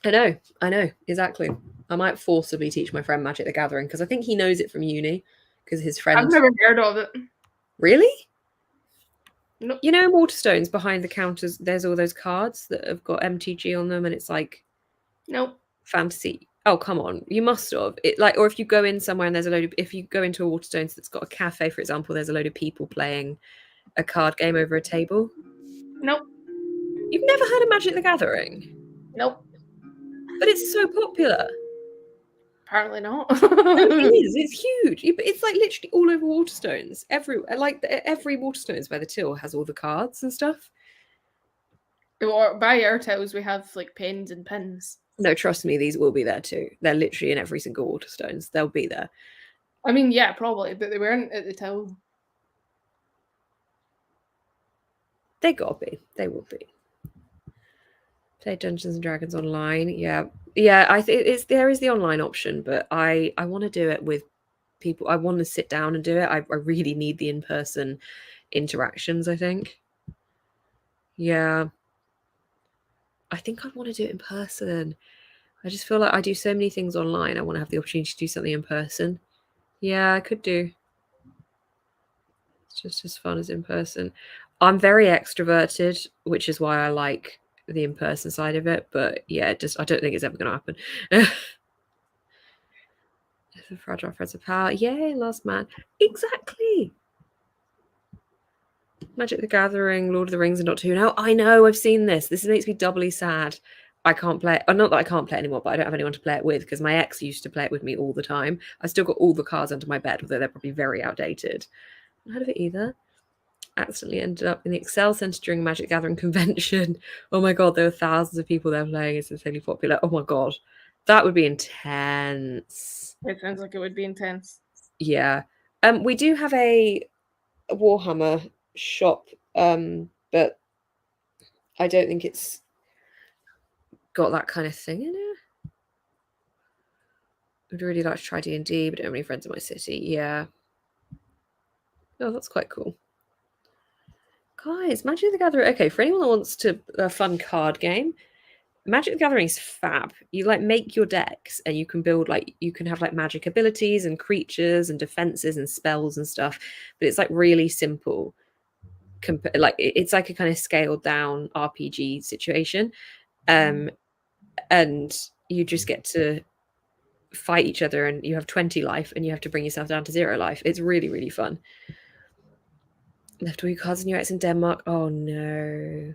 I know, exactly. I might forcibly teach my friend Magic the Gathering because I think he knows it from uni because his friend. I've never heard of it. Really? No. You know, in Waterstones behind the counters, there's all those cards that have got MTG on them, and it's like, Nope. Fantasy. Oh, come on, you must have it. Like, or if you go in somewhere and there's a load of, if you go into a Waterstones that's got a cafe, for example, there's a load of people playing a card game over a table. Nope. You've never heard of Magic the Gathering? Nope. But it's so popular. Apparently not. It is. It's huge. It's like literally all over Waterstones. Every Waterstones by the till has all the cards and stuff. Or by our tills, we have like pens and pins. No, trust me, these will be there too. They're literally in every single Waterstones. They'll be there. I mean, yeah, probably, but they weren't at the till. They gotta be. They will be. Play Dungeons and Dragons online. Yeah. I think there is the online option, but I want to do it with people. I want to sit down and do it. I really need the in-person interactions, I think. Yeah. I think I'd want to do it in person. I just feel like I do so many things online. I want to have the opportunity to do something in person. Yeah, I could do. It's just as fun as in person. I'm very extroverted, which is why I like the in-person side of it. But yeah, I don't think it's ever going to happen. It's a fragile friends of power. Yay, Last Man. Exactly. Magic the Gathering, Lord of the Rings, and Doctor Who. Now, I know, I've seen this. This makes me doubly sad. I can't play it. Not that I can't play it anymore, but I don't have anyone to play it with because my ex used to play it with me all the time. I still got all the cards under my bed, although they're probably very outdated. I haven't heard of it either. Accidentally ended up in the Excel Centre during a Magic Gathering convention. Oh my god, there were thousands of people there playing. It's insanely popular. Oh my god, that would be intense. It sounds like it would be intense. Yeah. We do have a Warhammer shop, but I don't think it's got that kind of thing in it. I'd really like to try D&D, but don't have any friends in my city. Yeah. Oh, that's quite cool. Guys, Magic the Gathering. Okay, for anyone that wants a fun card game, Magic the Gathering is fab. You like make your decks and you can build like you can have like magic abilities and creatures and defenses and spells and stuff, but it's like really simple. Like it's like a kind of scaled down RPG situation. And you just get to fight each other and you have 20 life and you have to bring yourself down to 0 life. It's really, really fun. Left all your cards in your ex in Denmark. Oh no.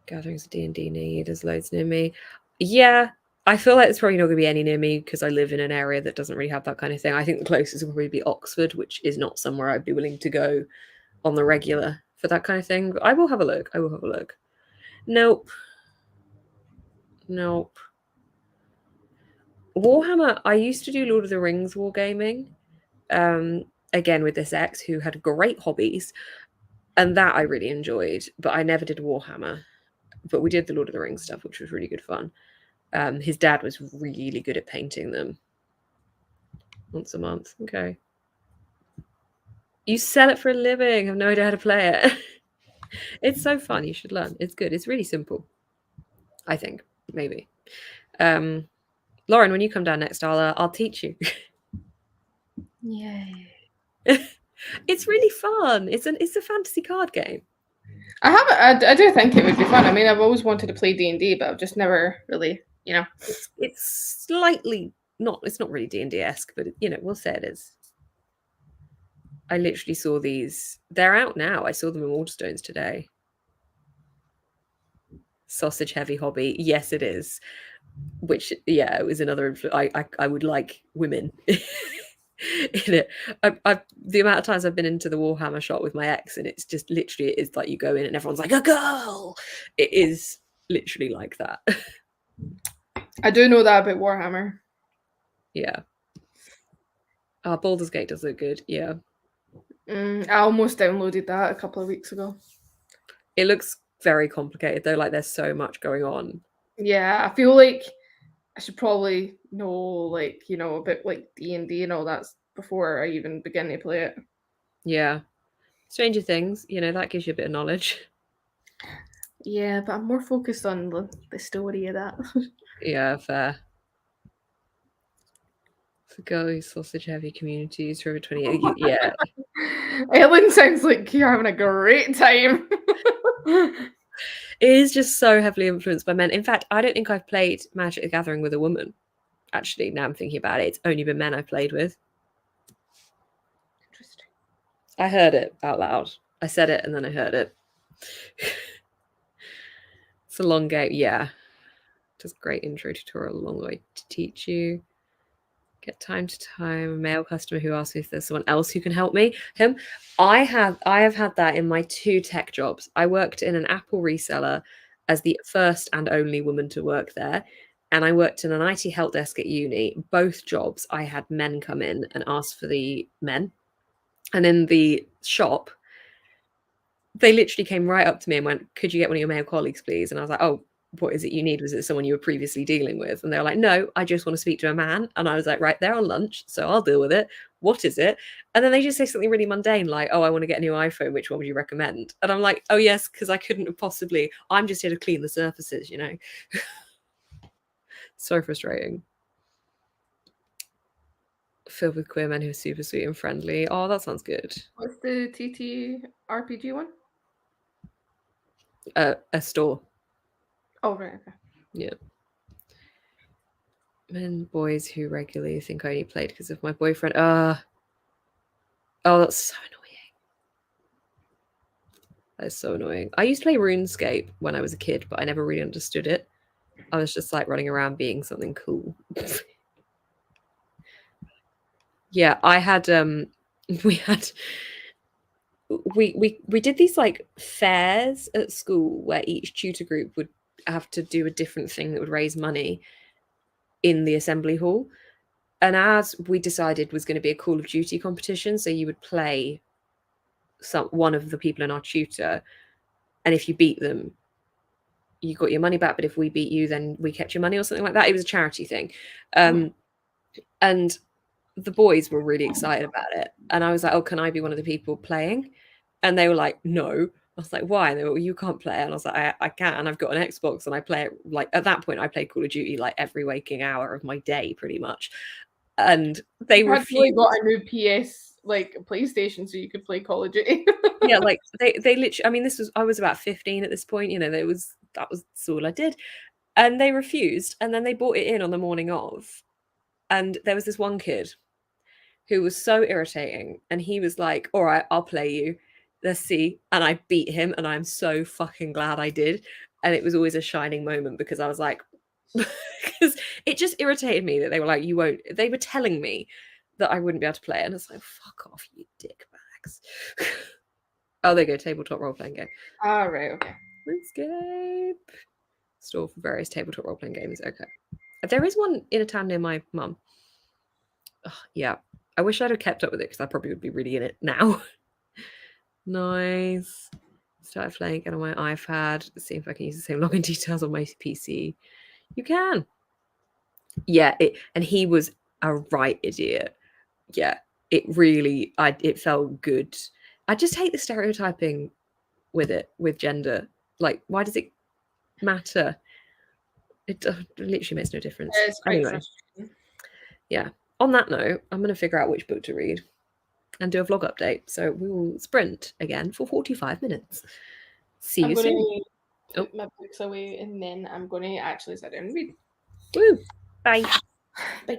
Gatherings of D&D near you. There's loads near me. Yeah, I feel like there's probably not going to be any near me because I live in an area that doesn't really have that kind of thing. I think the closest will probably be Oxford, which is not somewhere I'd be willing to go on the regular for that kind of thing. But I will have a look. I will have a look. Nope. Nope. Warhammer, I used to do Lord of the Rings wargaming. Again, with this ex who had great hobbies. And that I really enjoyed. But I never did Warhammer. But we did the Lord of the Rings stuff, which was really good fun. His dad was really good at painting them. Once a month. Okay. You sell it for a living. I have no idea how to play it. It's so fun. You should learn. It's good. It's really simple. I think. Maybe. Lauren, when you come down next, I'll teach you. Yay. It's really fun. It's a fantasy card game. I do think it would be fun. I mean, I've always wanted to play D&D, but I've just never really, It's slightly not. It's not really D&D-esque, but we'll say it is. I literally saw these. They're out now. I saw them in WATERSTONES today. Sausage heavy hobby. Yes, it is. Which, yeah, it was another. I would like women in it. The amount of times I've been into the Warhammer shop with my ex, and it's just literally, it's like you go in and everyone's like, a girl. It is literally like that. I do know that about Warhammer. Yeah. Baldur's Gate does look good. Yeah. I almost downloaded that a couple of weeks ago. It looks very complicated though. Like there's so much going on. Yeah, I feel like I should probably know, like, a bit like D&D and all that before I even begin to play it. Yeah. Stranger Things, that gives you a bit of knowledge. Yeah, but I'm more focused on the story of that. Yeah, fair. The girly sausage heavy communities for over 28. Yeah. Ellen sounds like you're having a great time. It is just so heavily influenced by men. In fact, I don't think I've played Magic the Gathering with a woman. Actually, now I'm thinking about it, it's only been men I've played with. Interesting. I heard it out loud. I said it and then I heard it. It's a long game. Yeah. Just great intro tutorial, a long way to teach you. Get time to time. A male customer who asks me if there's someone else who can help me. I have had that in my 2 tech jobs. I worked in an Apple reseller as the first and only woman to work there. And I worked in an IT help desk at uni. Both jobs, I had men come in and ask for the men. And in the shop, they literally came right up to me and went, could you get one of your male colleagues, please? And I was like, oh, what is it you need? Was it someone you were previously dealing with? And they were like, no, I just want to speak to a man. And I was like, right, they're on lunch, so I'll deal with it. What is it? And then they just say something really mundane like, oh, I want to get a new iPhone. Which one would you recommend? And I'm like, oh, yes, because I couldn't have possibly. I'm just here to clean the surfaces, So frustrating. Filled with queer men who are super sweet and friendly. Oh, that sounds good. What's the TTRPG one? A store. Oh, right, okay. Yeah. Men, boys who regularly think I only played because of my boyfriend. Oh, that's so annoying. That is so annoying. I used to play RuneScape when I was a kid, but I never really understood it. I was just like running around being something cool. Yeah, I had we did these like fairs at school where each tutor group would have to do a different thing that would raise money in the assembly hall. And ours, we decided, was going to be a Call of Duty competition. So you would play one of the people in our tutor, and if you beat them, you got your money back. But if we beat you, then we kept your money or something like that. It was a charity thing. And the boys were really excited about it. And I was like, oh, can I be one of the people playing? And they were like, no. I was like, why? And they were, well, you can't play it. And I was like, I can. I've got an Xbox and I play it, like, at that point, I played Call of Duty like every waking hour of my day, pretty much. And they You actually got refused. a new PS, like, PlayStation, so you could play Call of Duty. Yeah, like they literally, I mean, this was, I was about 15 at this point, you know, that was all I did. And they refused. And then they bought it in on the morning of. And there was this one kid who was so irritating. And he was like, all right, I'll play you. Let's see. And I beat him. And I'm so fucking glad I did. And it was always a shining moment because I was like, because it just irritated me that they were like, you won't, they were telling me that I wouldn't be able to play it. And it's like, fuck off, you dick bags. Oh, there you go, tabletop role playing game. Ah, right, okay. RuneScape. Store for various tabletop role playing games. Okay. There is one in a town near my mum. Yeah. I wish I'd have kept up with it because I probably would be really in it now. Nice. Started playing again on my iPad. Let's see if I can use the same login details on my PC. You can. Yeah, and he was a right idiot. Yeah, it really, it felt good. I just hate the stereotyping with it, with gender. Like, why does it matter? It literally makes no difference. Yeah, it's quite Anyway, frustrating. yeah. On that note, I'm going to figure out which book to read and do a vlog update. So we will sprint again for 45 minutes. See I'm you going soon. to Oh, put my books away and then I'm going to actually sit down and read. woo. Bye. Bye.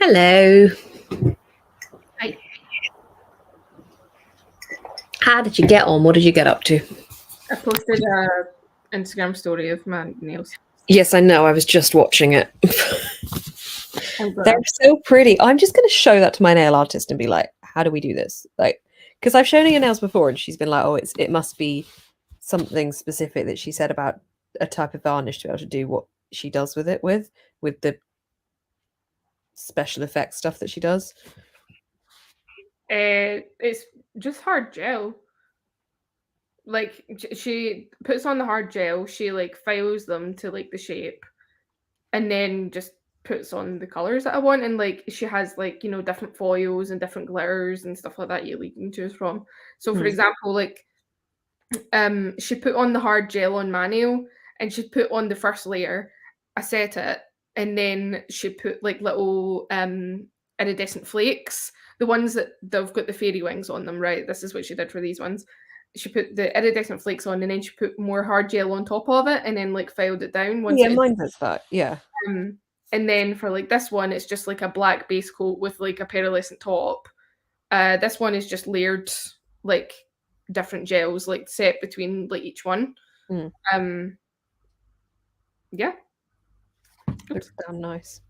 Hello. Hi. How did you get on? What did you get up to? I posted a Instagram story of my nails. Yes, I know. I was just watching it. I'm They're so pretty. I'm just going to show that to my nail artist and be like, how do we do this? Like, because I've shown her your nails before and she's been like, oh, it must be something specific that she said about a type of varnish to be able to do what she does with it with the special effects stuff that she does. It's just hard gel. Like she puts on the hard gel, she like files them to like the shape, and then just puts on the colors that I want. And like she has like, you know, different foils and different glitters and stuff like that you can choose from. So for example, like she put on the hard gel on my nail, and she put on the first layer. I set it, and then she put like little iridescent flakes, the ones that they've got the fairy wings on them, right? This is what she did for these ones. She put the iridescent flakes on, and then she put more hard gel on top of it, and then like filed it down once. Yeah, mine does that. Yeah. And then for like this one, it's just like a black base coat with like a pearlescent top. This one is just layered like different gels, like set between like each one. Yeah. Looks damn nice.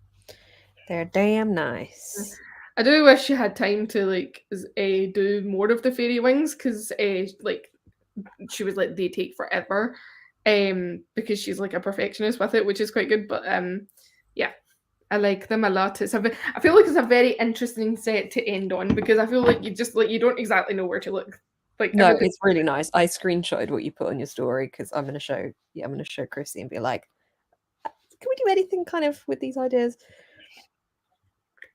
They're damn nice. I do wish you had time to like do more of the fairy wings, because like she was like, they take forever, because she's like a perfectionist with it, which is quite good. But yeah, I like them a lot. I feel like it's a very interesting set to end on, because I feel like you don't exactly know where to look. Like, no, it's really nice. I screenshotted what you put on your story because I'm going to show Chrissy and be like, can we do anything kind of with these ideas?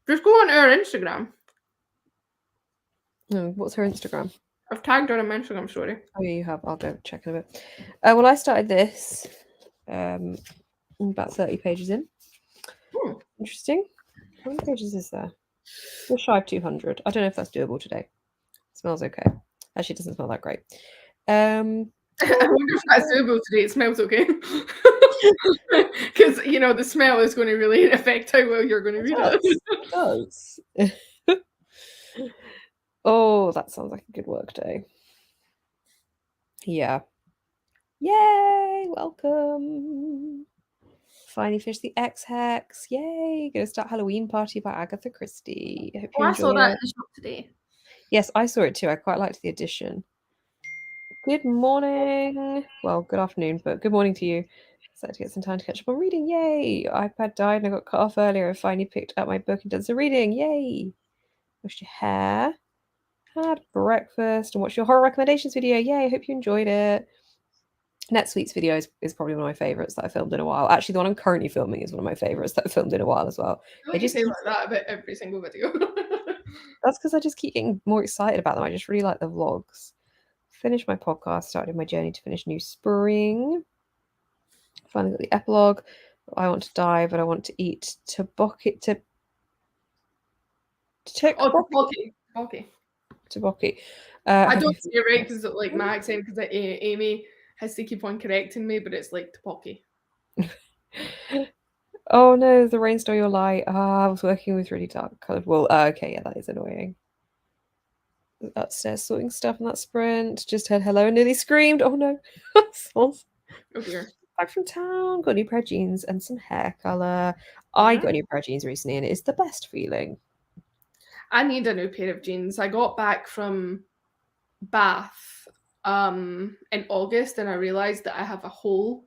Just go on her Instagram. What's her Instagram? I've tagged her on my Instagram story. Oh, yeah, you have. I'll go check in a bit. Well, I started this about 30 pages in. Interesting. How many pages is there? Just shy of 200. I don't know if that's doable today. It smells okay. Actually, it doesn't smell that great. I wonder if that's doable today. It smells okay. Because, you know, the smell is going to really affect how well you're going to read it. It does. Oh, that sounds like a good work day. Yeah. Yay! Welcome. Finally finished the X-Hex. Yay! Gonna start Halloween Party by Agatha Christie. I hope you enjoy I saw that it. in the shop today. Yes, I saw it too. I quite liked the edition. Good morning. Well, good afternoon, but good morning to you. Excited to get some time to catch up on reading. Yay! iPad died and I got cut off earlier. I finally picked up my book and done some reading. Yay! Washed your hair. Had breakfast and watched your horror recommendations video. Yay! I hope you enjoyed it. NetSuite's video is probably one of my favorites that I filmed in a while. Actually, the one I'm currently filming is one of my favorites that I filmed in a while as well. I just say like that about every single video. That's because I just keep getting more excited about them. I just really like the vlogs. Finished my podcast, started my journey to finish New Spring. Finally got the epilogue. I want to die, but I want to eat tteokbokki. Tteokbokki. I don't say it right because like my accent, because Amy has to keep on correcting me, but it's like tteokbokki. Oh no, the rain stole your light. I was working with really dark coloured wool. Okay, yeah, that is annoying. Upstairs sorting stuff in that sprint. Just heard hello and nearly screamed. Oh no. Oh dear. Back from town, got a new pair of jeans and some hair colour. I got a new pair of jeans recently and it is the best feeling. I need a new pair of jeans. I got back from Bath in August and I realised that I have a hole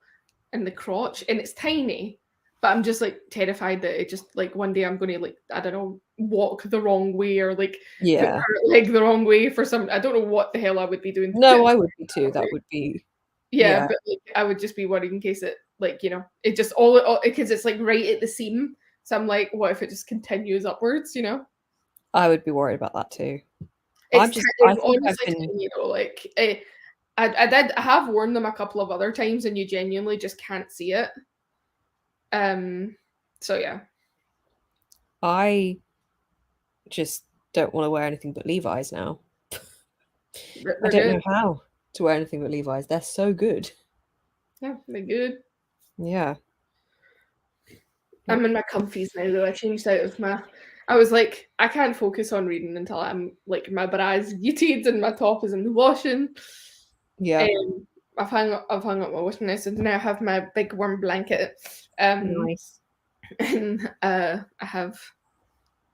in the crotch and it's tiny. But I'm just like terrified that it just like one day I'm going to like, I don't know, walk the wrong way or like put her leg the wrong way for some, I don't know what the hell I would be doing. No, I would be too. That would be. Yeah, but like, I would just be worried in case it like, you know, it just all because it's like right at the seam. So I'm like, what if it just continues upwards, you know? I would be worried about that too. I have worn them a couple of other times and you genuinely just can't see it. So yeah. I just don't want to wear anything but Levi's now. I don't know how to wear anything but Levi's. They're so good. Yeah, they're good. Yeah. I'm in my comfies now though. I changed out of my I was like, I can't focus on reading until I'm like my bra's yeeted and my top is in the washing. Yeah. I've hung up my washing list, and now I have my big warm blanket. Nice. And I have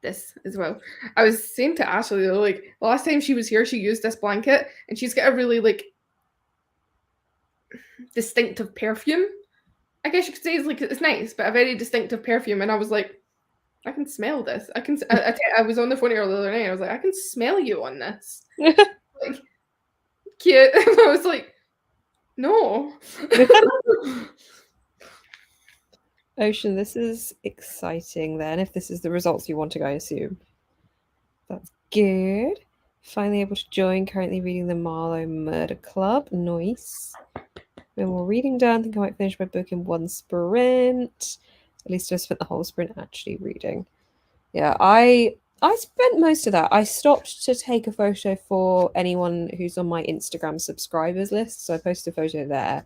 this as well. I was saying to Ashley though, like the last time she was here, she used this blanket, and she's got a really like distinctive perfume. I guess you could say it's nice, but a very distinctive perfume. And I was like, I can smell this. I was on the phone here the other night. I was like, I can smell you on this. Like, cute. I was like, no. Ocean, this is exciting then, if this is the results you want to go, I assume. That's good. Finally able to join, currently reading the Marlowe Murder Club. Nice. When more reading done, I think I might finish my book in one sprint. At least I spent the whole sprint actually reading. Yeah, I spent most of that. I stopped to take a photo for anyone who's on my Instagram subscribers list, so I posted a photo there.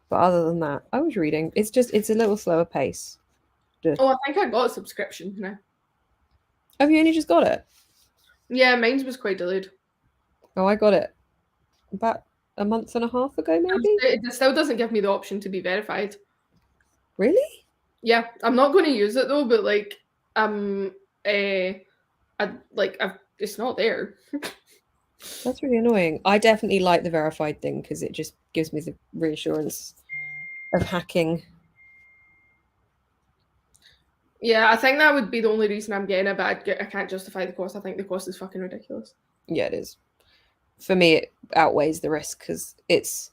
But other than that, I was reading. It's a little slower pace. Oh, I think I got a subscription now. Have you only just got it? Yeah, mine was quite delayed. Oh, I got it about a month and a half ago, maybe? It still doesn't give me the option to be verified. Really? Yeah, I'm not going to use it though, but like, it's not there. That's really annoying. I definitely like the verified thing because it just gives me the reassurance of hacking. Yeah, I think that would be the only reason I'm getting it, but I can't justify the cost. I think the cost is fucking ridiculous. Yeah, it is. For me, it outweighs the risk because it's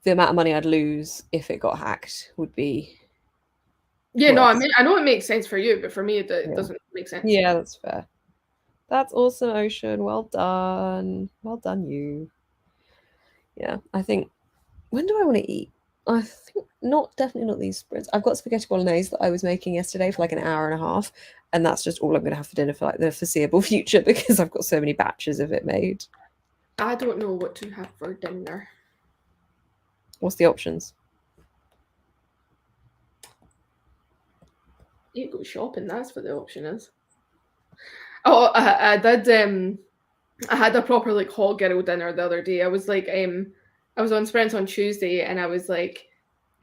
the amount of money I'd lose if it got hacked would be. Yeah, no, I mean, I know it makes sense for you, but for me, it doesn't make sense. Yeah, that's fair. That's awesome, Ocean. Well done. Well done, you. Yeah, I think. When do I want to eat? I think definitely not these sprints. I've got spaghetti bolognese that I was making yesterday for like an hour and a half, and that's just all I'm going to have for dinner for like the foreseeable future because I've got so many batches of it made. I don't know what to have for dinner. What's the options? You go shopping. That's what the option is. Oh, I did. I had a proper like hot girl dinner the other day. I was like, I was on sprints on Tuesday, and I was like,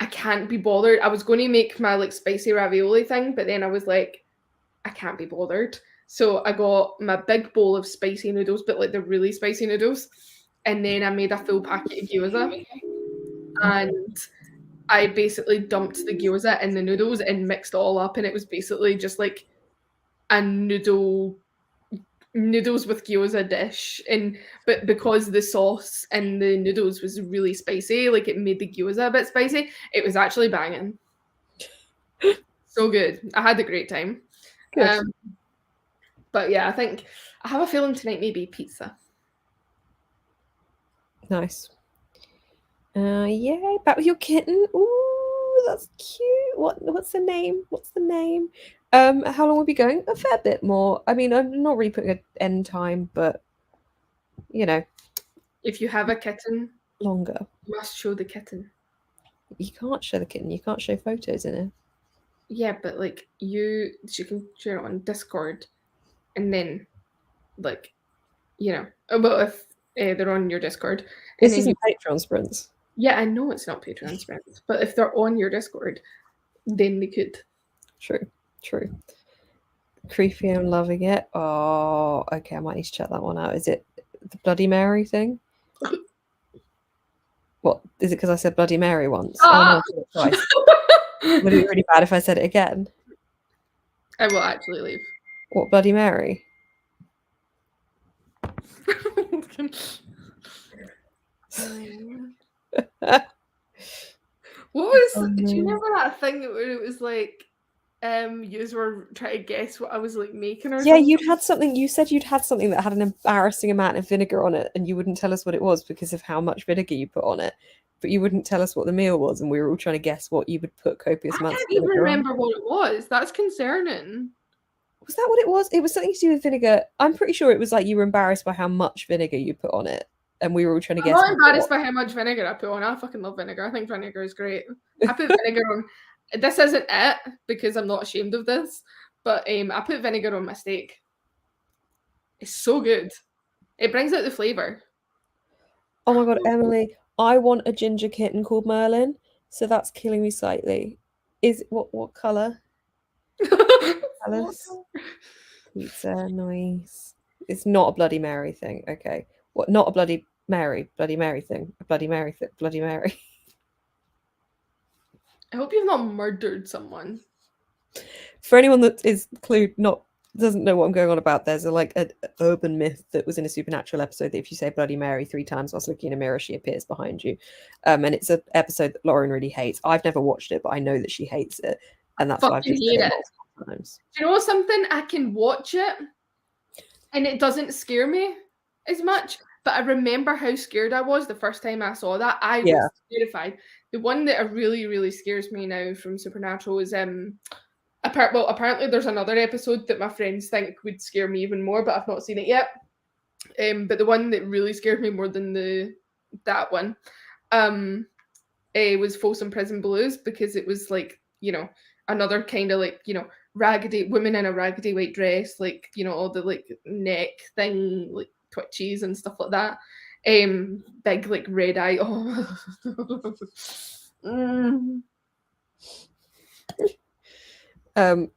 I can't be bothered. I was going to make my like spicy ravioli thing, but then I was like, I can't be bothered. So I got my big bowl of spicy noodles, but like the really spicy noodles, and then I made a full packet of gyoza, and I basically dumped the gyoza in the noodles and mixed it all up, and it was basically just like a noodles with gyoza dish. But because the sauce and the noodles was really spicy, like it made the gyoza a bit spicy, it was actually banging. So good. I had a great time. Good. But yeah, I have a feeling tonight maybe pizza. Nice. Yay, back with your kitten. Ooh, that's cute. What's the name? What's the name? How long will we be going? A fair bit more. I mean, I'm not really putting an end time, but you know. If you have a kitten, longer. You must show the kitten. You can't show the kitten. You can't show photos in it. Yeah, but like you can share it on Discord, and then, like, you know, well, if they're on your Discord. This isn't Patreon sprints. Yeah, I know it's not Patreon sprints, but if they're on your Discord, then they could. True. Creepy, I'm loving it. Oh, okay, I might need to check that one out. Is it the Bloody Mary thing? What is it? Because I said Bloody Mary once. Oh, no, twice. Would it be really bad if I said it again? I will actually leave. What, Bloody Mary? What was? Do you remember that thing where it was like, you were trying to guess what I was like making or something? You'd had something. You said you'd had something that had an embarrassing amount of vinegar on it, and you wouldn't tell us what it was because of how much vinegar you put on it. But you wouldn't tell us what the meal was, and we were all trying to guess what you would put copious amounts of vinegar on. I can't even remember what it was. That's concerning. Was that what it was? It was something to do with vinegar. I'm pretty sure it was like you were embarrassed by how much vinegar you put on it, and we were all trying to guess. I'm not embarrassed by how much vinegar I put on. I fucking love vinegar. I think vinegar is great. I put vinegar on. This isn't it because I'm not ashamed of this, But I put vinegar on my steak. It's so good. It brings out the flavour. Oh my god, Emily, I want a ginger kitten called Merlin, so that's killing me slightly. Is what colour? Alice? Pizza, nice. It's not a Bloody Mary thing. Okay. What? Not a Bloody Mary. Bloody Mary thing. A Bloody Mary thing. Bloody Mary. I hope you've not murdered someone. For anyone that is doesn't know what I'm going on about, there's a urban myth that was in a Supernatural episode that if you say Bloody Mary 3 times whilst looking in a mirror, she appears behind you. And it's an episode that Lauren really hates. I've never watched it, but I know that she hates it, and that's why I've just said it multiple times. Do you know something? I can watch it, and it doesn't scare me as much. But I remember how scared I was the first time I saw that. I was terrified. The one that really, really scares me now from Supernatural is apparently there's another episode that my friends think would scare me even more, but I've not seen it yet. But the one that really scared me more than that one was Folsom Prison Blues, because it was like, you know, another kind of like, you know, raggedy women in a raggedy white dress, like, you know, all the like neck thing, like twitchies and stuff like that. Big like red eye. Oh.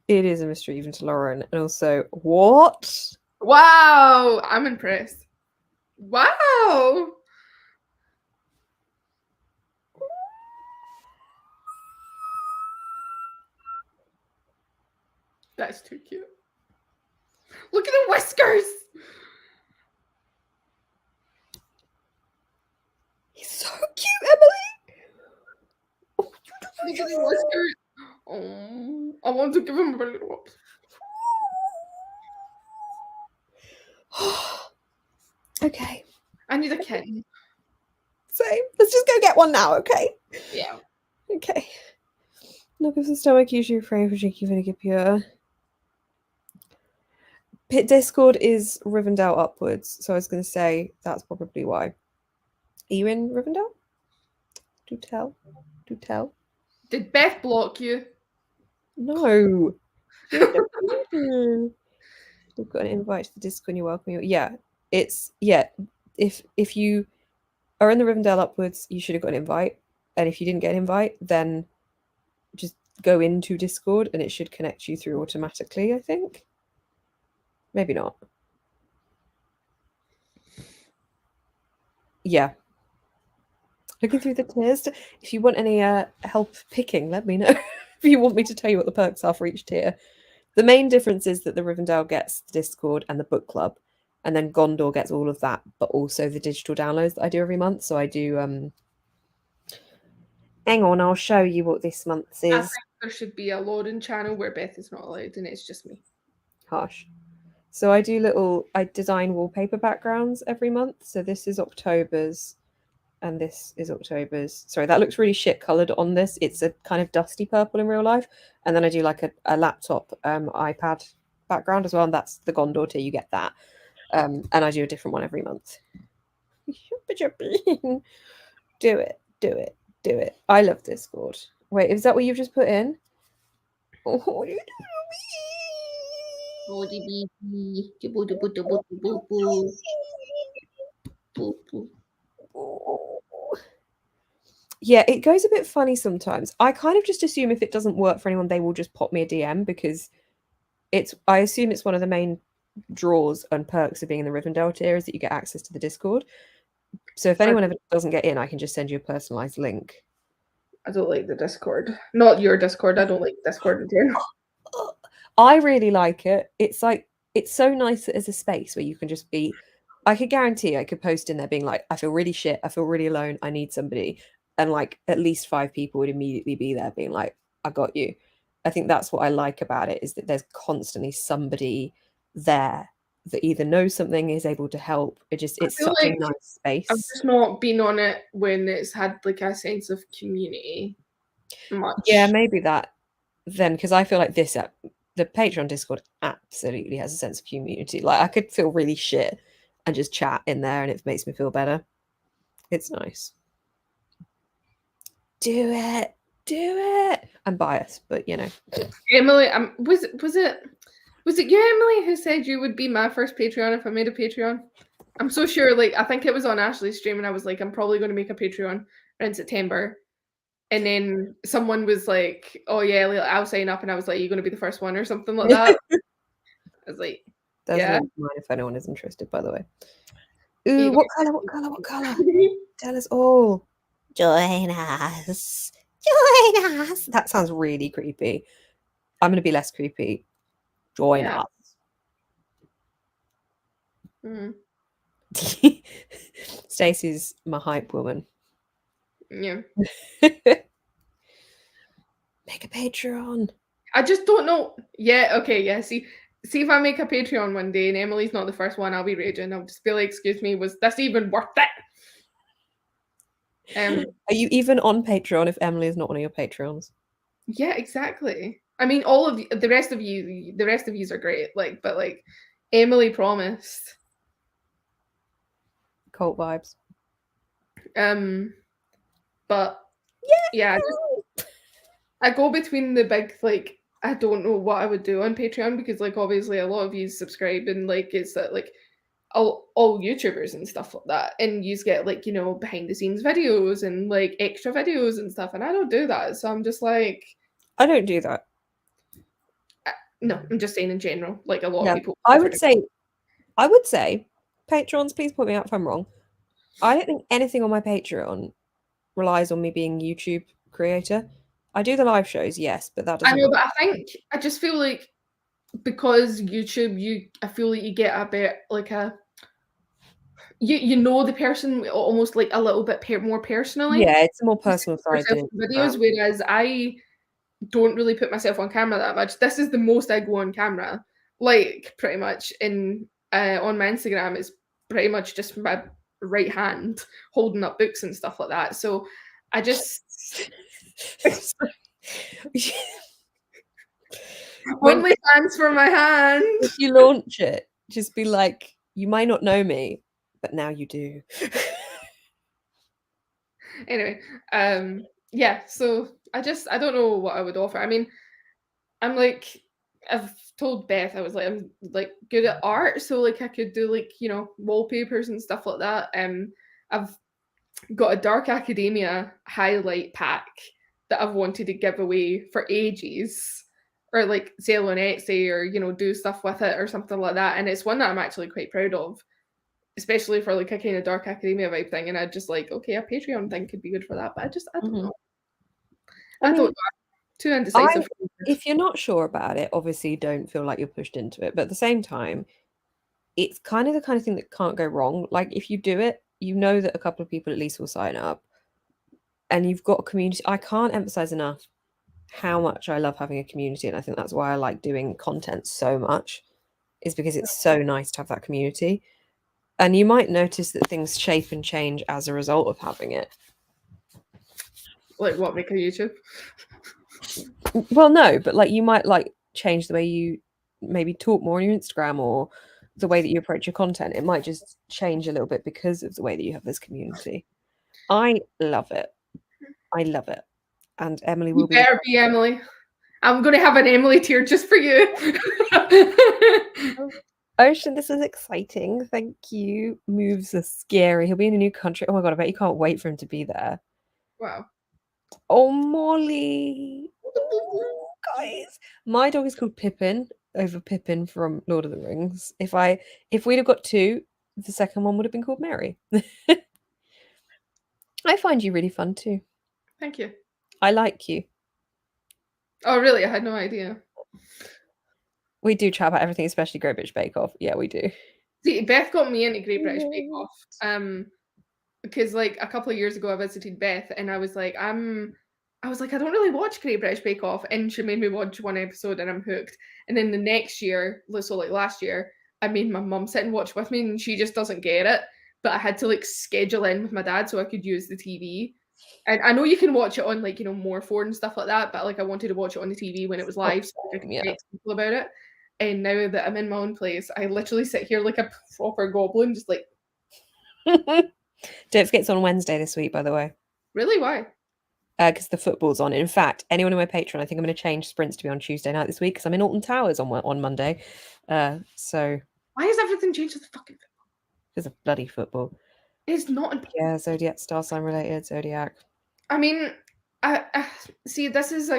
It is a mystery even to Lauren, and also what? Wow, I'm impressed. Wow. That's too cute. Look at the whiskers. He's so cute, Emily. Look at the whiskers. Oh, I want to give him a little whoops. Okay. I need a kitten. Same. Let's just go get one now, okay? Yeah. Okay. Knock off the stomach, usually refrain from drinking vinegar pure. Pit Discord is Rivendell upwards, so I was going to say that's probably why. Are you in Rivendell? Do tell. Do tell. Did Beth block you? No. We've got an invite to the Discord. You're welcome. Yeah, it's If you are in the Rivendell upwards, you should have got an invite, and if you didn't get an invite, then just go into Discord, and it should connect you through automatically. I think. Maybe not. Yeah. Looking through the tiers. If you want any help picking, let me know. If you want me to tell you what the perks are for each tier. The main difference is that the Rivendell gets the Discord and the book club, and then Gondor gets all of that, but also the digital downloads that I do every month. So I do hang on, I'll show you what this month's is. I think there should be a Lauren channel where Beth is not allowed and it's just me. Harsh. So I design wallpaper backgrounds every month. So this is October's, and this is October's. Sorry, that looks really shit coloured on this. It's a kind of dusty purple in real life. And then I do like a laptop iPad background as well, and that's the Gondor tier. You get that. And I do a different one every month. Do it, do it, do it. I love Discord. Wait, is that what you've just put in? Oh, you Yeah, it goes a bit funny sometimes. I kind of just assume if it doesn't work for anyone, they will just pop me a DM, because I assume it's one of the main draws and perks of being in the Rivendell tier is that you get access to the Discord. So if anyone ever doesn't get in, I can just send you a personalized link. I don't like the Discord. Not your Discord. I don't like Discord in general. I really like it. It's so nice as a space where you can just be. I could guarantee I could post in there being like, I feel really shit. I feel really alone. I need somebody. And like at least 5 people would immediately be there being like, I got you. I think that's what I like about it, is that there's constantly somebody there that either knows something, is able to help. It's such a nice space. I've just not been on it when it's had like a sense of community much. Yeah, maybe that then, because I feel like the Patreon Discord absolutely has a sense of community. Like I could feel really shit and just chat in there, and it makes me feel better. It's nice. Do it. Do it. I'm biased, but you know. Emily, was it you, Emily, who said you would be my first Patreon if I made a Patreon? I'm so sure. Like, I think it was on Ashley's stream, and I was like, I'm probably going to make a Patreon around September. And then someone was like, "Oh yeah, I'll sign up," and I was like, "You're going to be the first one," or something like that. I was like, There's "Yeah." no mind if anyone is interested, by the way. Ooh, what color? What color? What color? Tell us all. Join us. Join us. That sounds really creepy. I'm going to be less creepy. Join Yeah. us. Mm. Stacey's my hype woman. Yeah. Make a Patreon. I just don't know. Yeah, okay, yeah. See if I make a Patreon one day and Emily's not the first one, I'll be raging. I'll just be like, excuse me, was this even worth it? Are you even on Patreon if Emily is not one of your Patreons? Yeah, exactly. I mean, all of the rest of you are great. Like, but like, Emily promised. Cult vibes. But yeah, I go between the big like. I don't know what I would do on Patreon because like obviously a lot of you subscribe and like it's that like all YouTubers and stuff like that, and you get like behind the scenes videos and like extra videos and stuff, and I don't do that, so I'm just like, I don't do that. no, I'm just saying in general, like a lot of people. I would say, patrons, please point me out if I'm wrong. I don't think anything on my Patreon relies on me being a YouTube creator. I do the live shows, yes, but that doesn't. I know, but I just feel like because YouTube, I feel like you get a bit like you know the person almost like a little bit more personally. Yeah, it's a more personal side than videos, whereas I don't really put myself on camera that much. This is the most I go on camera, like pretty much in on my Instagram. It's pretty much just my right hand holding up books and stuff like that. So I just only hands for my hand. If you launch it, just be like, you might not know me, but now you do. Anyway, yeah. So I don't know what I would offer. I mean, I'm like, I've told Beth, I was like, I'm like good at art, so like I could do like wallpapers and stuff like that. I've got a Dark Academia highlight pack that I've wanted to give away for ages, or like sell on Etsy, or do stuff with it or something like that. And it's one that I'm actually quite proud of, especially for like a kind of Dark Academia vibe thing. And I just like, okay, a Patreon thing could be good for that, but I don't know. I don't know. Too indecisive. If you're not sure about it, obviously don't feel like you're pushed into it. But at the same time, it's kind of the kind of thing that can't go wrong. Like if you do it, you know that a couple of people at least will sign up. And you've got a community. I can't emphasize enough how much I love having a community. And I think that's why I like doing content so much, is because it's so nice to have that community. And you might notice that things shape and change as a result of having it. Like what, make a YouTube? Well, no, but like you might like change the way you maybe talk more on your Instagram or the way that you approach your content. It might just change a little bit because of the way that you have this community. I love it. I love it. And Emily will be Emily. I'm going to have an Emily tier just for you. Ocean, this is exciting. Thank you. Moves are scary. He'll be in a new country. Oh my god, I bet you can't wait for him to be there. Wow. Oh, Molly. Guys, my dog is called Pippin over Pippin from Lord of the Rings. If we'd have got two, the second one would have been called Mary. I find you really fun too. Thank you. I like you. Oh, really? I had no idea. We do chat about everything, especially Great British Bake Off. Yeah, we do. See, Beth got me into Great British Bake Off. Because like a couple of years ago I visited Beth and I was like, I don't really watch Great British Bake Off, and she made me watch one episode and I'm hooked. And then the next year, so like last year, I made my mum sit and watch with me, and she just doesn't get it. But I had to like schedule in with my dad so I could use the TV. And I know you can watch it on like more phone and stuff like that, but like I wanted to watch it on the TV when it was live so I could text people about it. And now that I'm in my own place, I literally sit here like a proper goblin, just like. Don't forget it's on Wednesday this week, by the way. Really? Why? because the football's on. In fact, anyone in my Patreon, I think I'm going to change sprints to be on Tuesday night this week because I'm in Alton Towers on Monday. So Why has everything changed to the fucking football? because of bloody football. It's not important. Yeah, Zodiac, star sign related, Zodiac. I mean, I see this is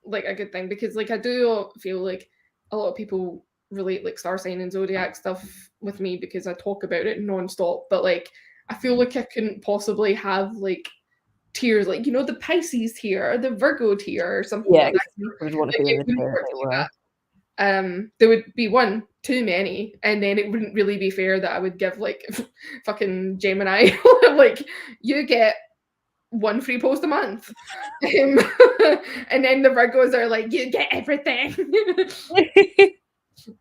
like a good thing because like I do feel like a lot of people relate like star sign and zodiac stuff with me because I talk about it nonstop. But like I feel like I couldn't possibly have like tiers like the Pisces tier or the Virgo tier or something Yeah, like that. I would want to Like, be it in the wouldn't tier work they like were. that. There would be one too many, and then it wouldn't really be fair that I would give like fucking Gemini like you get one free post a month. And then the Virgos are like, you get everything.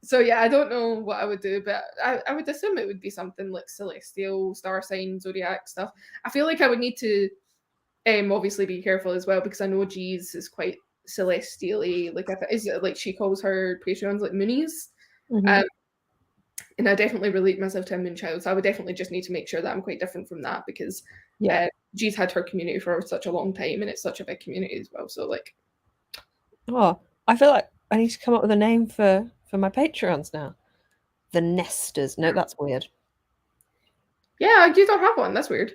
So yeah, I don't know what I would do, but I would assume it would be something like celestial, star sign, zodiac stuff. I feel like I would need to obviously be careful as well because I know G's is quite celestially, like is it like she calls her Patreons like Moonies. Mhm. And I definitely relate myself to a moon child, so I would definitely just need to make sure that I'm quite different from that because Yeah. G's had her community for such a long time and it's such a big community as well. So like, Oh, I feel like I need to come up with a name for my Patreons now. The Nesters. No, that's weird. yeah, you don't have one. That's weird.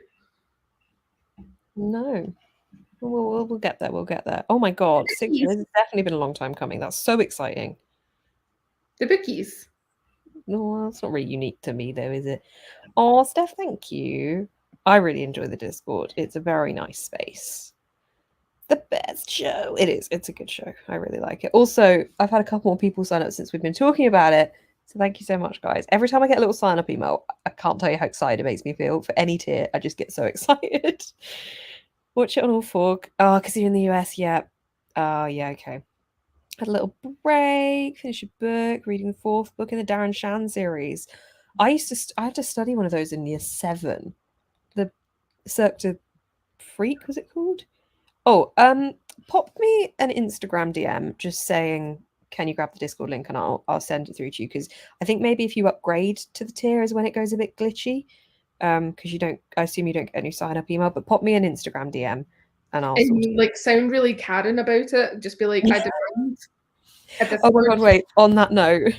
No. We'll get there. We'll get there. Oh my God. The 6 bookies. years. It's definitely been a long time coming. That's so exciting. The bookies. No, that's not really unique to me, though, is it? Oh, Steph, thank you. I really enjoy the Discord. It's a very nice space. The best show. It is. It's a good show. I really like it. Also, I've had a couple more people sign up since we've been talking about it. So thank you so much, guys. Every time I get a little sign up email, I can't tell you how excited it makes me feel for any tier. I just get so excited. Watch it on all four. Oh, because you're in the US. Yeah. Oh, yeah. Okay. Had a little break, finish a book, reading the fourth book in the Darren Shan series. I had to study one of those in year 7. The Cirque du Freak, was it called? Oh, pop me an Instagram DM just saying, can you grab the Discord link and I'll send it through to you because I think maybe if you upgrade to the tier is when it goes a bit glitchy. Because I assume you don't get any sign up email, but pop me an Instagram DM and I'll sort And like sound really Karen about it. Just be like, I it. demand a Oh my Discord. God, wait. On that note,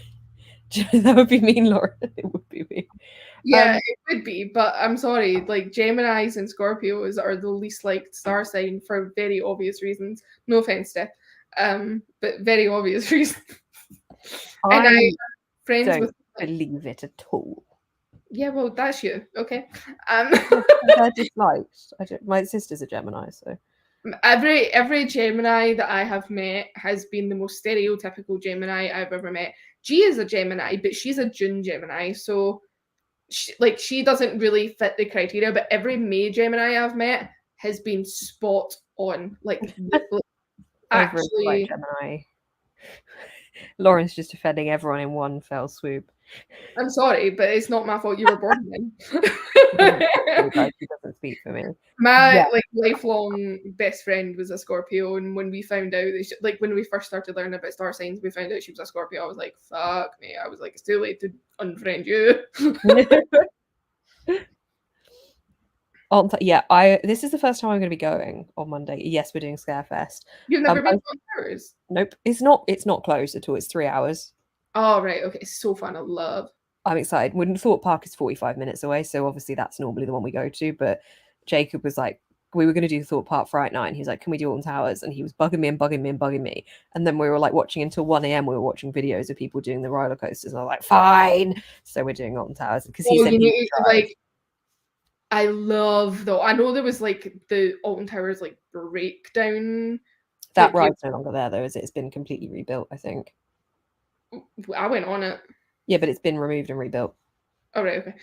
that would be mean, Laura. It would be me. Yeah, it would be, but I'm sorry. Like Geminis and Scorpios are the least liked star sign for very obvious reasons. No offense, Steph, but very obvious reasons. And I'm friends don't with. believe it at all. Yeah, well, that's you. Okay. They're disliked. My sister's a Gemini, so Every Gemini that I have met has been the most stereotypical Gemini I've ever met. G is a Gemini, but she's a June Gemini, so she doesn't really fit the criteria. But every May Gemini I've met has been spot on. Like actually, Gemini. Lauren's just offending everyone in one fell swoop. I'm sorry, but it's not my fault you were born then. She doesn't speak for me. My like lifelong best friend was a Scorpio, and when we found out that like when we first started learning about star signs, we found out she was a Scorpio. I was like, "Fuck me!" I was like, "It's too late to unfriend you." This is the first time I'm going to be going on Monday. Yes, we're doing Scarefest. You've never been to Towers? Nope, it's not closed at all. It's 3 hours. Oh right, okay, it's so fun. I love. I'm excited. Wooden Thought Park is 45 minutes away, so obviously that's normally the one we go to. But Jacob was like, we were going to do Thought Park Friday night, and he's like, can we do Alton Towers? And he was bugging me and bugging me and bugging me. And then we were like watching until 1 a.m. We were watching videos of people doing the roller coasters. And I was like, fine. So we're doing Alton Towers because he said like. I love though. I know there was like the Alton Towers like breakdown. That ride's no longer there though, is it? It's been completely rebuilt, I think. I went on it. Yeah, but it's been removed and rebuilt. Oh right, okay.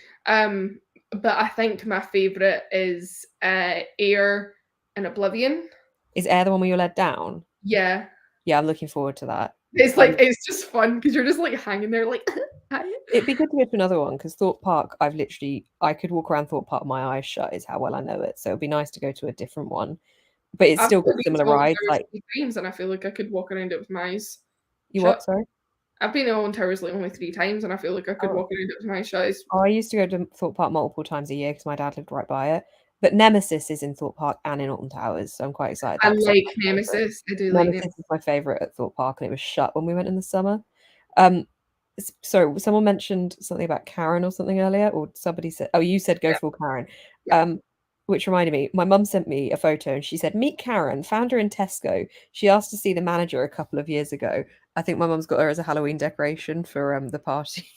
But I think my favourite is Air and Oblivion. Is Air the one where you're led down? Yeah. Yeah, I'm looking forward to that. It's like it's just fun because you're just like hanging there like it'd be good to go to another one because Thought Park, I could walk around Thought Park with my eyes shut is how well I know it. So it'd be nice to go to a different one. But it's still got similar rides. Like times, and I feel like I could walk around it with my eyes. You what, sorry? I've been to Alton Towers like only 3 times, and I feel like I could walk around it with my eyes shut. I used to go to Thought Park multiple times a year because my dad lived right by it. But Nemesis is in Thorpe Park and in Alton Towers, so I'm quite excited. I That's like my favourite. Nemesis. I do like Nemesis Nemesis. is my favourite at Thorpe Park, and it was shut when we went in the summer. Sorry, someone mentioned something about Karen or something earlier, or somebody said, oh, you said go Yeah. for Karen. Yeah. Which reminded me, my mum sent me a photo and she said, meet Karen, found her in Tesco. She asked to see the manager a couple of years ago. I think my mum's got her as a Halloween decoration for the party.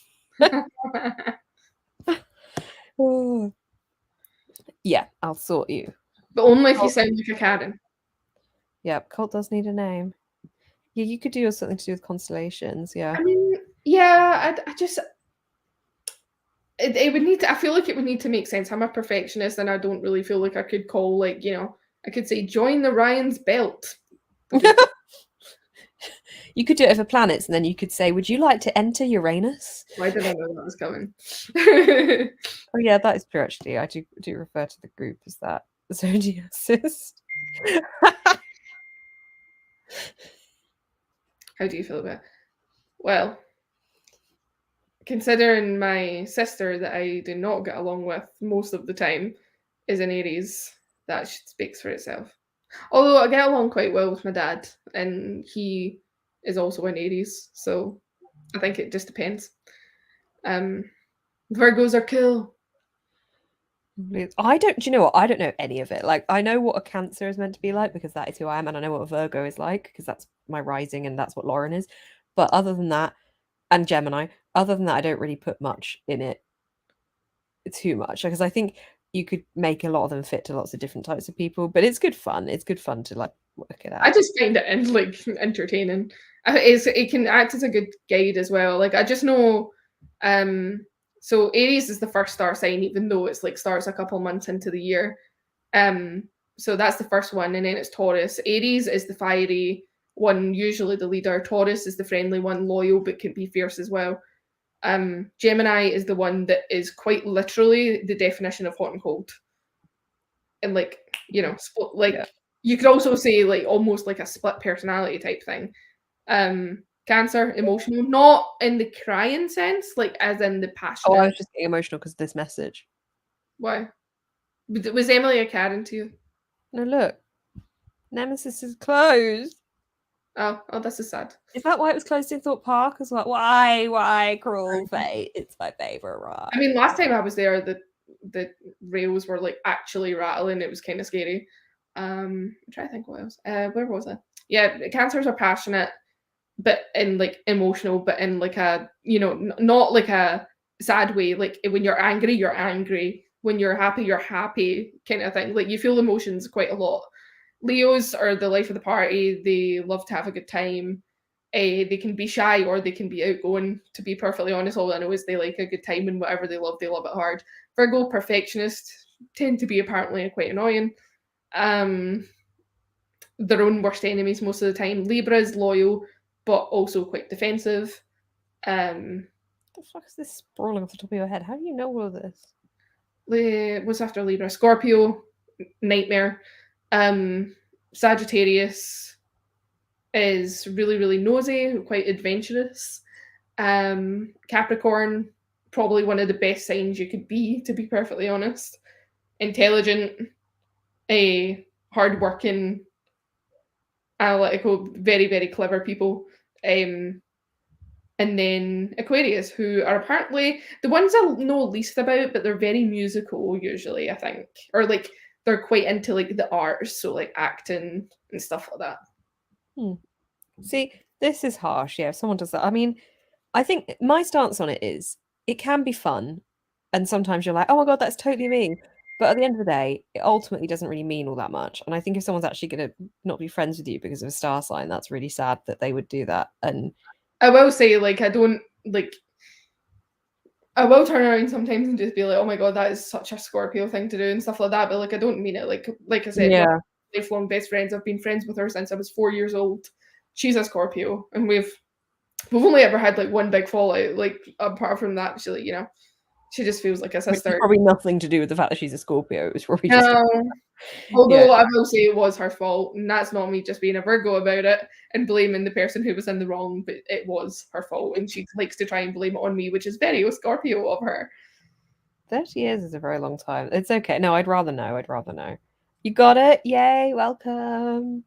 Oh. Yeah, I'll sort you. But only if you sound like a Karen. Yeah, Colt does need a name. Yeah, you could do something to do with constellations. Yeah. I mean, yeah, I just it would need to. I feel like it would need to make sense. I'm a perfectionist, and I don't really feel like I could call I could say join the Ryan's belt. You could do it for planets, and then you could say, would you like to enter Uranus? Why did I know that was coming? Oh yeah, that is true actually. I do refer to the group as that. Zodiacist. How do you feel about it? Well, considering my sister that I do not get along with most of the time is an Aries, that speaks for itself. Although I get along quite well with my dad, and he is also an Aries, so I think it just depends. Virgos are cool. I don't. Do you know what? I don't know any of it. Like, I know what a Cancer is meant to be like because that is who I am, and I know what a Virgo is like because that's my rising and that's what Lauren is. But other than that, and Gemini, other than that, I don't really put much in it. Too much because I think you could make a lot of them fit to lots of different types of people. But it's good fun. It's good fun to like work it out. I just find it entertaining. It can act as a good guide as well. Like I just know, so Aries is the first star sign, even though it's like starts a couple months into the year. So that's the first one, and then it's Taurus. Aries is the fiery one, usually the leader. Taurus is the friendly one, loyal but can be fierce as well. Gemini is the one that is quite literally the definition of hot and cold, and like Yeah. you could also say like almost like a split personality type thing. Cancer, emotional, not in the crying sense, like as in the Oh, I passionate. was just getting emotional because of this message. Why? Was Emily a Karen to you? No, look, Nemesis is closed. Oh, this is sad. Is that why it was closed in Thorpe Park as well? Why, cruel fate? It's my favorite ride. I mean, last time I was there, the rails were like actually rattling. It was kind of scary. I'm trying to think what else. Where was I? Yeah, cancers are passionate, but in like emotional, but in like a not like a sad way. Like when you're angry, you're angry. When you're happy, kind of thing. Like you feel emotions quite a lot. Leos are the life of the party. They love to have a good time. They can be shy or they can be outgoing. To be perfectly honest, all I know is they like a good time and whatever they love it hard. Virgo, perfectionist, tend to be apparently quite annoying. Their own worst enemies most of the time. Libra is loyal, but also quite defensive. What the fuck is this sprawling off the top of your head? How do you know all of this? What's after Libra? Scorpio, nightmare. Sagittarius is really, really nosy, quite adventurous. Capricorn, probably one of the best signs you could be, to be perfectly honest. Intelligent, hardworking, analytical, very, very clever people. And then Aquarius, who are apparently the ones I know least about, but they're very musical usually, I think. Or like they're quite into like the arts, so like acting and stuff like that. See, this is harsh. Yeah, if someone does that. I mean, I think my stance on it is it can be fun. And sometimes you're like, oh my God, that's totally me. But at the end of the day, it ultimately doesn't really mean all that much. And I think if someone's actually going to not be friends with you because of a star sign, that's really sad that they would do that. And I will say, like, I don't like. I will turn around sometimes and just be like, "Oh my God, that is such a Scorpio thing to do" and stuff like that. But like, I don't mean it. Like I said, yeah, lifelong best friends. I've been friends with her since I was 4 years old. She's a Scorpio, and we've only ever had like one big fallout. Like apart from that, she just feels like a which is sister. probably nothing to do with the fact that she's a Scorpio. It was probably just Although yeah. I will say it was her fault, and that's not me just being a Virgo about it and blaming the person who was in the wrong, but it was her fault, and she likes to try and blame it on me, which is very Scorpio of her. 30 years is a very long time. It's okay. No, I'd rather know. I'd rather know. You got it. Yay. Welcome.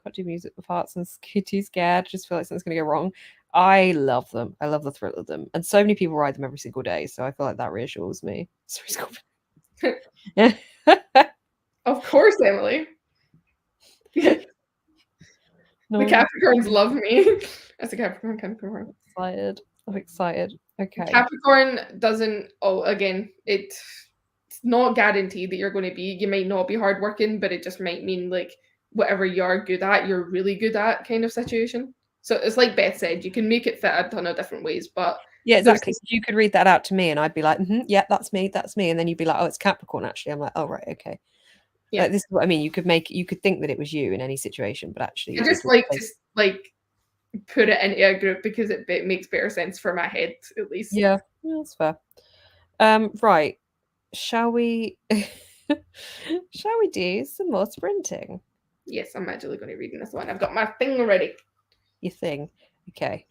Can't do music with hearts and too scared. Just feel like something's going to go wrong. I love them. I love the thrill of them. And so many people ride them every single day. So I feel like that reassures me. Sorry, Scott. Of course, Emily. The No, Capricorns love me. As a Capricorn. excited. I'm excited. Okay. Capricorn doesn't. Oh, again, it's not guaranteed that you're going to be. You might not be hardworking, but it just might mean like whatever you're good at, you're really good at kind of situation. So it's like Beth said, you can make it fit a ton of different ways, but Yeah, there's exactly. You could read that out to me, and I'd be like, "Yeah, that's me, that's me," and then you'd be like, "Oh, it's Capricorn." Actually, I'm like, "Oh, right, okay." yeah. Like, this is what I mean. You could think that it was you in any situation, but actually, I just like to like put it into a group because it makes better sense for my head, at least. Yeah, that's fair. Right. Shall we shall we do some more sprinting? Yes, I'm actually going to read this one. I've got my thing ready. Your thing. Okay.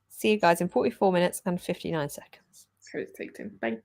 See you guys in 44 minutes and 59 seconds. How it's taken. Bye.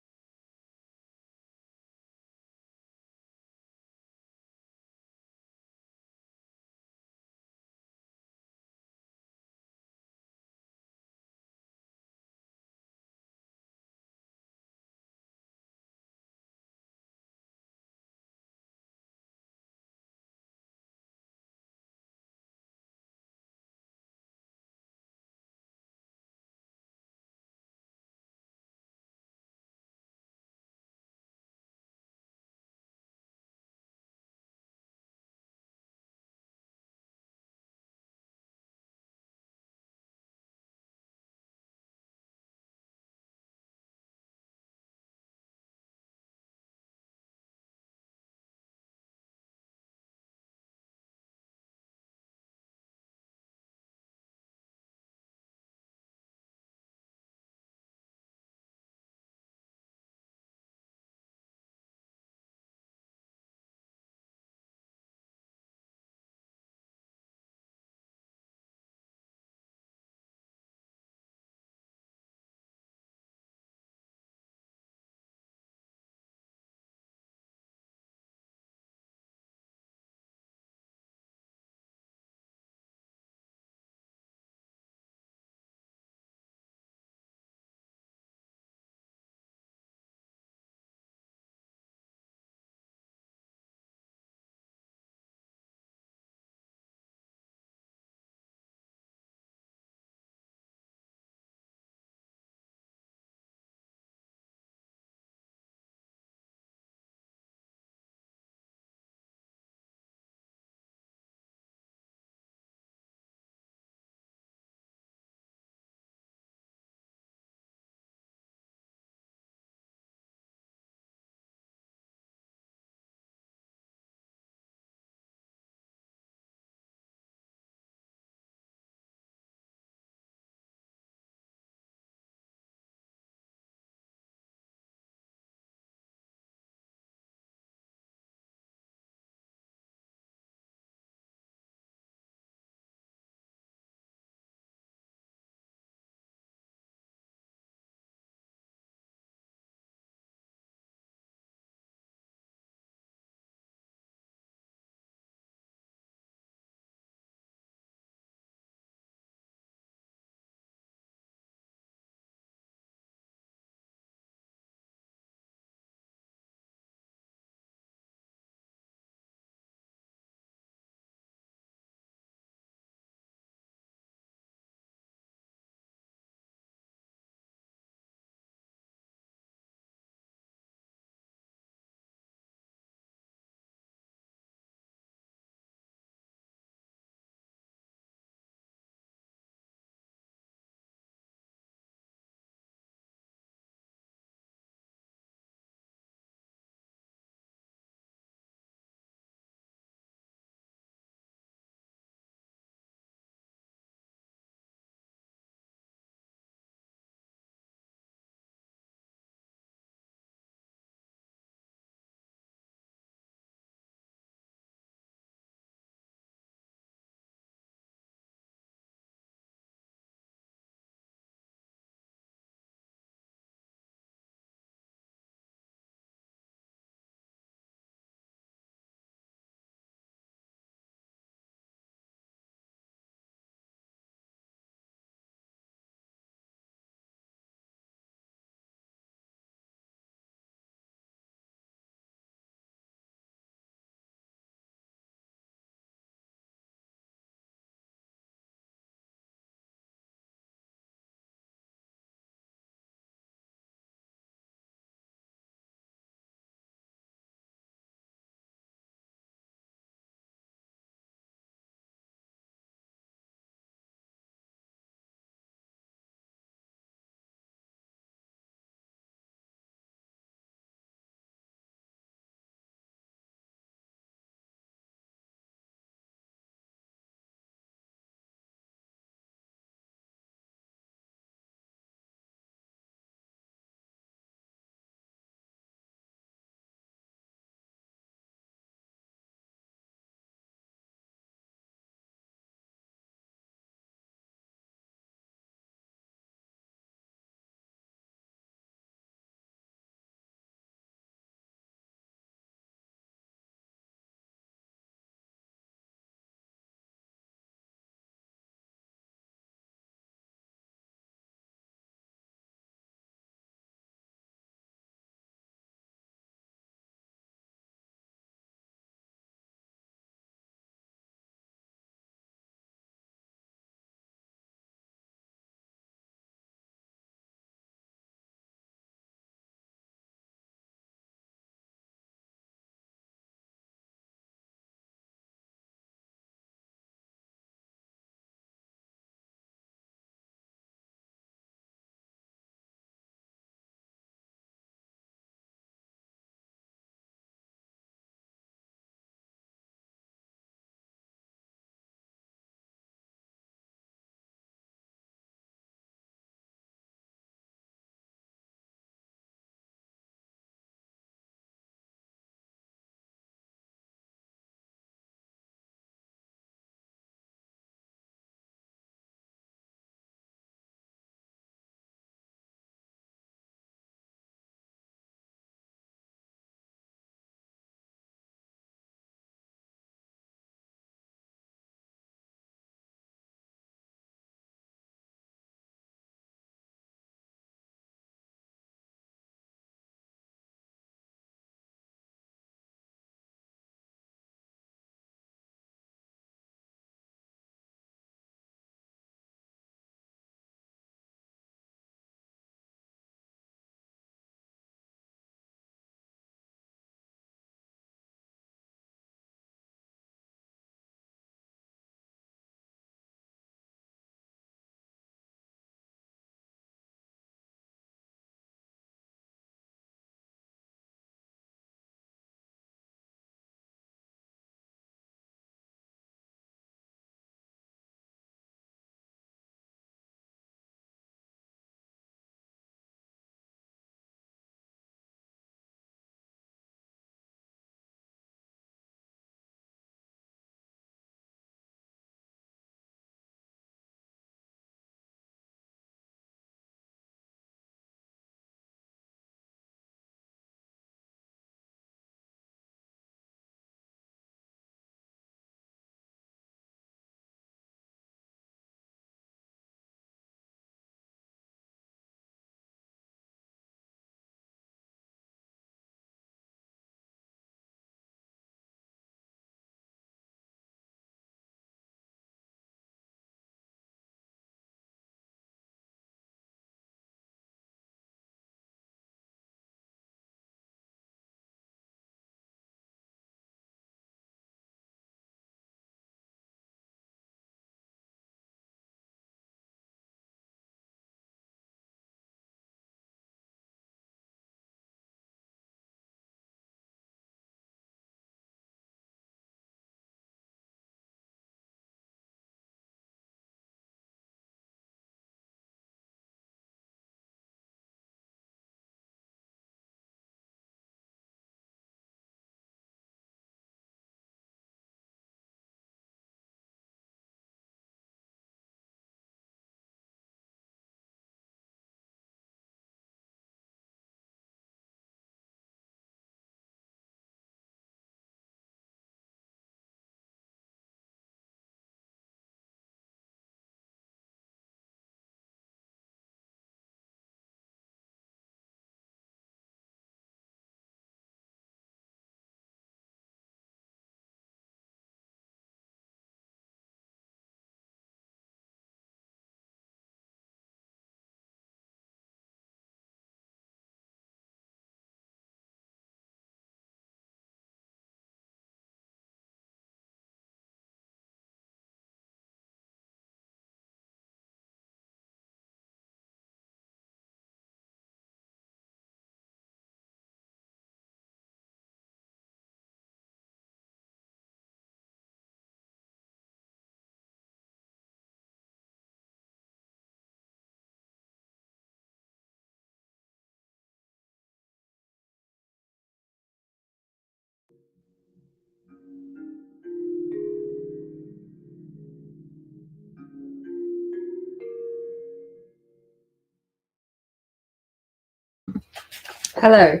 Hello.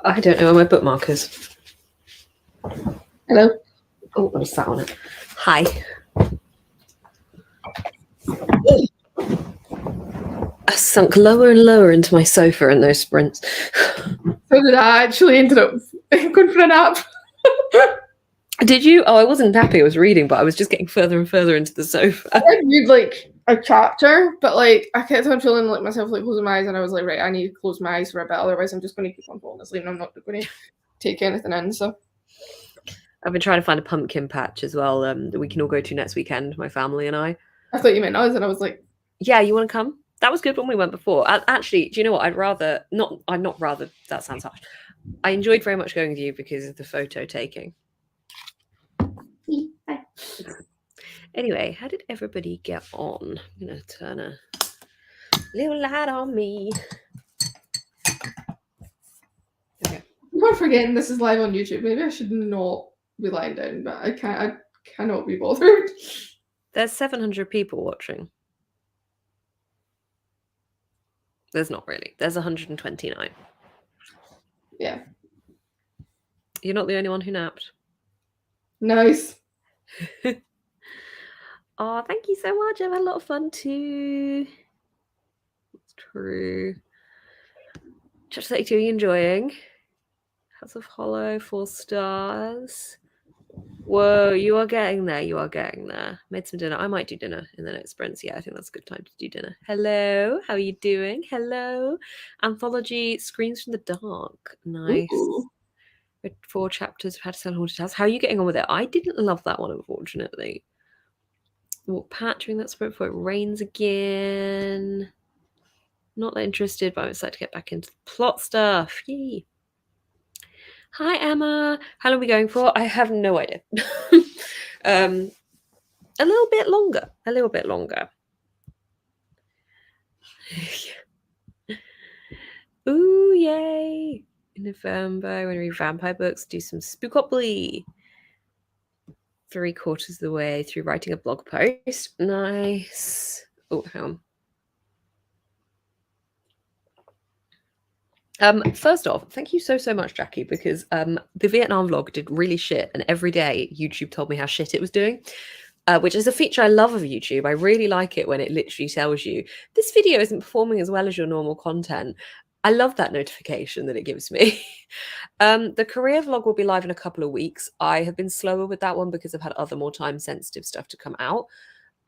I don't know where my bookmarkers. Hello. Oh, I sat on it. Hi. I sunk lower and lower into my sofa in those sprints. So did I. Actually ended up going for a nap. Did you? Oh, I wasn't napping. I was reading, but I was just getting further and further into the sofa. I read like a chapter, but like I kept on feeling like myself like closing my eyes, and I was like, right, I need to close my eyes for a bit, otherwise I'm just going to keep on falling asleep and I'm not going to take anything in. So I've been trying to find a pumpkin patch as well that we can all go to next weekend, my family and I. I thought you meant us, and I was like, Yeah, you want to come? That was good when we went before. Actually, do you know what? I'd not rather, that sounds harsh. I enjoyed very much going with you because of the photo taking. Anyway, how did everybody get on? I'm going to turn a little light on me. Okay. I'm forgetting this is live on YouTube. Maybe I should not be lying down, but I cannot be bothered. There's 700 people watching. There's not really. There's 129. Yeah. You're not the only one who napped. Nice. Oh, thank you so much. I've had a lot of fun too. That's true. Chapter 32, are you enjoying? House of Hollow, 4 stars. Whoa, you are getting there. You are getting there. Made some dinner. I might do dinner in the next sprints. Yeah, I think that's a good time to do dinner. Hello, how are you doing? Hello. Anthology, Screams from the Dark. Nice. Ooh. 4 chapters of How to Sell Haunted House. How are you getting on with it? I didn't love that one, unfortunately. Walk Pat during that sprint before it rains again. Not that interested, but I'm excited to get back into the plot stuff. Yay. Hi, Emma. How long are we going for? I have no idea. A little bit longer. A little bit longer. Ooh, yay. In November, I'm going to read vampire books, do some Spookopoly. 3/4 of the way through writing a blog post. Nice. Oh, hang on. First off, thank you so much, Jackie, because the Vietnam vlog did really shit, and every day YouTube told me how shit it was doing, which is a feature I love of YouTube. I really like it when it literally tells you this video isn't performing as well as your normal content. I love that notification that it gives me. The career vlog will be live in a couple of weeks. I have been slower with that one because I've had other more time-sensitive stuff to come out.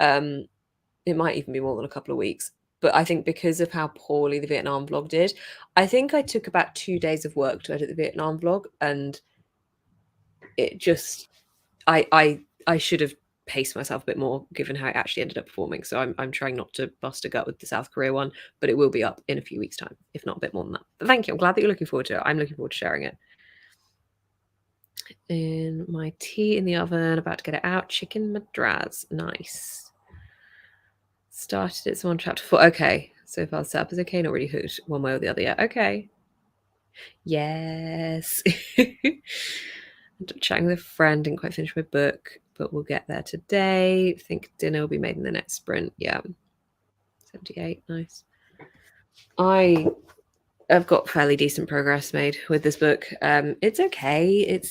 It might even be more than a couple of weeks. But I think because of how poorly the Vietnam vlog did, I think I took about 2 days of work to edit the Vietnam vlog, and it just, I should have paced myself a bit more given how it actually ended up performing. So I'm trying not to bust a gut with the South Korea one, but it will be up in a few weeks' time, if not a bit more than that. But thank you. I'm glad that you're looking forward to it. I'm looking forward to sharing it. In my tea in the oven, about to get it out. Chicken madras. Nice. Started it's on chapter 4. Okay, so far the setup is okay, not really hooked one way or the other yet. Okay. Yes. I'm chatting with a friend, didn't quite finish my book, but we'll get there today. Think dinner will be made in the next sprint. Yeah. 78, nice. I've got fairly decent progress made with this book. It's okay.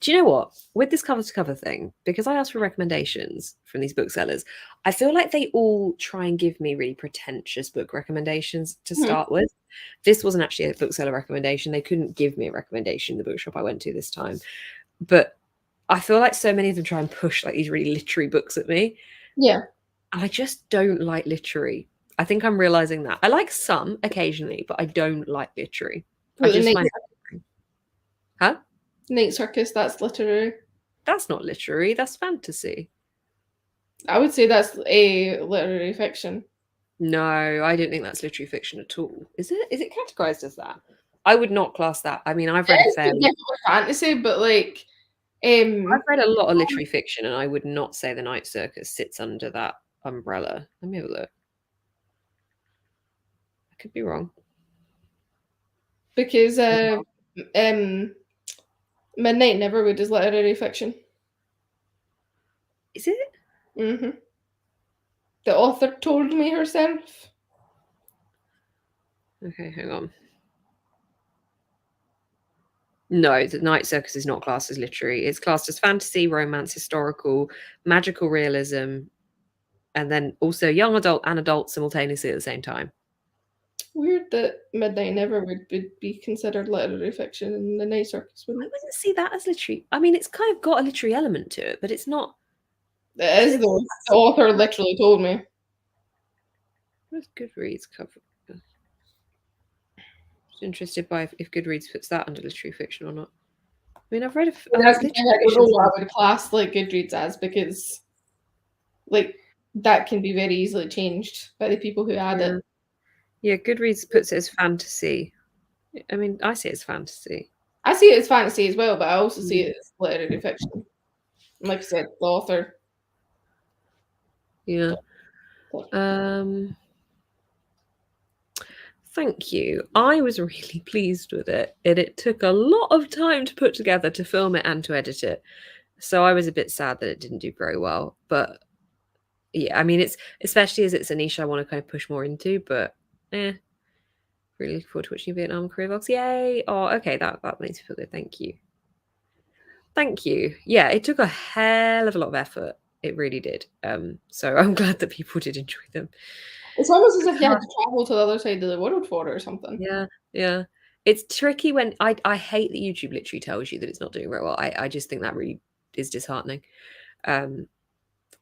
Do you know what? With this cover to cover thing, because I asked for recommendations from these booksellers, I feel like they all try and give me really pretentious book recommendations to start with. This wasn't actually a bookseller recommendation. They couldn't give me a recommendation in the bookshop I went to this time. But I feel like so many of them try and push like these really literary books at me. Yeah. And I just don't like literary. I think I'm realizing that. I like some occasionally, but I don't like literary. I just find it. Huh? Night Circus, that's literary. That's not literary, that's fantasy. I would say that's a literary fiction. No, I don't think that's literary fiction at all. Is it? Is it categorized as that? I would not class that. I mean, I've read a fair fantasy, but like I've read a lot of literary fiction, and I would not say the Night Circus sits under that umbrella. Let me have a look. I could be wrong. Because Midnight Neverwood is literary fiction. Is it? Mm-hmm. The author told me herself. Okay, hang on. No, the Night Circus is not classed as literary. It's classed as fantasy, romance, historical, magical realism, and then also young adult and adult simultaneously at the same time. Weird that Midnight Never would be considered literary fiction and the Night Circus I wouldn't. wouldn't see that as literary. I mean, it's kind of got a literary element to it, but it's not. It is though. The author literally told me. Where's Goodreads cover? Just interested by if Goodreads puts that under literary fiction or not. I mean, I've read That's the thing, I don't know what I would class like Goodreads as, because like that can be very easily changed by the people who add it. Yeah, Goodreads puts it as fantasy. I mean, I see it as fantasy. I see it as fantasy as well, but I also see it as literary fiction. And like I said, the author. Yeah. Thank you. I was really pleased with it, and it took a lot of time to put together, to film it and to edit it. So I was a bit sad that it didn't do very well. But yeah, I mean, it's especially as it's a niche I want to kind of push more into. But really looking forward to watching Vietnam career vlogs. Yay! Oh, okay, that makes me feel good. Thank you. Thank you. Yeah, it took a hell of a lot of effort. It really did. So I'm glad that people did enjoy them. It's almost as if you had to travel to the other side of the world for it or something. Yeah. It's tricky when I hate that YouTube literally tells you that it's not doing very well. I just think that really is disheartening.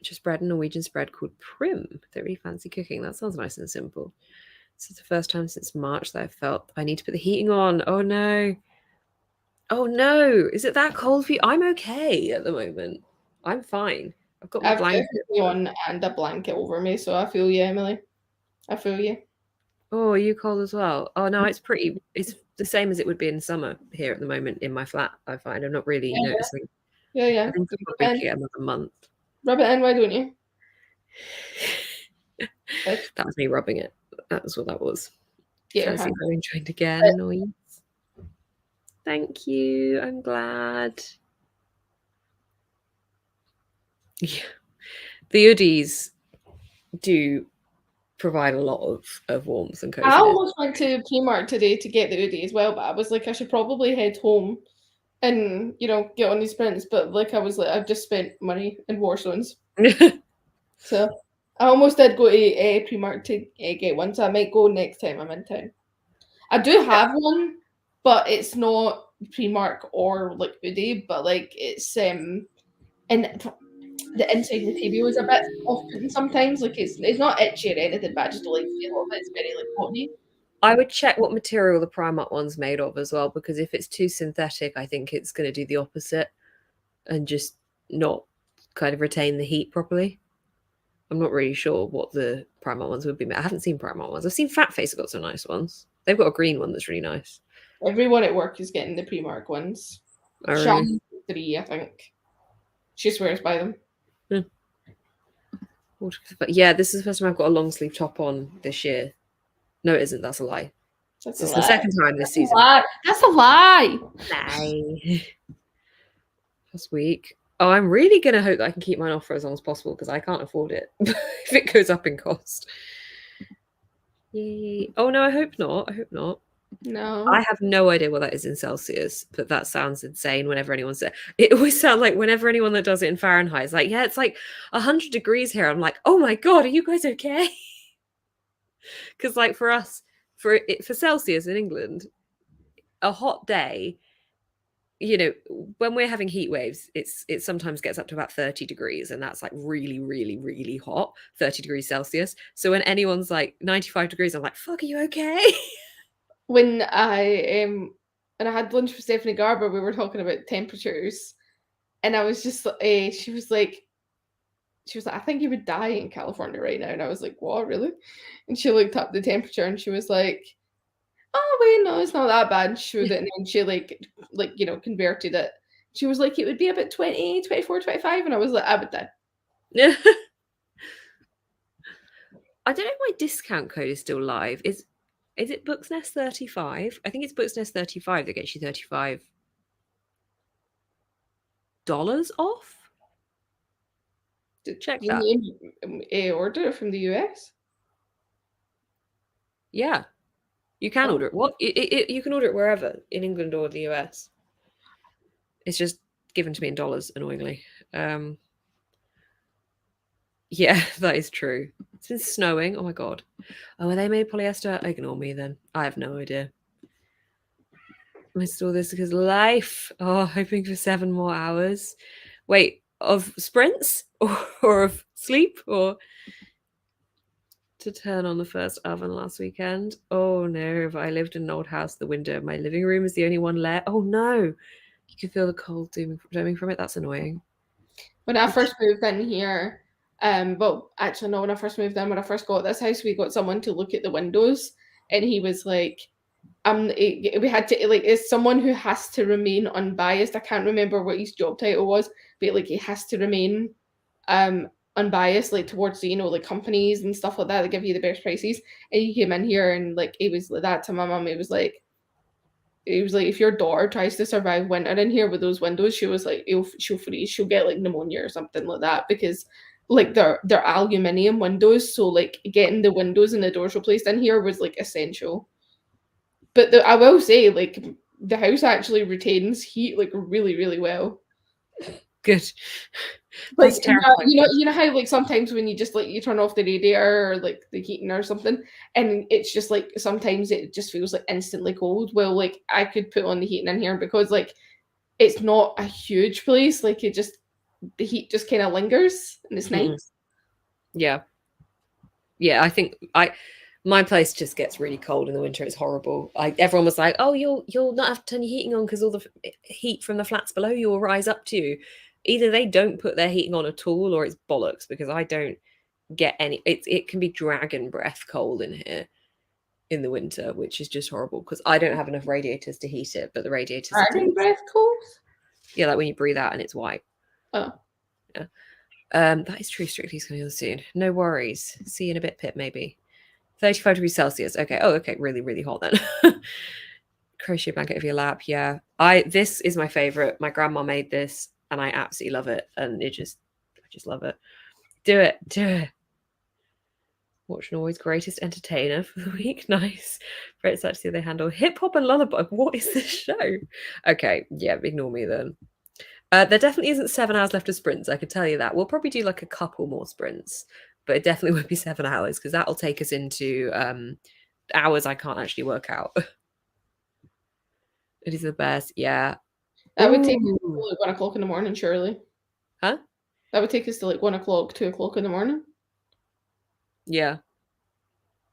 Just bread and Norwegian spread called Prim. They really fancy cooking. That sounds nice and simple. This is the first time since March that I felt I need to put the heating on. Oh no. Oh no. Is it that cold for you? I'm okay at the moment. I'm fine. I've got my blanket on and a blanket over me, so I feel you, Emily. I feel you. Oh, are you cold as well? Oh no, it's the same as it would be in summer here at the moment in my flat. I find I'm not really noticing. Yeah. I think I'll probably get another month. Rub it in, why don't you? That was me rubbing it. That's what that was. Yeah. I'm joined again. Annoying. Thank you. I'm glad. Yeah. The hoodies do provide a lot of warmth and coziness. I almost went to Kmart today to get the hoodie as well, but I was like, I should probably head home and, you know, get on these prints. But like, I was like, I've just spent money in Waterstones. So I almost did go to Primark to get one, so I might go next time I'm in town. I do have one, but it's not Primark or like hoodie, but like it's and the inside material is a bit off-putting sometimes. Like it's not itchy or anything, but I just don't like the feel of it. It's very like cottony. I would check what material the Primark one's made of as well, because if it's too synthetic, I think it's going to do the opposite and just not kind of retain the heat properly. I'm not really sure what the Primark ones would be made. I haven't seen Primark ones. I've seen Fat Face have got some nice ones. They've got a green one that's really nice. Everyone at work is getting the Primark ones. Oh, really? 3, I think. She swears by them. But yeah, this is the first time I've got a long sleeve top on this year. No, it isn't. That's a lie. It's the second time this season. That's a lie. Lie. Last week. Oh, I'm really going to hope that I can keep mine off for as long as possible, because I can't afford it if it goes up in cost. Yay. Oh, no, I hope not. I hope not. No. I have no idea what that is in Celsius, but that sounds insane whenever anyone says it. Always sounds like whenever anyone that does it in Fahrenheit is like, yeah, it's like 100 degrees here. I'm like, oh my God, are you guys okay? Because like for us, for Celsius in England, a hot day, you know, when we're having heat waves, it sometimes gets up to about 30 degrees, and that's like really, really, really hot, 30 degrees Celsius. So when anyone's like 95 degrees, I'm like, fuck, are you okay? When I had lunch with Stephanie Garber, we were talking about temperatures, and I was just she was like, I think you would die in California right now. And I was like, what, really? And she looked up the temperature and she was like, oh wait, no, it's not that bad. And she showed it, and then she like you know, converted it. She was like, it would be about 20, 24, 25. And I was like, I would die. Yeah. I don't know if my discount code is still live. Is it Booksnest 35? I think it's Booksnest 35 that gets you $35 off. Check that. You order it from the US? Yeah, you can order it. What? You can order it wherever in England or the US. It's just given to me in dollars, annoyingly. Yeah, that is true. It's been snowing. Oh my god. Oh, are they made polyester? Ignore me then. I have no idea. I store this because life. Oh, hoping for 7 more hours. Wait, of sprints or of sleep or to turn on the first oven last weekend? Oh no, if I lived in an old house, the window of my living room is the only one lit. Oh no, you can feel the cold dooming from it. That's annoying. When I first moved in here, well, actually, no, when I first moved in, when I first got this house, we got someone to look at the windows, and he was like, we had to, like, it's someone who has to remain unbiased. I can't remember what his job title was, but like, he has to remain unbiased, like, towards, you know, like, companies and stuff like that that give you the best prices. And he came in here and, like, he was like that to my mum. It was like, if your daughter tries to survive winter in here with those windows, she was like, she'll freeze, she'll get like pneumonia or something like that, because like they're aluminium windows, so like getting the windows and the doors replaced in here was like essential. But I will say, like, the house actually retains heat like really, really well. Good. Like, That's terrifying. you know how like sometimes when you just like you turn off the radiator or like the heating or something, and it's just like sometimes it just feels like instantly cold. Well, like I could put on the heating in here because like it's not a huge place. Like it just the heat just kind of lingers and it's Mm-mm. nice. Yeah. Yeah, I think my place just gets really cold in the winter. It's horrible. Everyone was like, "Oh, you'll not have to turn your heating on because all the heat from the flats below you will rise up to you." Either they don't put their heating on at all, or it's bollocks because I don't get any. It can be dragon breath cold in here in the winter, which is just horrible because I don't have enough radiators to heat it, but the radiators are Dragon breath cold. yeah, like when you breathe out and it's white. Oh, Yeah. That is true. Strictly's coming on soon. No worries. See you in a bit, Pip. Maybe 35 degrees Celsius. Okay. Oh, okay. Really, really hot then. Crochet blanket of your lap. Yeah. This is my favorite. My grandma made this, and I absolutely love it. And I just love it. Do it. Do it. Watch Norway's greatest entertainer for the week. Nice. Fred Saturday they handle hip hop and lullaby. What is this show? Okay. Yeah. Ignore me then. There definitely isn't 7 hours left of sprints. I could tell you that. We'll probably do like a couple more sprints, but it definitely won't be 7 hours because that'll take us into hours I can't actually work out. It is the best. Yeah. that would take us Ooh. to like 1 o'clock in the morning, surely. Huh? That would take us to like 1 o'clock, 2 o'clock in the morning. Yeah.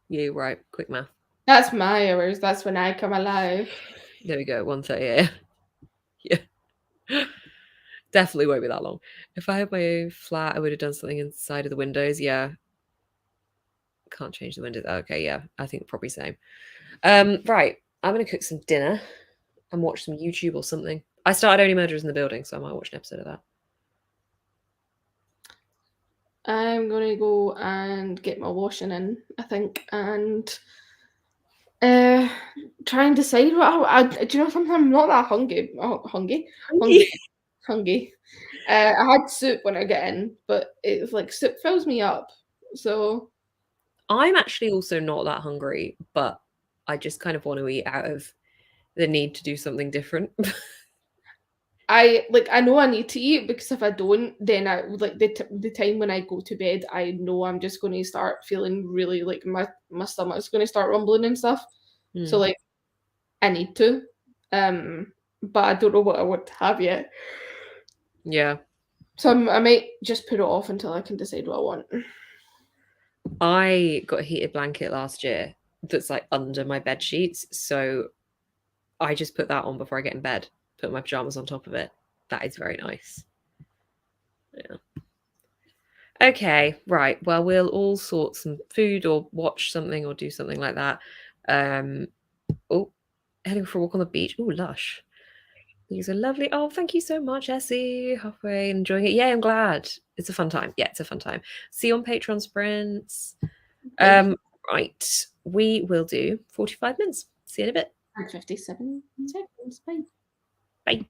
Yeah, you're right. Quick math. That's my hours. That's when I come alive. There we go. 1:30 Yeah. Definitely won't be that long. If I had my own flat, I would have done something inside of the windows. Yeah. Can't change the windows. Okay, yeah. I think probably same. Right. I'm gonna cook some dinner and watch some YouTube or something. I started Only Murders in the Building, so I might watch an episode of that. I'm gonna go and get my washing in, I think, and try and decide what do you know something? I'm not that hungry. Oh, hungry. I had soup when I get in, but it's like soup fills me up. So I'm actually also not that hungry, but I just kind of want to eat out of the need to do something different. I know I need to eat, because if I don't, then I like the time when I go to bed, I know I'm just going to start feeling really like my stomach's going to start rumbling and stuff. So like I need to, but I don't know what I want to have yet. Yeah. So I might just put it off until I can decide what I want. I got a heated blanket last year that's like under my bed sheets, so I just put that on before I get in bed. Put my pajamas on top of it. That is very nice. Yeah. Okay, right. Well, we'll all sort some food or watch something or do something like that. Oh, heading for a walk on the beach. Oh, lush. These are lovely. Oh, thank you so much, Essie. Halfway enjoying it. Yeah, I'm glad. It's a fun time. Yeah, it's a fun time. See you on Patreon sprints. Right. We will do 45 minutes. See you in a bit. 57 seconds. Bye. Bye.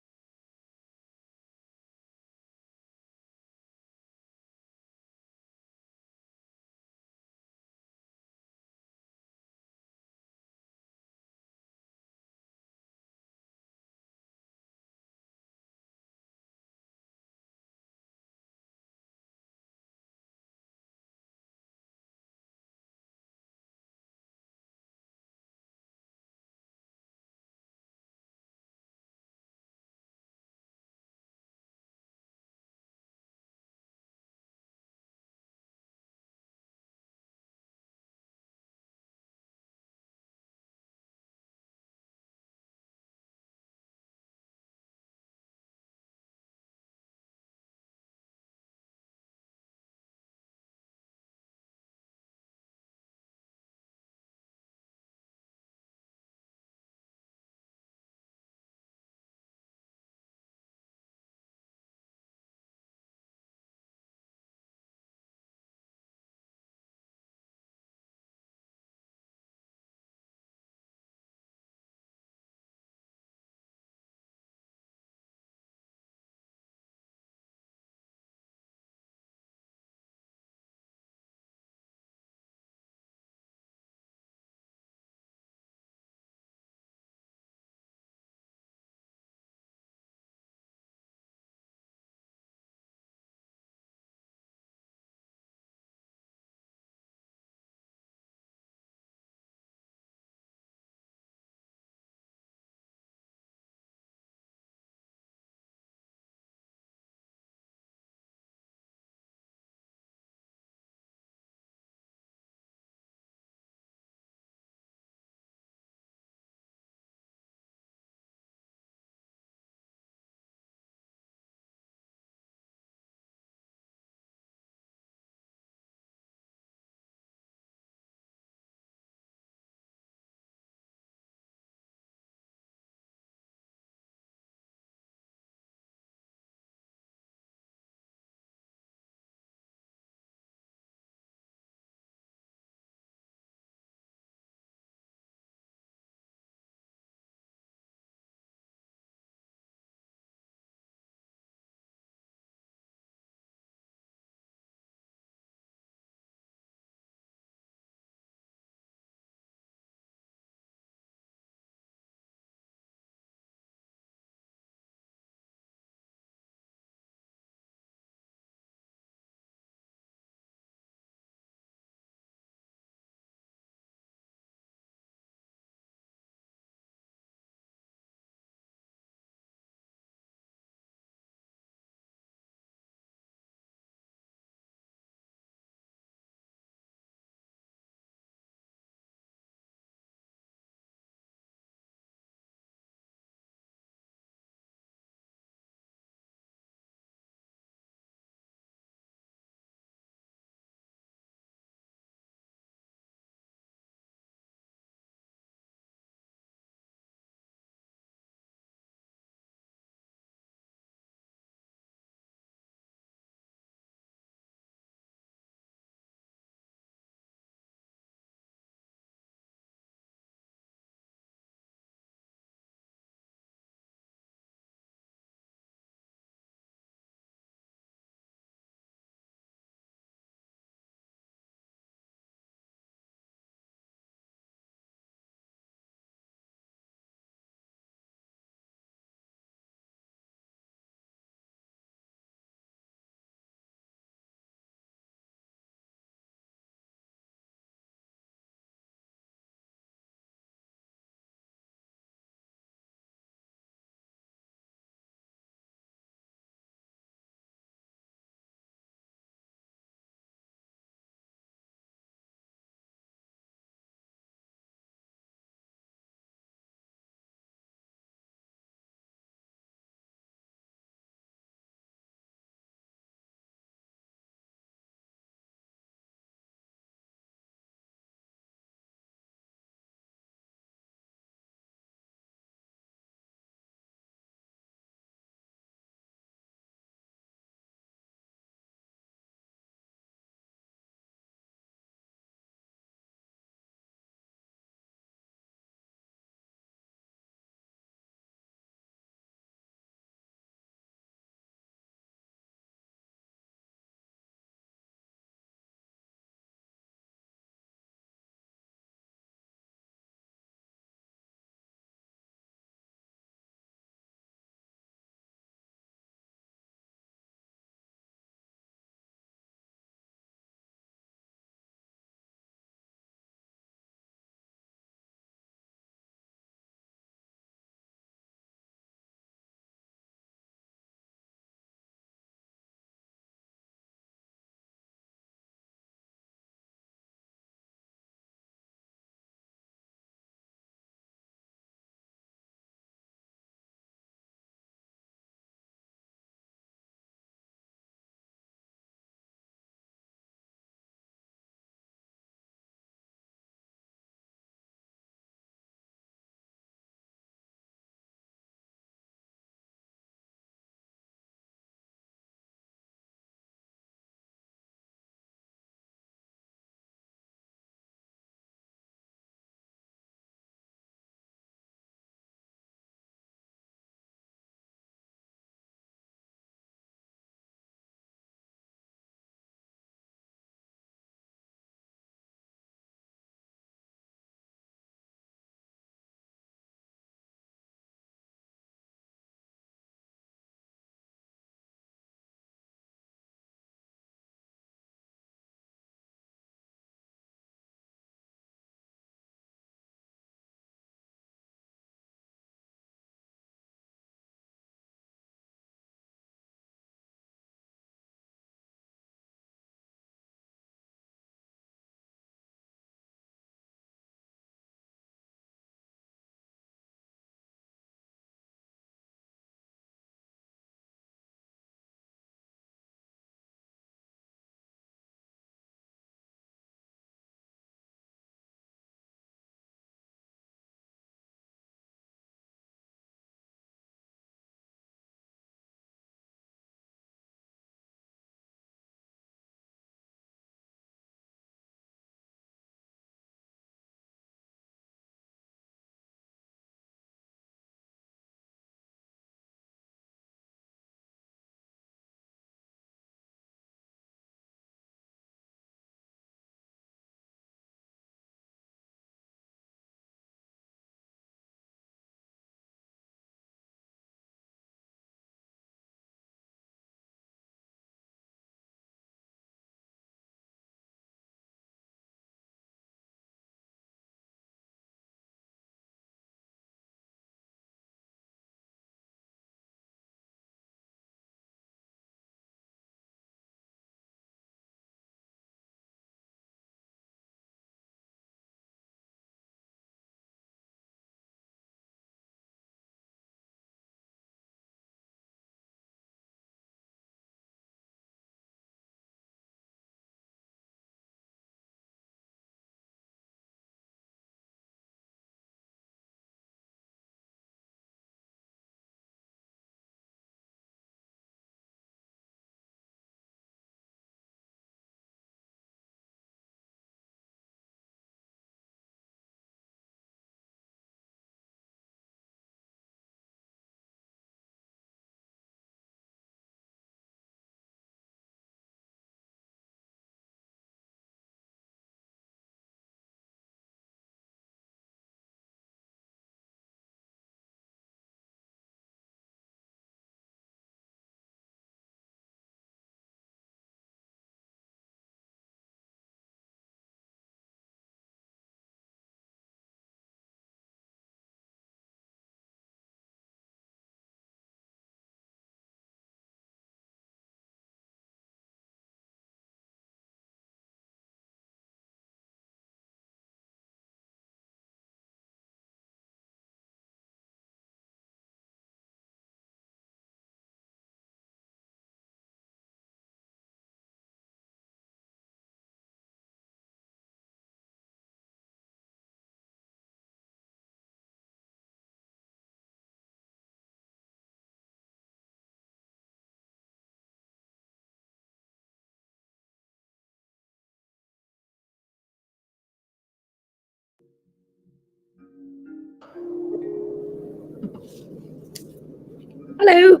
Hello.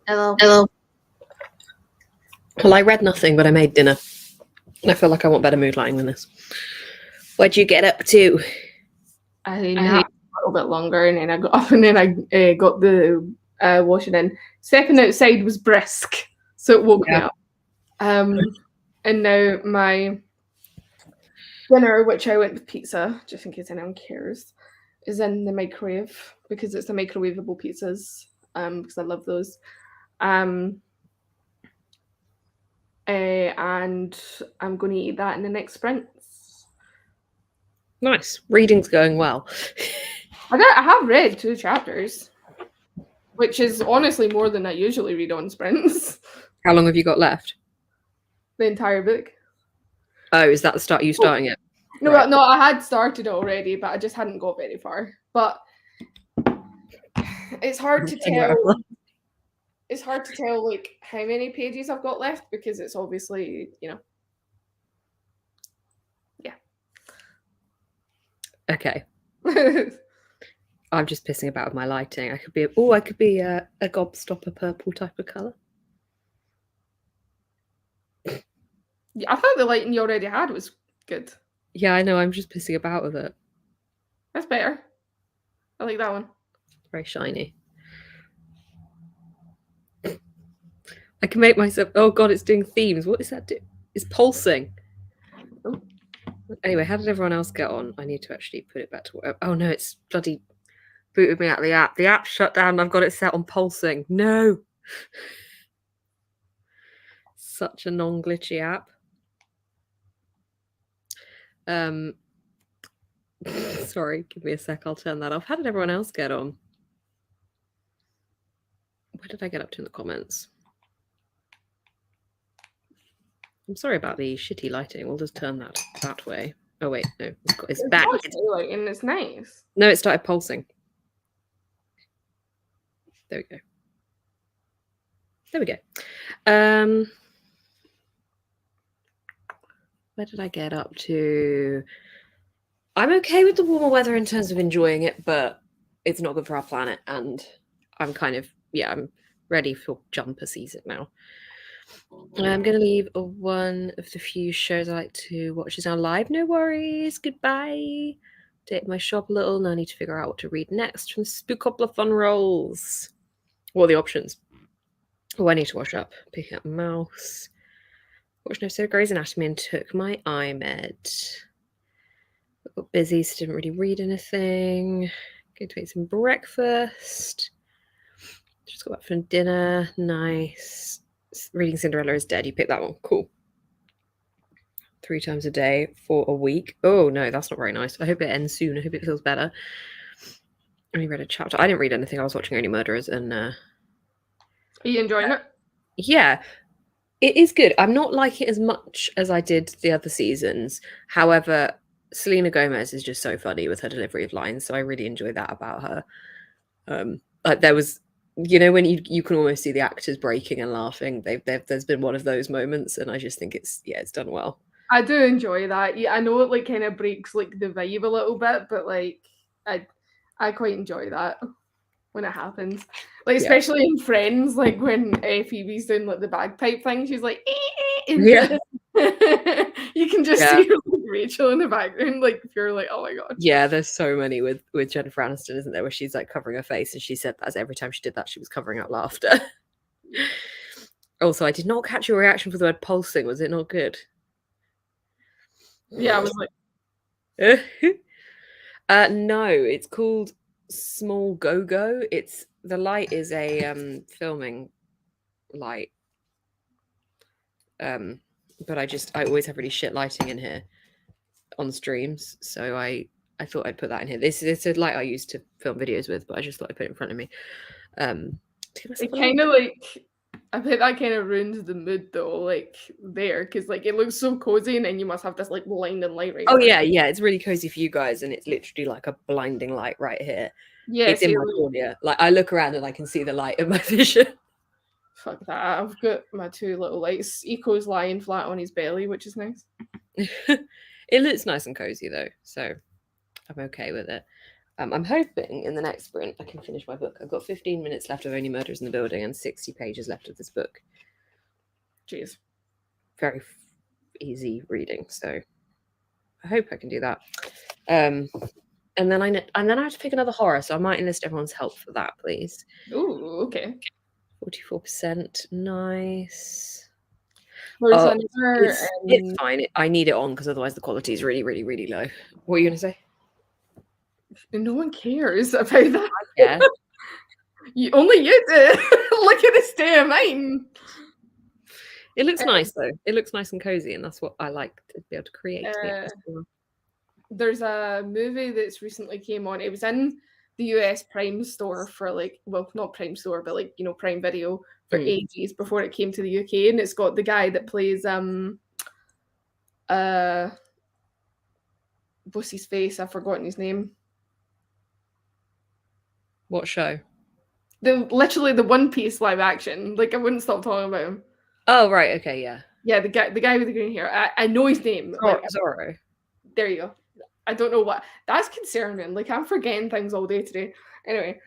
Hello. Hello. Well, I read nothing, but I made dinner. And I feel like I want better mood lighting than this. What'd you get up to? I napped a little bit longer, and then I got up, and then I got the washing in. Stepping outside was brisk, so it woke me up. And now my dinner, which I went with pizza, just in case anyone cares, is in the microwave because it's the microwavable pizzas. Because I love those. And I'm going to eat that in the next sprints. Nice. Reading's going well. I have read 2 chapters, which is honestly more than I usually read on sprints. How long have you got left? The entire book. Oh, is that the start? Are you starting it? No, Right. no, I had started it already, but I just hadn't got very far. But it's hard to tell. It's hard to tell like how many pages I've got left because it's obviously, yeah. Okay. I'm just pissing about with my lighting. I could be a gobstopper purple type of colour. Yeah, I thought the lighting you already had was good. Yeah, I know. I'm just pissing about with it. That's better. I like that one. It's very shiny. I can make myself. Oh God, it's doing themes. What does that do? It's pulsing. Oh. Anyway, how did everyone else get on? I need to actually put it back to work. Oh no, it's bloody booted me out of the app. The app's shut down. I've got it set on pulsing. No. Such a non-glitchy app. Sorry, give me a sec. I'll turn that off. How did everyone else get on? Where did I get up to in the comments? I'm sorry about the shitty lighting. We'll just turn that way. Oh wait, no, it's back. And it's nice. No, it started pulsing. There we go. There we go. Where did I get up to? I'm okay with the warmer weather in terms of enjoying it, but it's not good for our planet. And I'm kind of, I'm ready for jumper season now. I'm going to leave one of the few shows I like to watch is now live. No worries. Goodbye. Date my shop a little. Now I need to figure out what to read next from Spookopla Fun Rolls. What are the options? Oh, I need to wash up. Picking up mouse. Watched an episode of Grey's Anatomy and took my iMed. I got busy, so didn't really read anything. Going to eat some breakfast. Just got back from dinner. Nice. Reading Cinderella is Dead. You picked that one. Cool. 3 times a day for a week. Oh, no, that's not very nice. I hope it ends soon. I hope it feels better. I only read a chapter. I didn't read anything. I was watching Only Murderers. And are you enjoying it? Yeah. It is good. I'm not like it as much as I did the other seasons. However, Selena Gomez is just so funny with her delivery of lines. So I really enjoy that about her. Like there was, when you can almost see the actors breaking and laughing. There's been one of those moments, and I just think it's done well. I do enjoy that. Yeah, I know it like kind of breaks like the vibe a little bit, but like I quite enjoy that when it happens. Like especially in Friends, like when Phoebe's doing like the bagpipe thing, she's like, you can just see her, like, Rachel in the background, like if you're like, oh my god. Yeah, there's so many with Jennifer Aniston, isn't there, where she's like covering her face, and she said that every time she did that, she was covering up laughter. Also, I did not catch your reaction for the word pulsing. Was it not good? Yeah, I was like, no, it's called Small Go-Go. The light is a filming light. But I always have really shit lighting in here on streams, so I thought I'd put that in here. This is a light I use to film videos with, but I just thought I'd put it in front of me. It kind of like, I think that kind of ruins the mood though, like there, because like it looks so cozy, and then you must have this like blinding light right. Oh yeah, it's really cozy for you guys, and it's literally like a blinding light right here. Yeah, it's in my cornea. Like I look around and I can see the light in my vision. Fuck that! I've got my 2 little lights. Eco's lying flat on his belly, which is nice. It looks nice and cozy though, so I'm okay with it. I'm hoping in the next sprint I can finish my book. I've got 15 minutes left of Only Murders in the Building and 60 pages left of this book. Jeez. Very easy reading, so I hope I can do that. And then I have to pick another horror, so I might enlist everyone's help for that, please. Ooh, okay. 44%, nice. It's fine. I need it on because otherwise the quality is really, really, really low. What are you going to say? No one cares about that. Yeah. Only you do. Look at this day of mine. It looks nice though. It looks nice and cozy, and that's what I like to be able to create. There's a movie that's recently came on. It was in the US Prime store for like, well, not Prime store, but like, you know, Prime Video for ages before it came to the UK, and it's got the guy that plays what's his face? I've forgotten his name. What show? Literally the One Piece live action. Like, I wouldn't stop talking about him. Oh right, okay, yeah. Yeah, the guy with the green hair. I know his name. Zorro. There you go. I don't know what. That's concerning. Like, I'm forgetting things all day today. Anyway,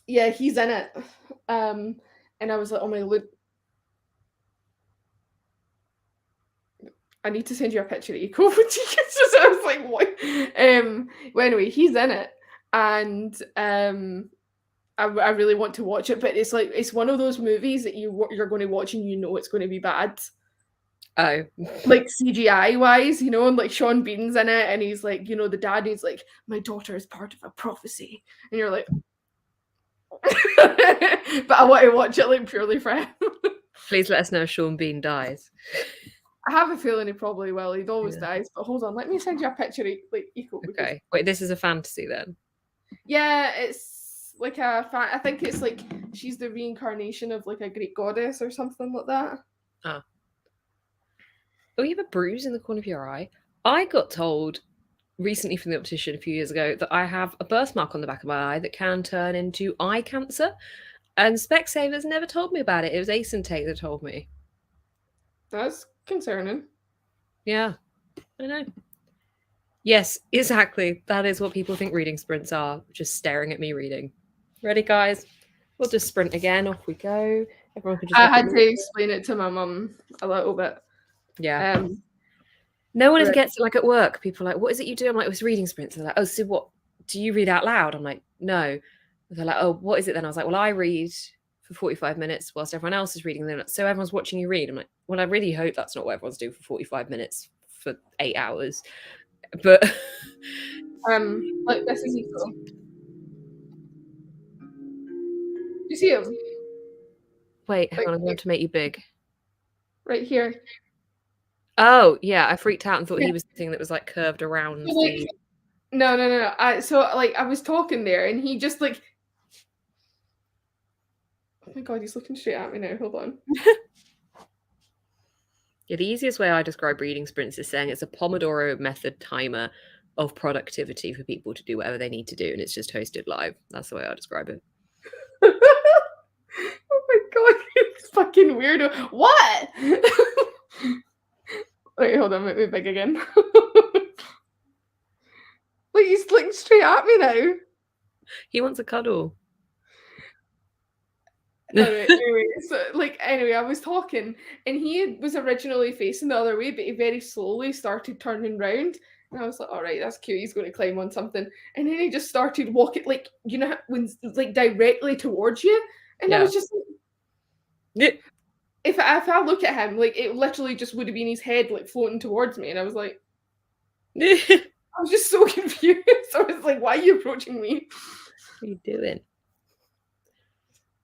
yeah, he's in it. And I was like, oh my look. I need to send you a picture of Eco. I was like, what? Well, anyway, he's in it, and I really want to watch it, but it's like, it's one of those movies that you're going to watch and you know it's going to be bad. Oh. Like CGI wise, you know, and like Sean Bean's in it, and he's like, you know, the dad is like, my daughter is part of a prophecy, and you're like, but I want to watch it like purely for him. Please let us know if Sean Bean dies. I have a feeling he probably will. He always dies. But hold on, let me send you a picture of like Eco. Okay, wait, this is a fantasy then? Yeah, it's like I think it's like she's the reincarnation of like a Greek goddess or something like that. Oh, you have a bruise in the corner of your eye? I got told recently from the optician a few years ago that I have a birthmark on the back of my eye that can turn into eye cancer. And Specsavers never told me about it. It was Ace and Tate that told me. That's concerning. Yeah, I know. Yes, exactly. That is what people think reading sprints are. Just staring at me reading. Ready, guys? We'll just sprint again. Off we go. Everyone can just. I had to explain it to my mum a little bit. Yeah. No one ever gets it. Like at work, people are like, what is it you do? I'm like, oh, it's reading sprints. They're like, oh, so what? Do you read out loud? I'm like, no. They're like, oh, what is it then? I was like, well, I read for 45 minutes whilst everyone else is reading them. So everyone's watching you read. I'm like, well, I really hope that's not what everyone's doing for 45 minutes for 8 hours. But like this is equal. You see him? Wait, hang on, I'm going to make you big. Right here. Oh, yeah, I freaked out and thought he was the thing that was like curved around. So, like, no. So like I was talking there and he just like, oh my god, he's looking straight at me now. Hold on. Yeah, the easiest way I describe reading sprints is saying it's a Pomodoro method timer of productivity for people to do whatever they need to do, and it's just hosted live. That's the way I describe it. Oh my god, it's fucking weirdo. What? Wait, hold on, make me big again. Like, he's looking straight at me now. He wants a cuddle. Anyway, I was talking, and he was originally facing the other way, but he very slowly started turning round. And I was like, all right, that's cute. He's going to climb on something. And then he just started walking, like, you know, when like directly towards you. And I was just like, yeah. If I look at him, like, it literally just would have been his head, like, floating towards me. And I was like, I was just so confused. I was like, why are you approaching me? What are you doing?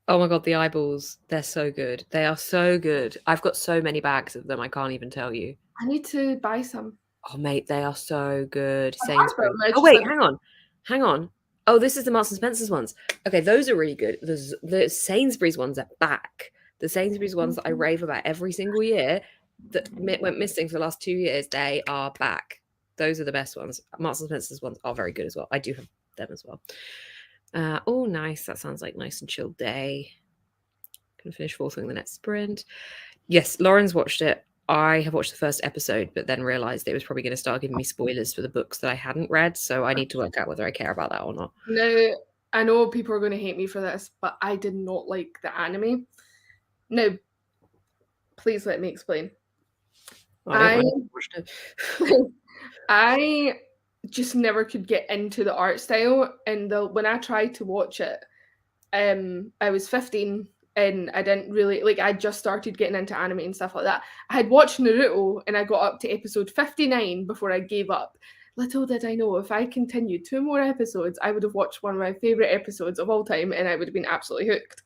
Oh my god, the eyeballs. They're so good. They are so good. I've got so many bags of them, I can't even tell you. I need to buy some. Oh, mate, they are so good. Sainsbury's. Oh, wait, hang on. Oh, this is the Marks & Spencer's ones. Okay, those are really good. The Sainsbury's ones are back. The Sainsbury's ones that I rave about every single year that went missing for the last 2 years, they are back. Those are the best ones. Marks & Spencer's ones are very good as well. I do have them as well. Oh, nice. That sounds like a nice and chilled day. Can finish fourth in the next sprint. Yes, Lauren's watched it. I have watched the first episode, but then realized it was probably going to start giving me spoilers for the books that I hadn't read. So I need to work out whether I care about that or not. Now, I know people are going to hate me for this, but I did not like the anime. Now, please let me explain. I I just never could get into the art style, and when I tried to watch it, I was 15 and I didn't really like. I just started getting into anime and stuff like that. I had watched Naruto and I got up to episode 59 before I gave up. Little did I know, if I continued 2 more episodes, I would have watched one of my favorite episodes of all time, and I would have been absolutely hooked.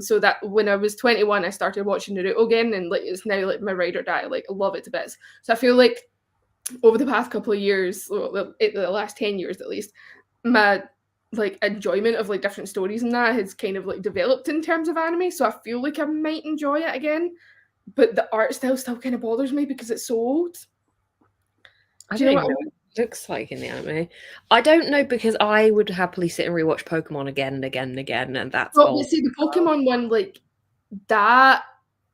So that when I was 21, I started watching Naruto again, and like it's now like my ride or die. Like I love it to bits. So I feel like over the past couple of years, well, the last 10 years at least, my like enjoyment of like different stories and that has kind of like developed in terms of anime. So I feel like I might enjoy it again, but the art style still kind of bothers me because it's so old. I don't know what it looks like in the anime. I don't know, because I would happily sit and rewatch Pokemon again and again and again, and that's well, see the Pokemon one, like that,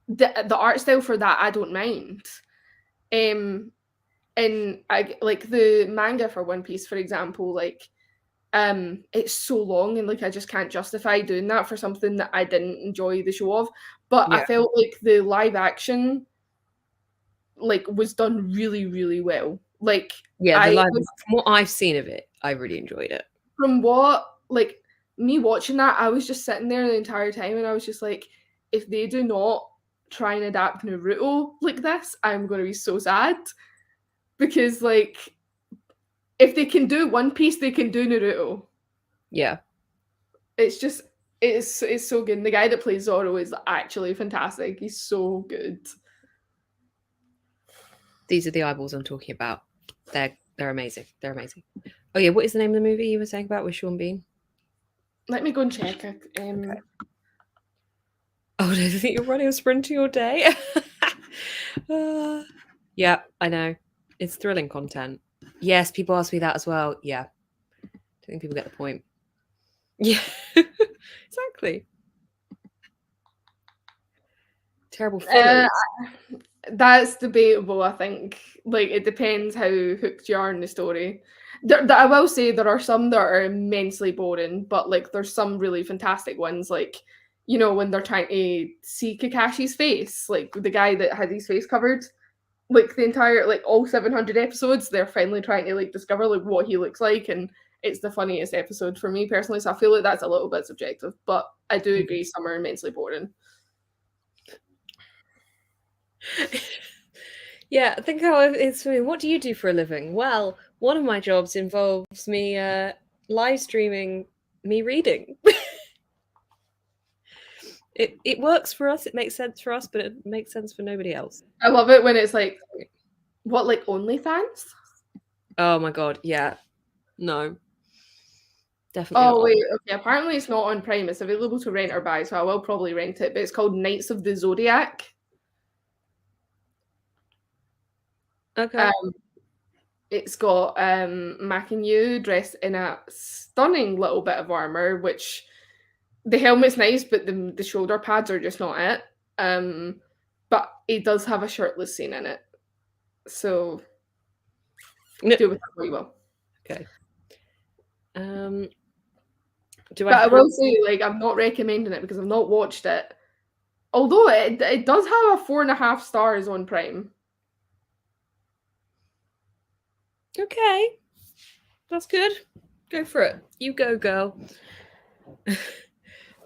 the art style for that I don't mind. And I like the manga for One Piece, for example, like it's so long and like I just can't justify doing that for something that I didn't enjoy the show of. But I felt like the live action like was done really, really well. Like from what I've seen of it, I really enjoyed it. From what like me watching that, I was just sitting there the entire time and I was just like, if they do not try and adapt Naruto like this, I'm gonna be so sad. Because like if they can do One Piece, they can do Naruto. Yeah. It's just it's so good. And the guy that plays Zoro is actually fantastic. He's so good. These are the eyeballs I'm talking about. They're amazing. They're amazing. Oh yeah, what is the name of the movie you were saying about with Sean Bean? Let me go and check. Okay. Oh, do you think you're running a sprint to your day? Yeah, I know. It's thrilling content. Yes, people ask me that as well. Yeah. I think people get the point. Yeah, exactly. Terrible fillers. That's debatable, I think. Like, it depends how hooked you are in the story. I will say there are some that are immensely boring, but like there's some really fantastic ones, like, you know, when they're trying to see Kakashi's face, like the guy that had his face covered, like the entire, like all 700 episodes, they're finally trying to like discover like what he looks like, and it's the funniest episode for me personally, so I feel like that's a little bit subjective, but I do agree some are immensely boring. Yeah, think how it's for me. What do you do for a living? Well, one of my jobs involves me live streaming me reading. It works for us, it makes sense for us, but it makes sense for nobody else. I love it when it's like, what, like OnlyFans? Oh my god, yeah. No. Definitely Oh not. wait, okay, apparently it's not on Prime, it's available to rent or buy, so I will probably rent it, but it's called Knights of the Zodiac. Okay. It's got Mac and you dressed in a stunning little bit of armor, which the helmet's nice, but the shoulder pads are just not it. But it does have a shirtless scene in it, so do with that what you will. Okay. I will say, like, I'm not recommending it because I've not watched it. Although it does have a 4.5 stars on Prime. Okay. That's good. Go for it. You go, girl.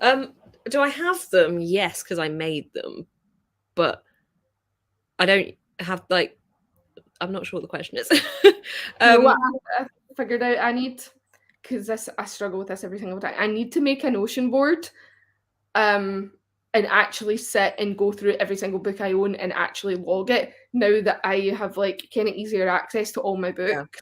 Do I have them? Yes, because I made them. But I don't have, like, I'm not sure what the question is. You know what I figured out I need, because I struggle with this every single time. I need to make a Notion board and actually sit and go through every single book I own and actually log it now that I have like kind of easier access to all my books.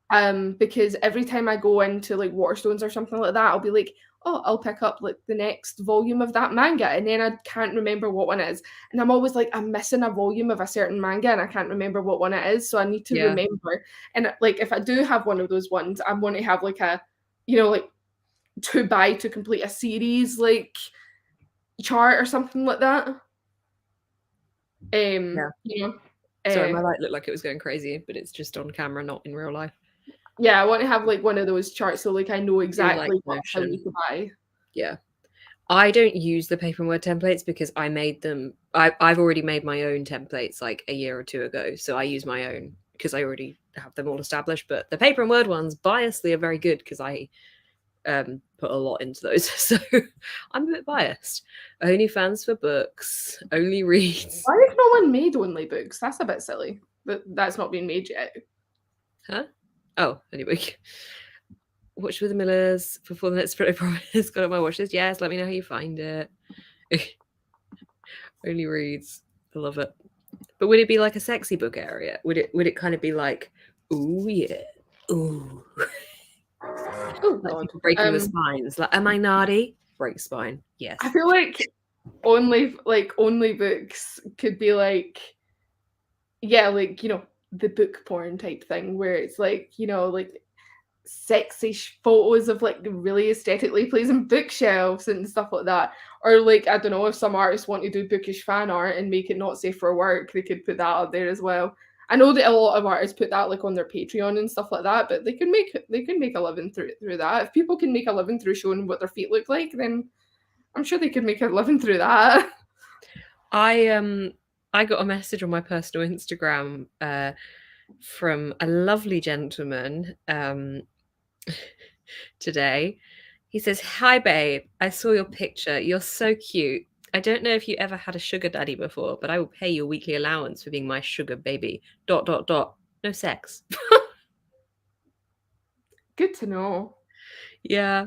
Yeah. Because every time I go into like Waterstones or something like that, I'll be like, oh, I'll pick up like the next volume of that manga, and then I can't remember what one it is. And I'm always like, I'm missing a volume of a certain manga and I can't remember what one it is. So I need to remember. And like if I do have one of those ones, I want to have like a, you know, like to buy to complete a series like chart or something like that. Yeah. You know, Sorry, uh, my light looked like it was going crazy, but it's just on camera, not in real life. yeah, I want to have like one of those charts so like I know Do like exactly what I need Notion. to buy. Yeah. I don't use the paper and word templates because I made them. I've already made my own templates like a year or two ago, so I use my own because I already have them all established. But the paper and word ones, biasly, are very good because I put a lot into those. So I'm a bit biased. Only fans for books. Only reads. Why has no one made only books? That's a bit silly. But that's not been made yet. Huh? Oh, anyway. Watch with the Millers before the next sprint. I promise. Got it on my watch list. Yes, let me know how you find it. Only reads. I love it. But would it be like a sexy book area? Would it kind of be like, ooh yeah, ooh, Oh like god. people breaking the spines? Like, am I naughty? Break spine. Yes. I feel like only books could be like, yeah, like, the book porn type thing where it's like, like sexy photos of like really aesthetically pleasing bookshelves and stuff like that. Or like, I don't know, if some artists want to do bookish fan art and make it not safe for work, they could put that up there as well. I know that a lot of artists put that like on their Patreon and stuff like that, but they could make a living through that. If people can make a living through showing what their feet look like, then I'm sure they could make a living through that. I got a message on my personal Instagram from a lovely gentleman today. He says, "Hi babe, I saw your picture. You're so cute. I don't know if you ever had a sugar daddy before, but I will pay your weekly allowance for being my sugar baby. Dot dot dot. No sex." Good to know. Yeah,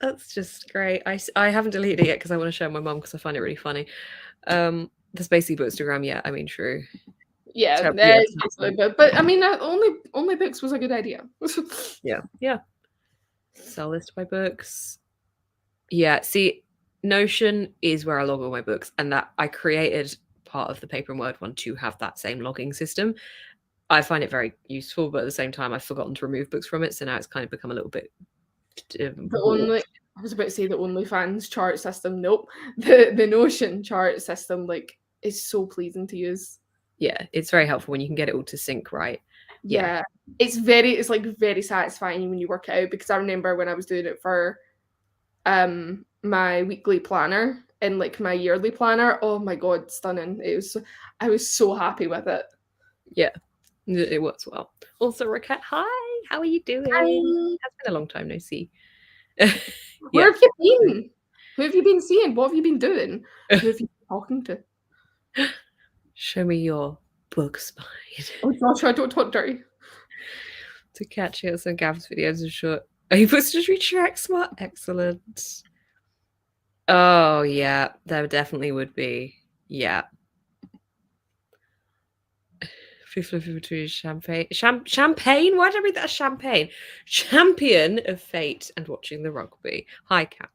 that's just great. I haven't deleted it yet because I want to show my mum because I find it really funny. The Spacey Bookstagram, yeah, I mean, true. Yeah, Yeah, it's basically, but I mean, only books was a good idea. yeah, yeah. Sell list my books. Yeah, see, Notion is where I log all my books, and that I created part of the paper and word one to have that same logging system. I find it very useful, but at the same time, I've forgotten to remove books from it, so now it's kind of become a little bit The only warped. I was about to say the OnlyFans chart system. Nope. The Notion chart system like is so pleasing to use. Yeah, it's very helpful when you can get it all to sync right. Yeah, Yeah. It's like very satisfying when you work it out because I remember when I was doing it for my weekly planner and like my yearly planner. Oh my god, stunning. I was so happy with it. yeah, it works well. Also, Raquette, hi, how are you doing? Hi. It's been a long time no see. Where Yeah. have you been? Who have you been seeing? What have you been doing? Who have you been talking to? Show me your book spine. Oh gosh, I don't talk dirty. To catch it, some Gav's videos are short. Are you supposed to just read Shrek Smart? Excellent. Oh yeah, there definitely would be. Yeah. Between champagne? Why did I read that as champagne? Champion of fate and watching the rugby. Hi, Cat.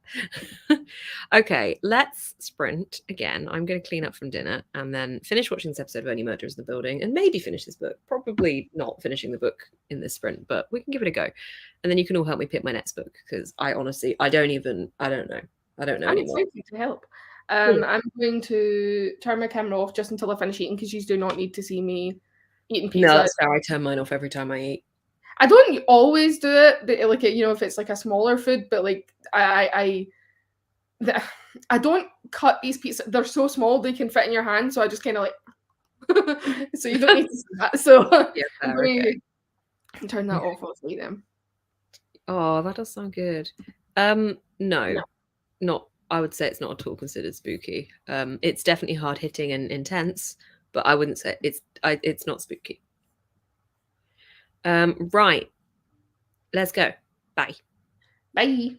Okay, let's sprint again. I'm going to clean up from dinner and then finish watching this episode of Only Murders in the Building and maybe finish this book. Probably not finishing the book in this sprint, but we can give it a go. And then you can all help me pick my next book because I honestly, I don't know. I don't know I'm anymore. excited to help. Yeah. I'm going to turn my camera off just until I finish eating because you do not need to see me eating No, pizza. that's fair. I turn mine off every time I eat. I don't always do it, but like if it's like a smaller food, but like I don't cut these pieces. They're so small they can fit in your hand, so I just kind of like. So you don't need to see that. So Yeah, I'm fair, going okay. to turn that off while I eat them. Oh, that does sound good. No, not. I would say it's not at all considered spooky. It's definitely hard hitting and intense, but I wouldn't say it's not spooky. Right. Let's go. Bye. Bye.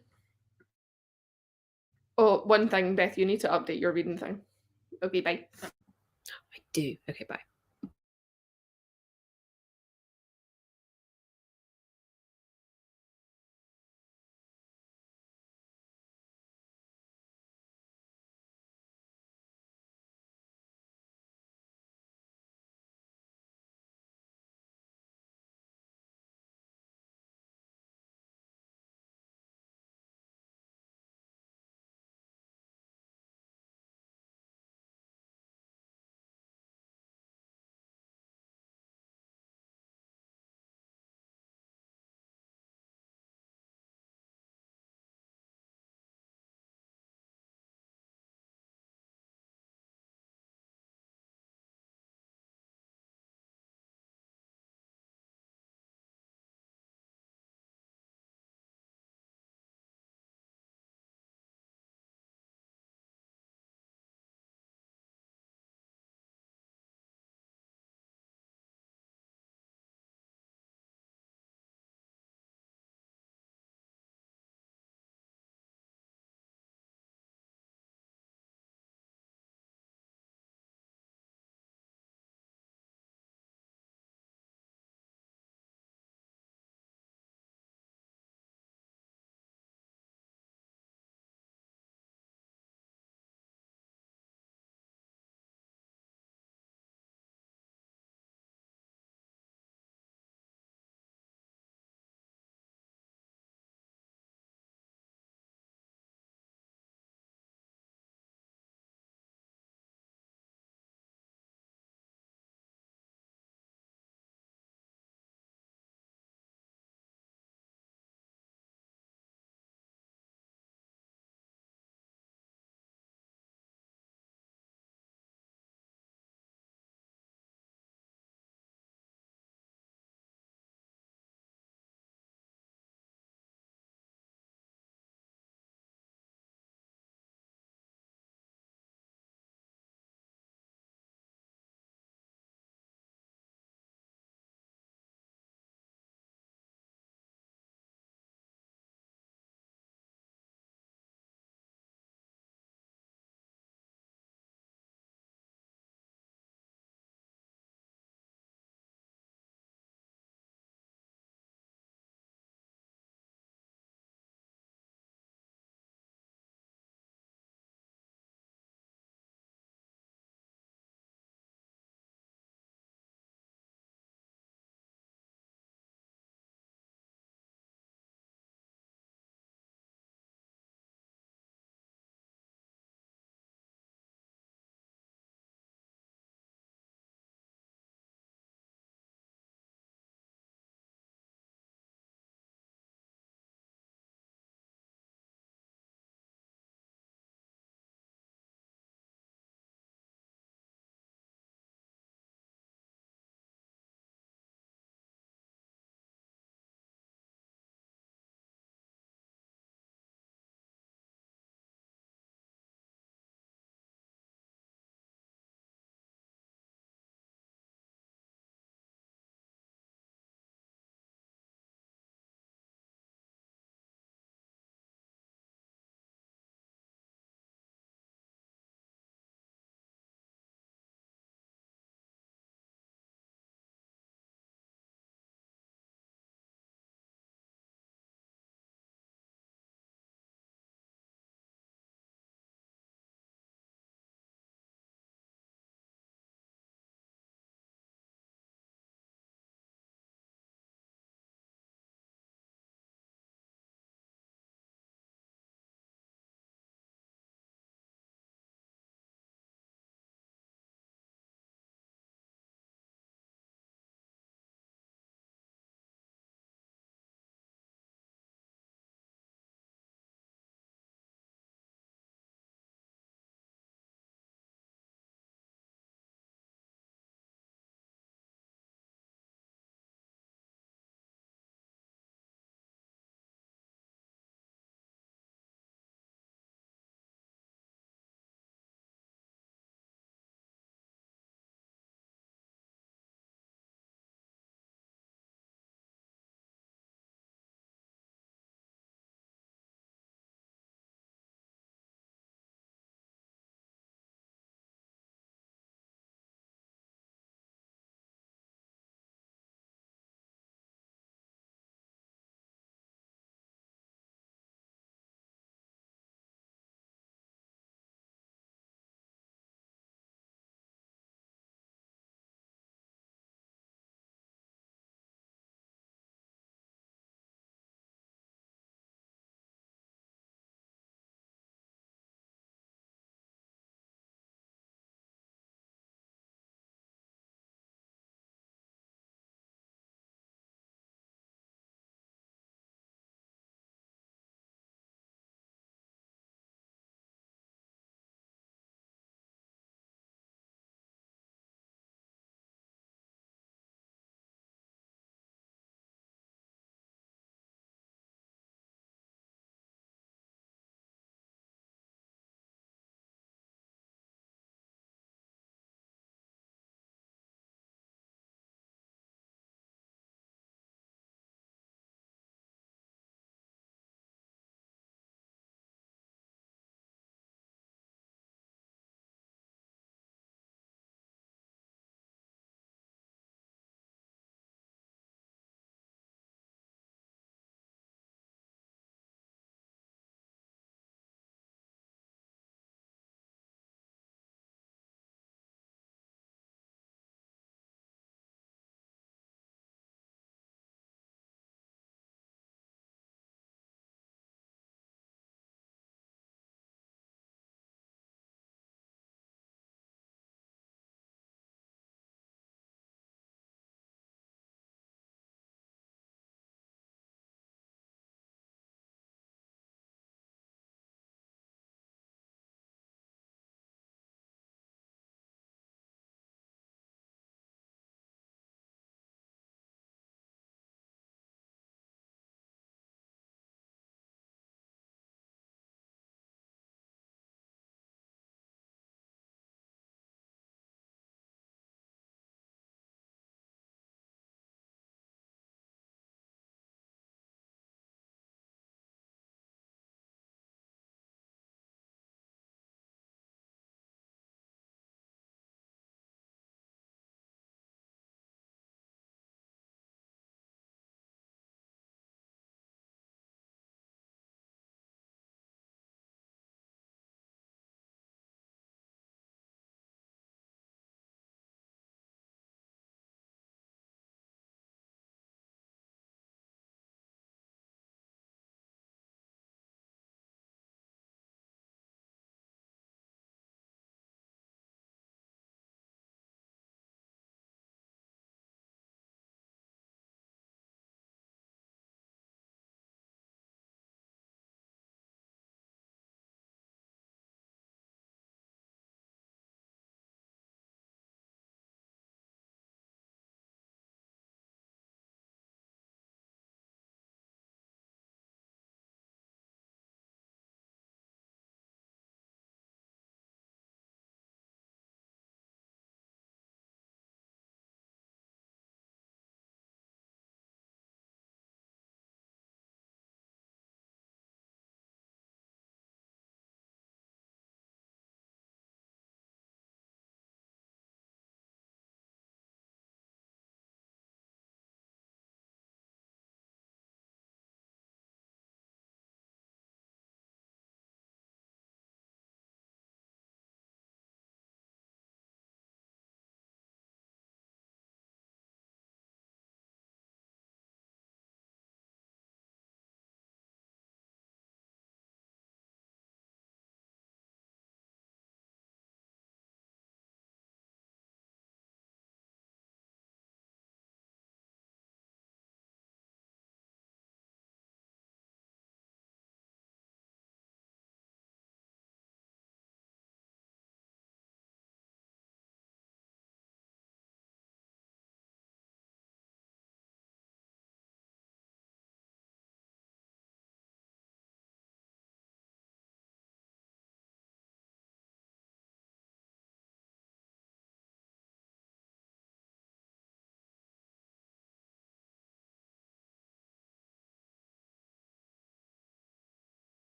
Oh, one thing, Beth, you need to update your reading thing. Okay, bye. I do. Okay, bye.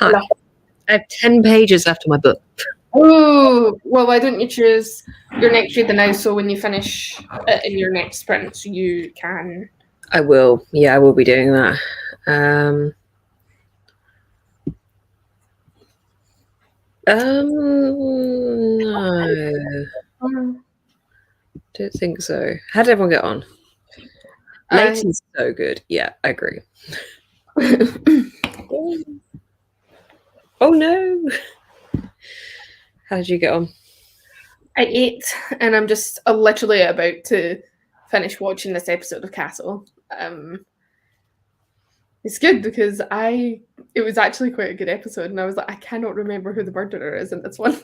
Hi. I have 10 pages left of my book. Oh, well, why don't you choose your next read now, so when you finish it in your next sprint, you can... I will. Yeah, I will be doing that. No. Don't think so. How did everyone get on? Leighton's so good. Yeah, I agree. Oh no. How did you get on? I ate, and I'm just literally about to finish watching this episode of Castle. It's good because it was actually quite a good episode, and I was like, I cannot remember who the murderer is in this one.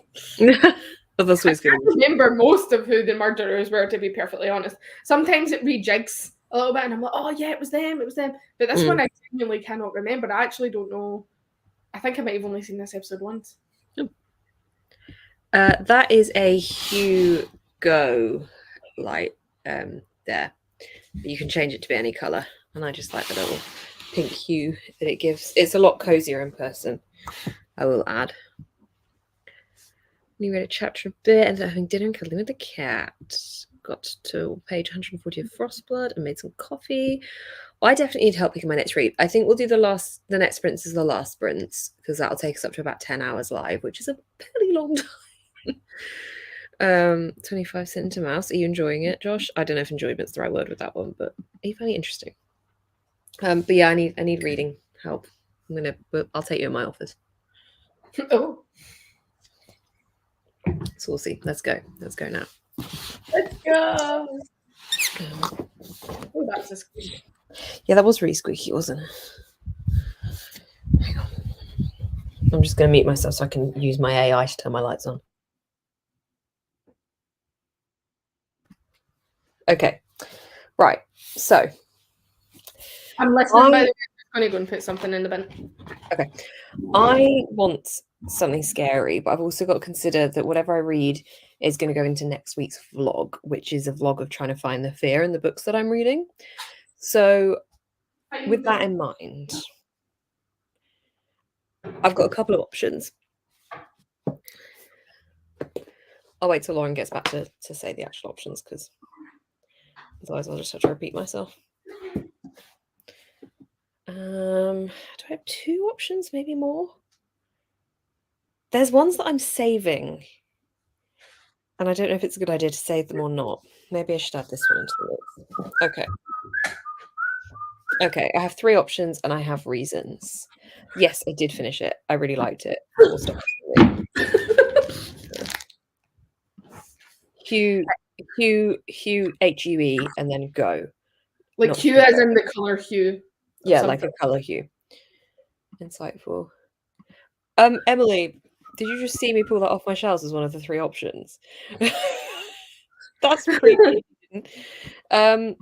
Oh, that's always good. I remember most of who the murderers were, to be perfectly honest. Sometimes it rejigs a little bit, and I'm like, oh yeah, it was them. But this one I genuinely cannot remember. I actually don't know. I think I might have only seen this episode once. That is a Hugo light there. But you can change it to be any colour. And I just like the little pink hue that it gives. It's a lot cozier in person, I will add. We read a chapter a bit, ended up having dinner and cuddling with the cat. Got to page 140 of Frostblood and made some coffee. Well, I definitely need help picking my next read. I think we'll do the next sprints as the last sprints, because that'll take us up to about 10 hours live, which is a fairly long time. 25 Cent to Mouse. Are you enjoying it, Josh? I don't know if enjoyment's the right word with that one, but are you finding it interesting? But yeah, I need reading help. I'll take you in my office. Oh. Saucy. Let's go now. Let's go. Oh, that's a squeak. Yeah, that was really squeaky, wasn't it? Hang on. I'm just going to mute myself so I can use my AI to turn my lights on. Okay. Right. So. I'm listening, by the way. I'm going to go and put something in the bin. Okay. I want something scary, but I've also got to consider that whatever I read is going to go into next week's vlog, which is a vlog of trying to find the fear in the books that I'm reading. So with that in mind, I've got a couple of options. I'll wait till Lauren gets back to say the actual options, because otherwise I'll just have to repeat myself. Do I have two options, maybe more? There's ones that I'm saving, and I don't know if it's a good idea to save them or not. Maybe I should add this one into the list. Okay, I have three options and I have reasons. Yes, I did finish it. I really liked it. Hue, H-U-E, and then go. Like Not hue as in the colour hue. Yeah, like a colour hue. Insightful. Emily, did you just see me pull that off my shelves as one of the three options? That's creepy. I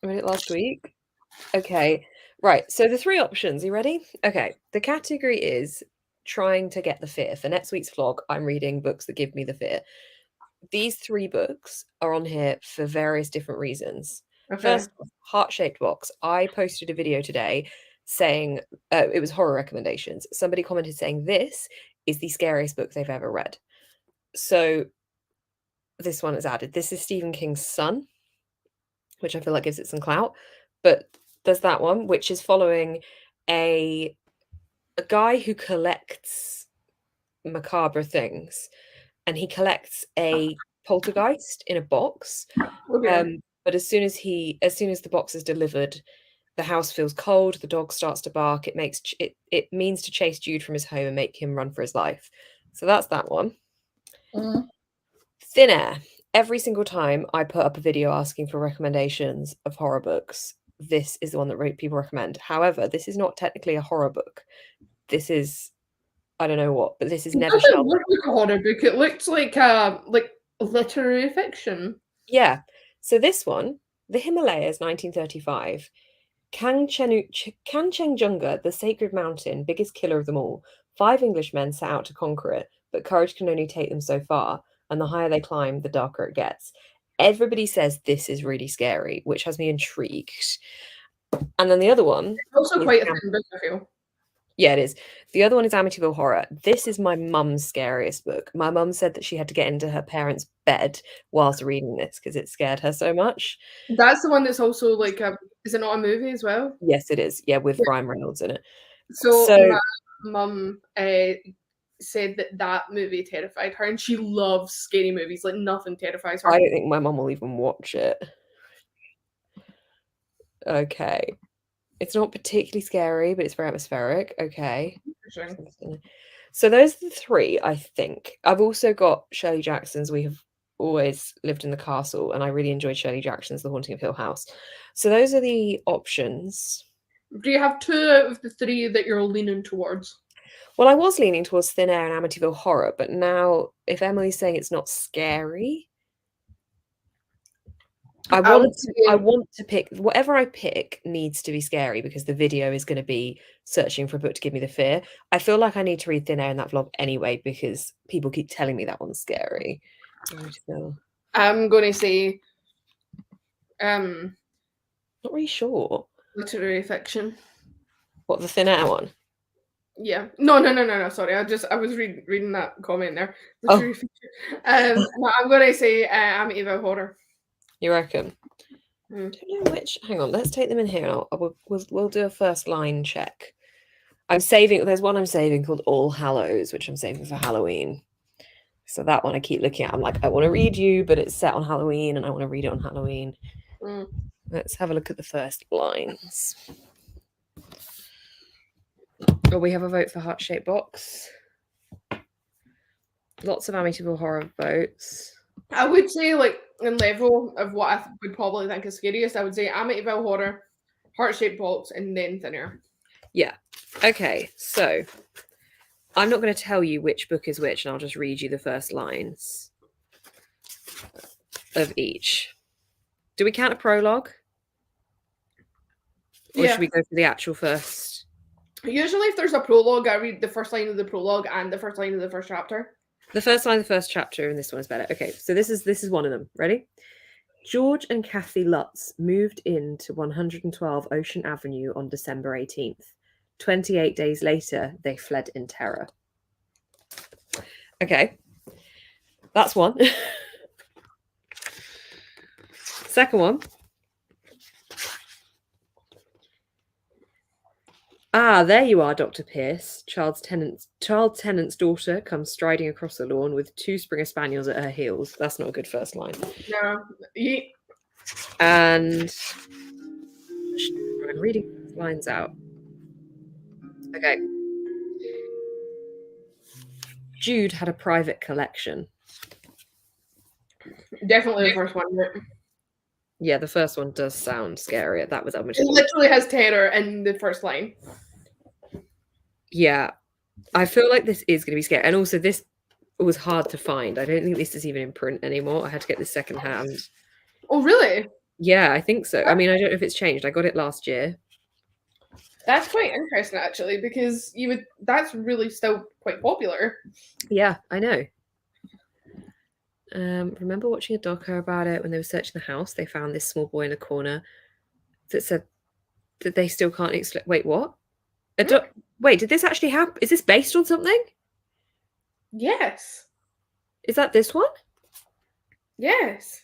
read it last week. Okay, right. So the three options, you ready? Okay, the category is trying to get the fear. For next week's vlog, I'm reading books that give me the fear. These three books are on here for various different reasons. Okay. First, Heart-Shaped Box. I posted a video today saying it was horror recommendations. Somebody commented saying this is the scariest book they've ever read. So this one is added. This is Stephen King's Son, which I feel like gives it some clout. But there's that one, which is following a guy who collects macabre things, and he collects a poltergeist in a box. Okay. But as soon as the box is delivered, the house feels cold, the dog starts to bark, it means to chase Jude from his home and make him run for his life. So that's that one. Thin Air. Every single time I put up a video asking for recommendations of horror books, this is the one that people recommend. However, this is not technically a horror book. This is, I don't know what, but this is never shelled. It looked like a horror book. It looks like literary fiction. Yeah. So this one, The Himalayas, 1935. Kanchenjunga, the sacred mountain, biggest killer of them all. 5 Englishmen set out to conquer it, but courage can only take them so far, and the higher they climb, the darker it gets. Everybody says this is really scary, which has me intrigued. And then the other one... It's also quite a thin book, I feel. Yeah, it is. The other one is Amityville Horror. This is my mum's scariest book. My mum said that she had to get into her parents' bed whilst reading this because it scared her so much. That's the one that's also like is it not a movie as well? Yes, it is. Yeah, with Ryan Reynolds in it. So So my mum said that that movie terrified her, and she loves scary movies. Like nothing terrifies her. I don't think my mum will even watch it. Okay. It's not particularly scary, but it's very atmospheric. Okay. So those are the three, I think. I've also got Shirley Jackson's We Have Always Lived in the Castle, and I really enjoyed Shirley Jackson's The Haunting of Hill House. So those are the options. Do you have two out of the three that you're leaning towards? Well, I was leaning towards Thin Air and Amityville Horror, but now if Emily's saying it's not scary, I want to pick whatever I pick needs to be scary because the video is going to be searching for a book to give me the fear. I feel like I need to read Thin Air in that vlog anyway because people keep telling me that one's scary. I'm going to say not really sure. Literary fiction. What, the Thin Air one? Yeah. No. Sorry, I was reading that comment there. Literary fiction. No, I'm going to say Amityville Horror. You reckon? I don't know which. Hang on, let's take them in here. And we'll do a first line check. I'm saving. There's one I'm saving called All Hallows, which I'm saving for Halloween. So that one I keep looking at. I'm like, I want to read you, but it's set on Halloween, and I want to read it on Halloween. Let's have a look at the first lines. Oh, we have a vote for Heart Shaped Box. Lots of Amityville Horror votes. I would say, like, in level of what I would probably think is scariest, I would say Amityville Horror, Heart Shaped Box, and then Thin Air. Yeah. Okay, so I'm not going to tell you which book is which, and I'll just read you the first lines of each. Do we count a prologue? Or should we go for the actual first? Usually if there's a prologue, I read the first line of the prologue and the first line of the first chapter. The first line of the first chapter, and this one is better. Okay, so this is one of them. Ready? George and Kathy Lutz moved into 112 Ocean Avenue on December 18th. 28 days later, they fled in terror. Okay, that's one. Second one. Ah, there you are, Dr. Pierce. Child tenant's daughter comes striding across the lawn with 2 Springer Spaniels at her heels. That's not a good first line. No. And I'm reading these lines out. Okay. Jude had a private collection. Definitely the first one. Yeah, the first one does sound scary. That was it literally has terror in the first line. Yeah, I feel like this is going to be scary. And also this was hard to find. I don't think this is even in print anymore. I had to get this secondhand. Oh, really? Yeah, I think so. I mean, I don't know if it's changed. I got it last year. That's quite interesting, actually, because that's really still quite popular. Yeah, I know. Remember watching a doco about it when they were searching the house? They found this small boy in a corner that said that they still can't explain. Wait, what? Wait, did this actually happen? Is this based on something? Yes. Is that this one? Yes.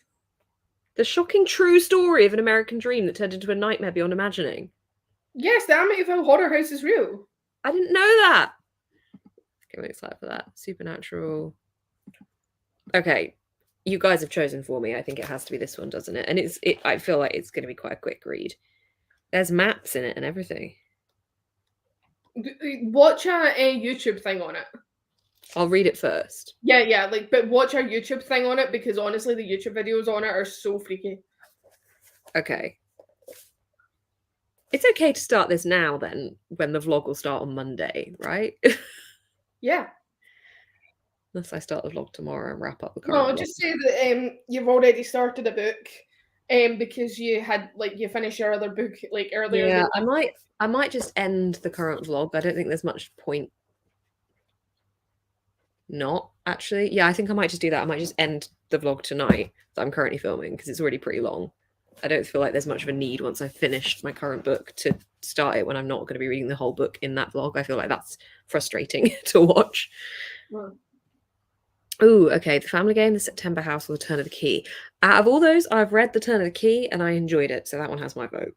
The shocking true story of an American dream that turned into a nightmare beyond imagining. Yes, the Amityville Horror House is real. I didn't know that. Okay, I'm excited for that. Supernatural. Okay, you guys have chosen for me. I think it has to be this one, doesn't it? And I feel like it's going to be quite a quick read. There's maps in it and everything. Watch a YouTube thing on it. I'll read it first. Yeah, but watch our YouTube thing on it because honestly, the YouTube videos on it are so freaky. Okay. It's okay to start this now then, when the vlog will start on Monday, right? Yeah. Unless I start the vlog tomorrow and wrap up the current vlog. Just say that you've already started a book because you had you finished your other book earlier. Yeah, I might just end the current vlog. I don't think there's much point. Not actually. Yeah, I think I might just do that. I might just end the vlog tonight that I'm currently filming because it's already pretty long. I don't feel like there's much of a need once I've finished my current book to start it when I'm not going to be reading the whole book in that vlog. I feel like that's frustrating to watch. Oh, okay. The Family Game, The September House, or The Turn of the Key. Out of all those, I've read The Turn of the Key and I enjoyed it. So that one has my vote.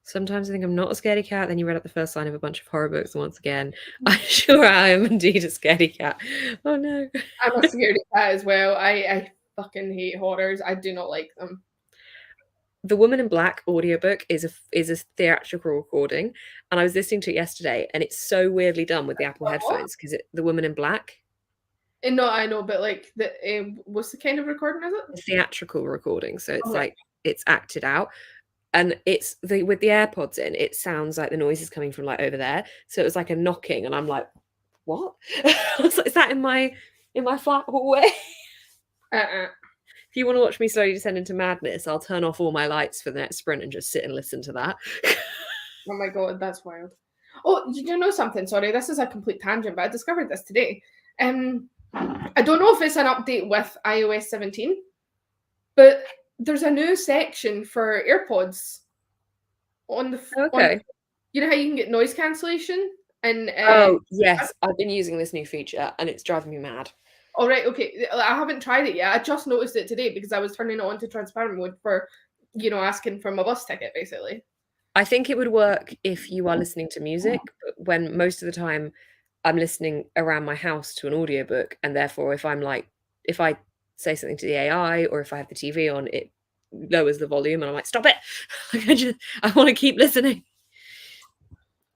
Sometimes I think I'm not a scaredy cat. Then you read out the first line of a bunch of horror books. And once again, I'm sure I am indeed a scaredy cat. Oh no. I'm a scaredy cat as well. I fucking hate horrors. I do not like them. The Woman in Black audiobook is a theatrical recording, and I was listening to it yesterday, and it's so weirdly done with the Apple headphones because The Woman in Black. No, I know, but like what's the kind of recording is it? A theatrical recording, so it's like it's acted out, and it's with the AirPods in, it sounds like the noise is coming from like over there. So it was like a knocking, and I'm like, what? I was like, is that in my flat hallway? If you want to watch me slowly descend into madness, I'll turn off all my lights for the next sprint and just sit and listen to that. Oh my god, that's wild. Oh, you know something? Sorry, this is a complete tangent, but I discovered this today. I don't know if it's an update with iOS 17, but there's a new section for AirPods on the. Okay. You know how you can get noise cancellation and. Oh yes, I've been using this new feature and it's driving me mad. All right, okay. I haven't tried it yet. I just noticed it today because I was turning it on to transparent mode for, asking for my bus ticket, basically. I think it would work if you are listening to music, but when most of the time I'm listening around my house to an audiobook, and therefore if I say something to the AI or if I have the TV on, it lowers the volume and I'm like, stop it. I want to keep listening.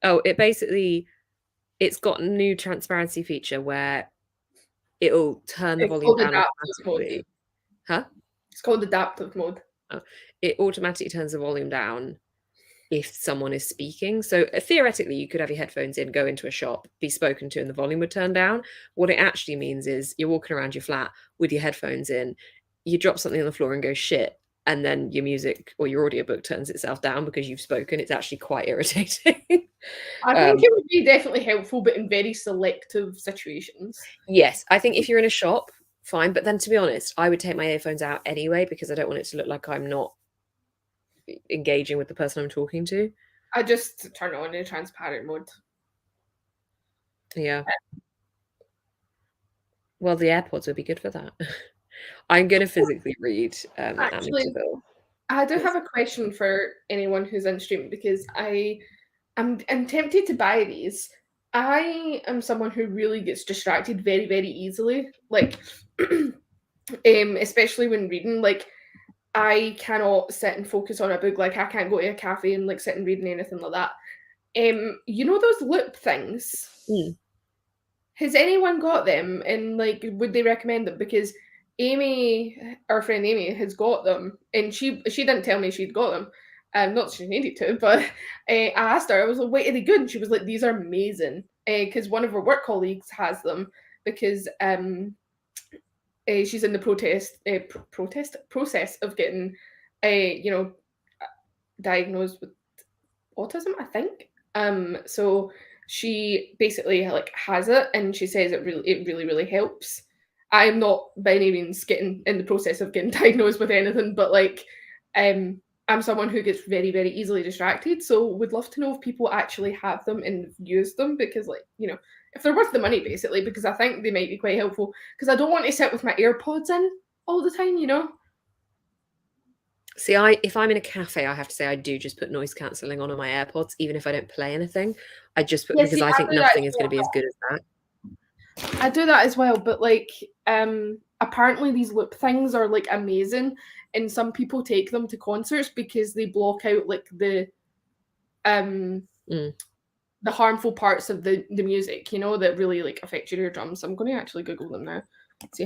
Oh, it's got a new transparency feature where it'll turn the volume down automatically. Huh? It's called adaptive mode. Oh, it automatically turns the volume down if someone is speaking. So theoretically, you could have your headphones in, go into a shop, be spoken to, and the volume would turn down. What it actually means is you're walking around your flat with your headphones in, you drop something on the floor and go shit, and then your music or your audiobook turns itself down because you've spoken. It's actually quite irritating. I think it would be definitely helpful, but in very selective situations. Yes, I think if you're in a shop, fine. But then to be honest, I would take my earphones out anyway because I don't want it to look like I'm not engaging with the person I'm talking to. I just turn it on in transparent mode. Yeah. Well, the AirPods would be good for that. I'm going to physically read Actually, I do have a question for anyone who's in stream because I'm tempted to buy these. I am someone who really gets distracted very, very easily. Like, especially when reading. Like, I cannot sit and focus on a book. Like, I can't go to a cafe and like sit and read anything like that. You know those loop things? Has anyone got them? And like, would they recommend them? Because Amy, our friend Amy, has got them, and she didn't tell me she'd got them. Not that she needed to, but I asked her. I was like, "Wait, are they good?" And she was like, "These are amazing." Because one of her work colleagues has them because she's in the process of getting diagnosed with autism, I think. So she basically like has it, and she says it really helps. I'm not by any means getting in the process of getting diagnosed with anything, but like I'm someone who gets very, very easily distracted. So would love to know if people actually have them and use them because like, if they're worth the money basically, because I think they might be quite helpful because I don't want to sit with my AirPods in all the time, See, if I'm in a cafe, I have to say I do just put noise cancelling on my AirPods, even if I don't play anything. I just put because I think nothing is going to be as good as that. I do that as well, but like apparently these loop things are like amazing, and some people take them to concerts because they block out like the harmful parts of the music, that really like affect your eardrums. I'm going to actually Google them now.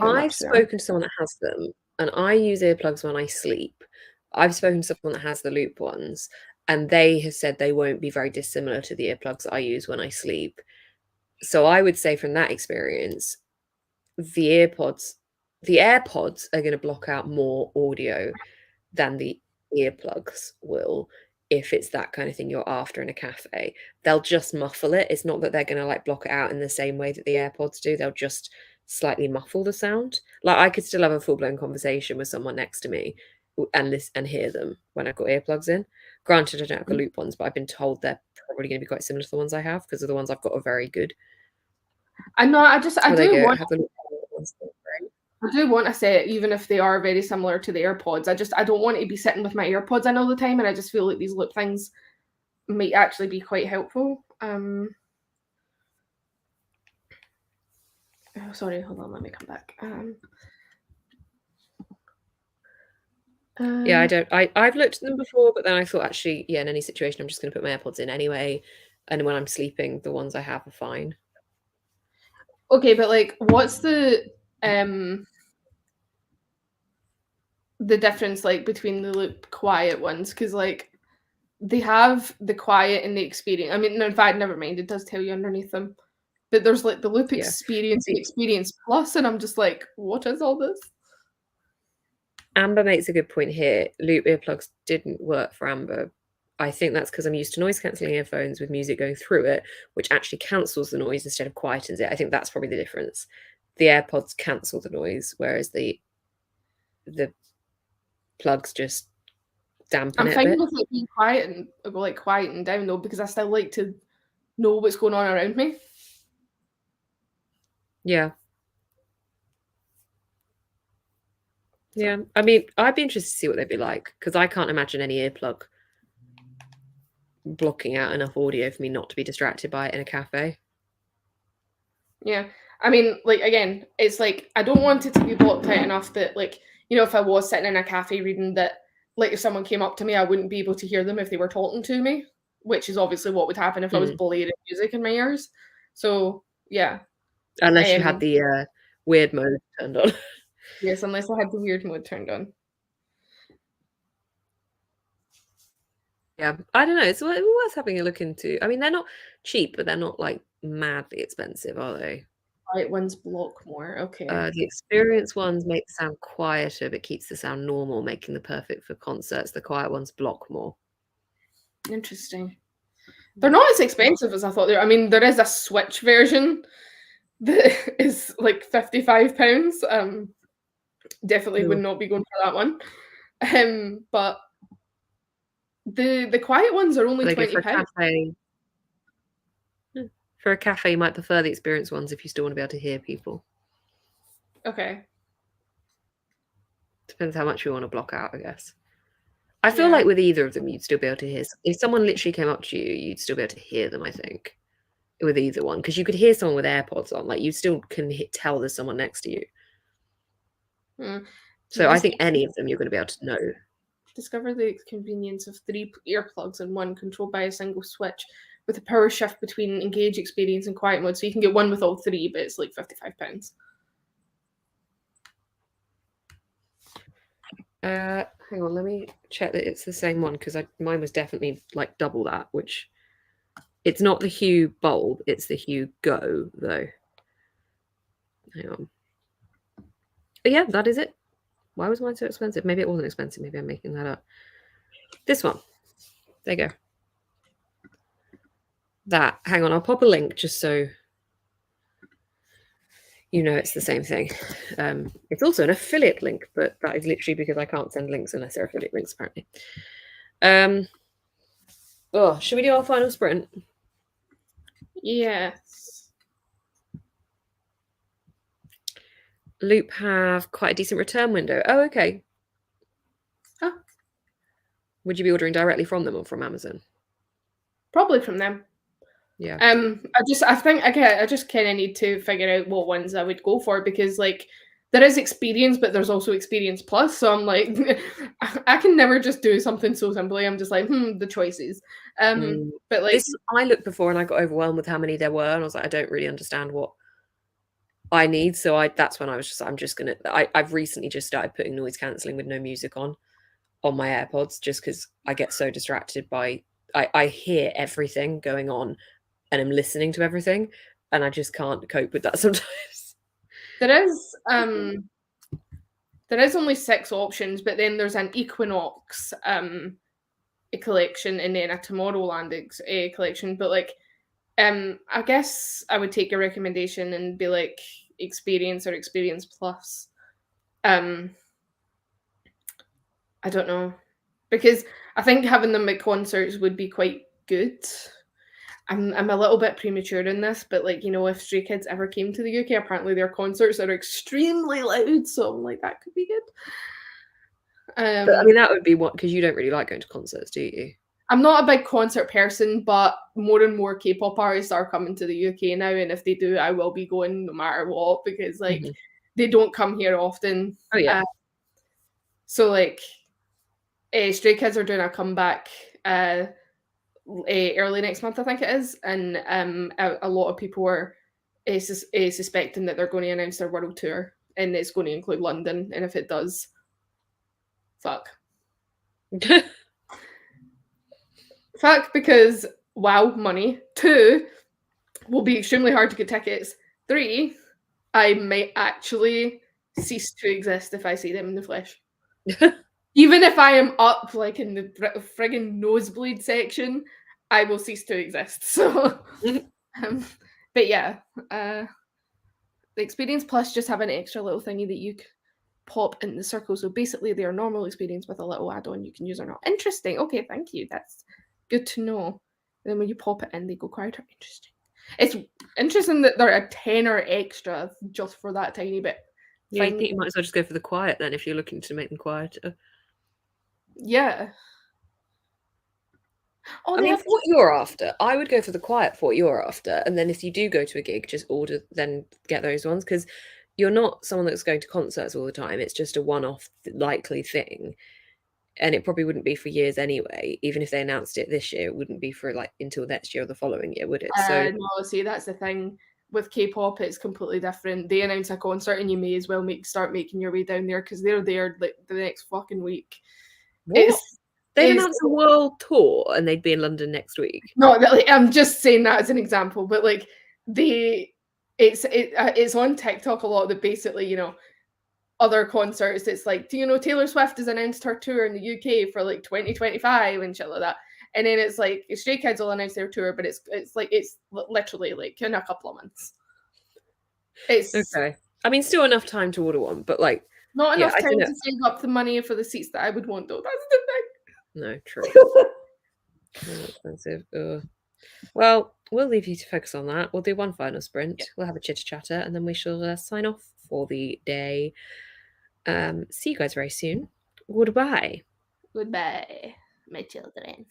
I've spoken to someone that has them, and I use earplugs when I sleep. I've spoken to someone that has the loop ones, and they have said they won't be very dissimilar to the earplugs I use when I sleep. So I would say from that experience, the AirPods are going to block out more audio than the earplugs will if it's that kind of thing you're after in a cafe. They'll just muffle it. It's not that they're going to like block it out in the same way that the AirPods do. They'll just slightly muffle the sound. Like I could still have a full-blown conversation with someone next to me and hear them when I've got earplugs in. Granted, I don't have the loop ones, but I've been told they're probably going to be quite similar to the ones I have because the ones I've got are very good. I know. I Well, there you do go. want. Have the loop ones. I do want a set, even if they are very similar to the AirPods. I don't want to be sitting with my AirPods in all the time, and I just feel like these loop things might actually be quite helpful. Oh, sorry, hold on, let me come back. Yeah, I've looked at them before, but then I thought actually, yeah, in any situation, I'm just going to put my AirPods in anyway. And when I'm sleeping, the ones I have are fine. Okay, but like, what's the difference like between the loop quiet ones? Because like they have the quiet and the experience. I mean, no, in fact, never mind. It does tell you underneath them. But there's like the loop Yeah. experience and experience plus, and I'm just like, what is all this? Amber makes a good point here. Loop earplugs didn't work for Amber. I think that's because I'm used to noise cancelling earphones with music going through it, which actually cancels the noise instead of quietens it. I think that's probably the difference. The AirPods cancel the noise, whereas the plugs just dampen I'm it a fine bit. with it being quiet and like quieting down though, because I still like to know what's going on around me. Yeah. Yeah. I mean, I'd be interested to see what they'd be like because I can't imagine any earplug blocking out enough audio for me not to be distracted by it in a cafe. Yeah. I mean, like, again, it's like, I don't want it to be blocked out enough that, like, you know, if I was sitting in a cafe reading that, like, if someone came up to me, I wouldn't be able to hear them if they were talking to me, which is obviously what would happen if I was blaring music in my ears. So, yeah. Unless you had the weird mode turned on. Yes, unless I had the weird mode turned on. Yeah, I don't know. It's worth having a look into. I mean, they're not cheap, but they're not like madly expensive, are they? Quiet ones block more. Okay. The experience ones make the sound quieter, but keeps the sound normal, making the perfect for concerts. The quiet ones block more. Interesting. They're not as expensive as I thought they were. I mean, there is a Switch version that is like £55. Definitely would not be going for that one. But the quiet ones are only £20. For a cafe, you might prefer the experienced ones if you still want to be able to hear people. Okay. Depends how much you want to block out, I guess. I feel like with either of them, you'd still be able to hear. If someone literally came up to you, you'd still be able to hear them, I think, with either one. Because you could hear someone with AirPods on. Like, you still can tell there's someone next to you. So I think any of them you're going to be able to know. Discover the convenience of 3 earplugs in one, controlled by a single switch, with a power shift between engage, experience, and quiet mode. So you can get one with all 3, but it's like £55. Hang on, let me check that it's the same one because mine was definitely like double that, which it's not the Hue Bulb, it's the Hue Go though. Hang on. But yeah, that is it. Why was mine so expensive? Maybe it wasn't expensive. Maybe I'm making that up. This one. There you go. That. Hang on, I'll pop a link just so you know it's the same thing. It's also an affiliate link, but that is literally because I can't send links unless they're affiliate links, apparently. Should we do our final sprint? Yes. Loop have quite a decent return window. Oh, okay. Huh? Would you be ordering directly from them or from Amazon? Probably from them. Yeah. I think I just kind of need to figure out what ones I would go for because like there is experience, but there's also experience plus. So I'm like, I can never just do something so simply. I'm just like, the choices. But like I looked before and I got overwhelmed with how many there were, and I was like, I don't really understand what I need. So that's when I was just, I've recently just started putting noise cancelling with no music on my AirPods just because I get so distracted by I hear everything going on and I'm listening to everything and I just can't cope with that sometimes. There is only 6 options, but then there's an Equinox a collection and then a Tomorrowland collection. But like I guess I would take your recommendation and be like, experience or experience plus. I don't know, because I think having them at concerts would be quite good. I'm a little bit premature in this, but like, you know, if Stray Kids ever came to the UK, apparently their concerts are extremely loud, so I'm like, that could be good. But I mean, that would be what, because you don't really like going to concerts, do you? I'm not a big concert person, but more and more K-pop artists are coming to the UK now, and if they do, I will be going no matter what, because like they don't come here often. Oh yeah. So like, Stray Kids are doing a comeback early next month, I think it is, and a lot of people are suspecting that they're going to announce their world tour, and it's going to include London. And if it does, fuck. Fuck, because wow, money. 2, will be extremely hard to get tickets. 3, I might actually cease to exist if I see them in the flesh. Even if I am up like in the friggin' nosebleed section, I will cease to exist. So, but yeah, the Experience Plus just have an extra little thingy that you pop in the circle. So basically, they are normal experience with a little add-on you can use or not. Interesting. Okay, thank you. That's good to know. And then when you pop it in, they go quieter. Interesting. It's interesting that they're a tenner extra just for that tiny bit. Yeah, you think you might as well just go for the quiet then if you're looking to make them quieter. Yeah. Oh, I mean, for what you're after, I would go for the quiet for what you're after, and then if you do go to a gig, just then get those ones, because you're not someone that's going to concerts all the time. It's just a one-off likely thing, and it probably wouldn't be for years anyway. Even if they announced it this year, it wouldn't be for like until next year or the following year, would it? So no, see, that's the thing. With K-pop, it's completely different. They announce a concert, and you may as well start making your way down there because they're there like the next fucking week. what? They'd announce a world tour, and they'd be in London next week. No, like, I'm just saying that as an example, but like it's on TikTok a lot that basically, you know, other concerts, it's like, do you know Taylor Swift has announced her tour in the UK for like 2025 and shit like that. And then it's like Stray Kids will announce their tour, but it's literally like in a couple of months. It's okay. I mean, still enough time to order one, but like not enough time to save up the money for the seats that I would want, though. That's the thing. No, true. More expensive. Ugh. Well, we'll leave you to focus on that. We'll do one final sprint. Yeah. We'll have a chitter chatter, and then we shall sign off for the day. See you guys very soon. Goodbye. Goodbye, my children.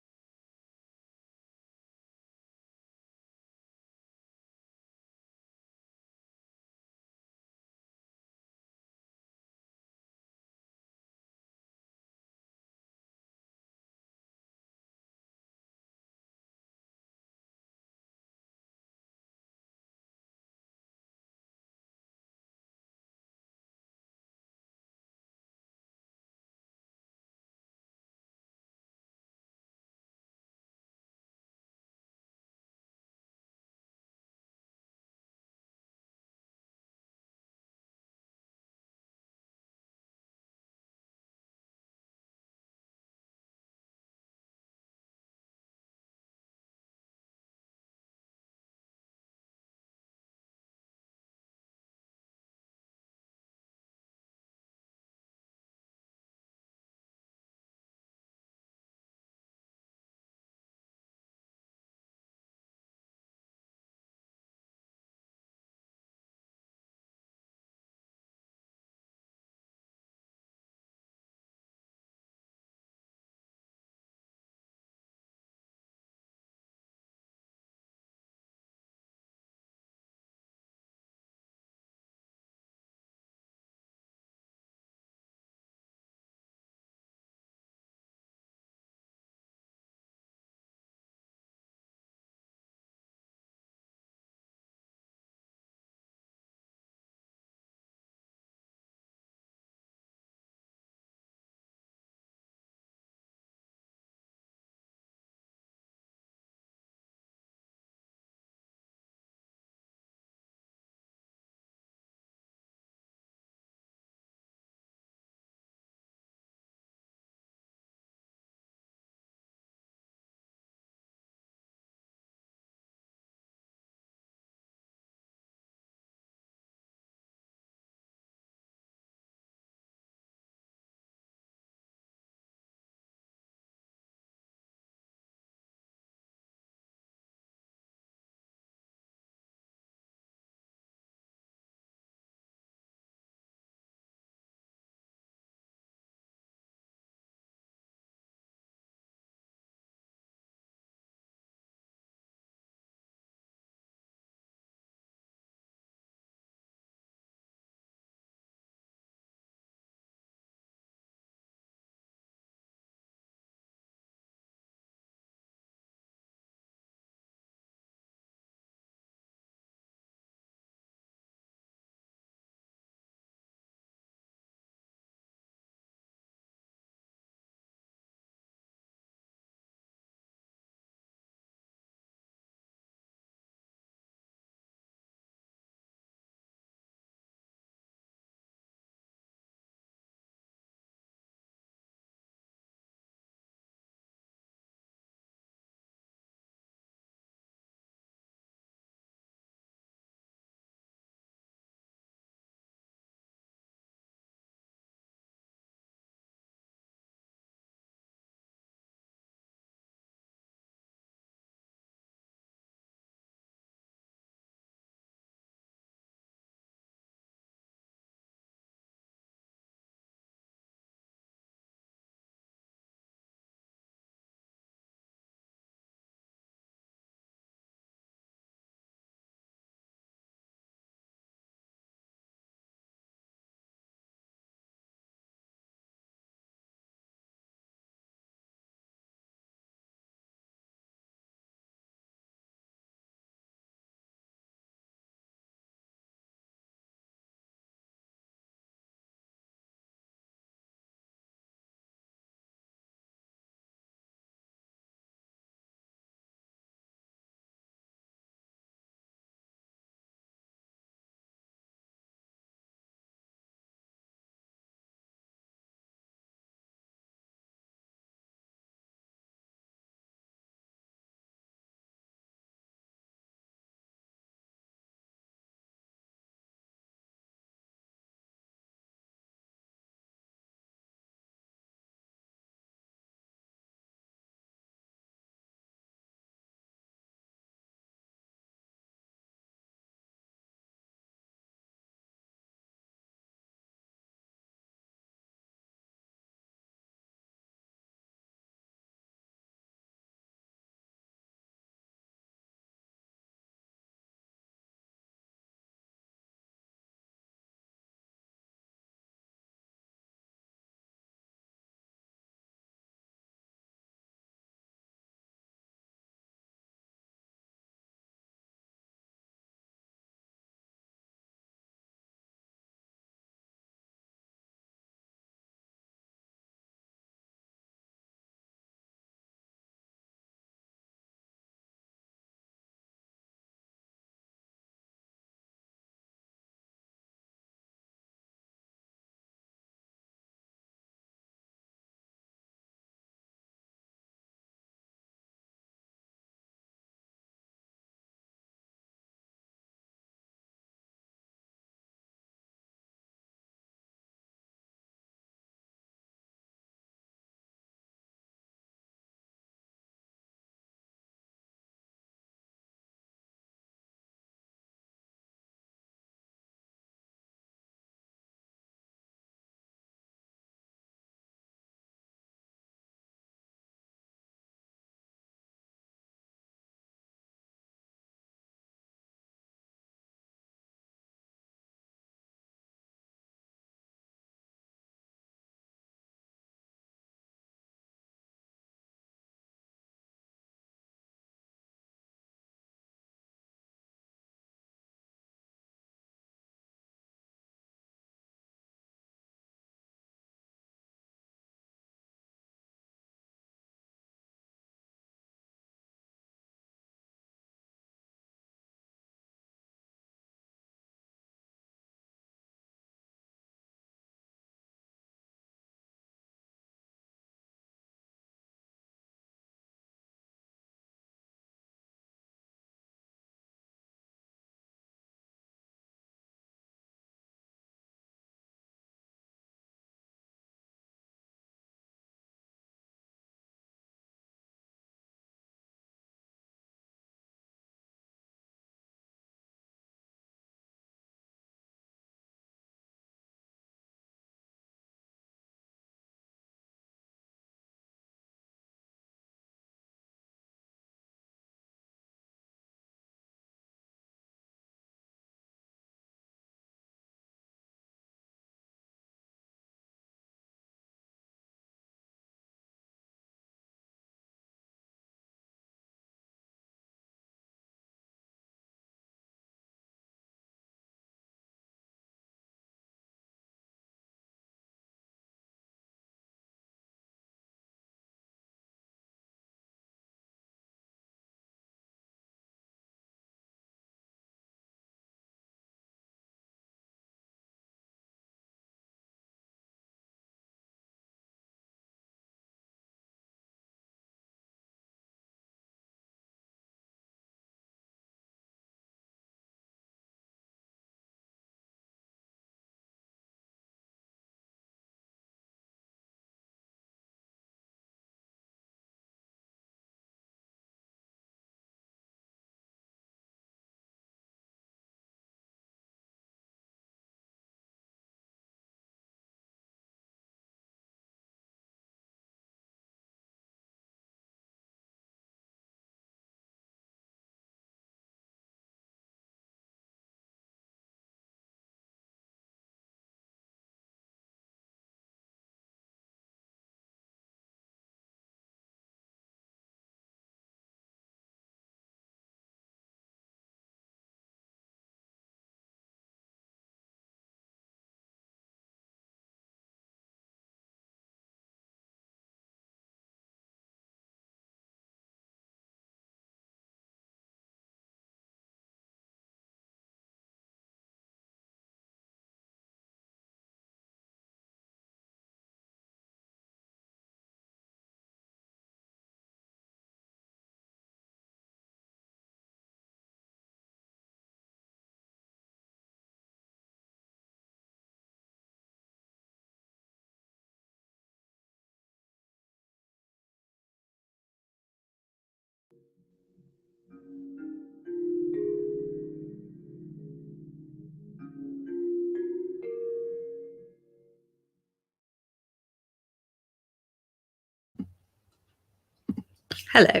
Hello.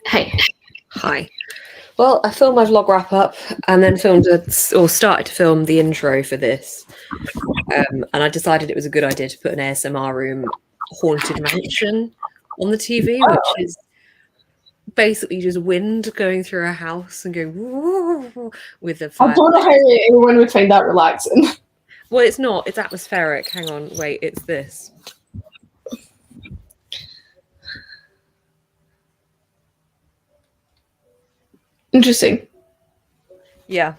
Hey. Hi. Well, I filmed my vlog wrap up and then started to film the intro for this. And I decided it was a good idea to put an ASMR room haunted mansion on the TV, which is basically just wind going through a house and going with the fire. I don't know how anyone would find that relaxing. Well, it's not. It's atmospheric. Hang on. Wait, it's this. Interesting. Yeah.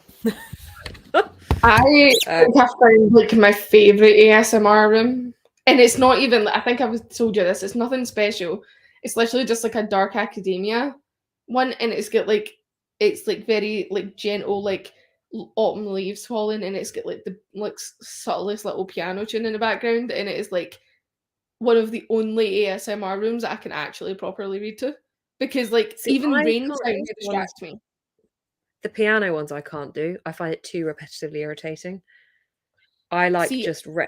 I think I found like my favourite ASMR room. And it's not even, I think I've told you this, it's nothing special. It's literally just like a dark academia one, and it's got like, it's like very like gentle, like autumn leaves falling, and it's got like the like subtlest little piano tune in the background, and it is like one of the only ASMR rooms that I can actually properly read to. Because like even rain sounds distract me. The piano ones I can't do. I find it too repetitively irritating. I like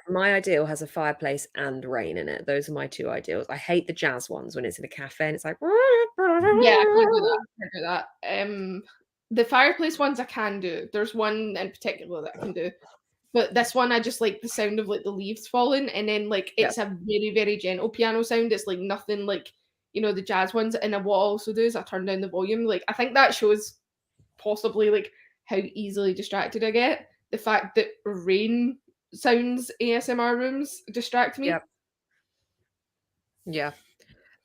my ideal has a fireplace and rain in it. Those are my two ideals. I hate the jazz ones when it's in a cafe and it's like yeah, I can't do that. I can't do that. The fireplace ones I can do. There's one in particular that I can do. But this one I just like the sound of like the leaves falling, and then like it's a very, very gentle piano sound. It's like nothing like, you know, the jazz ones. And then what I also do is I turn down the volume. Like I think that shows possibly like how easily distracted I get. The fact that rain sounds ASMR rooms distract me. Yeah.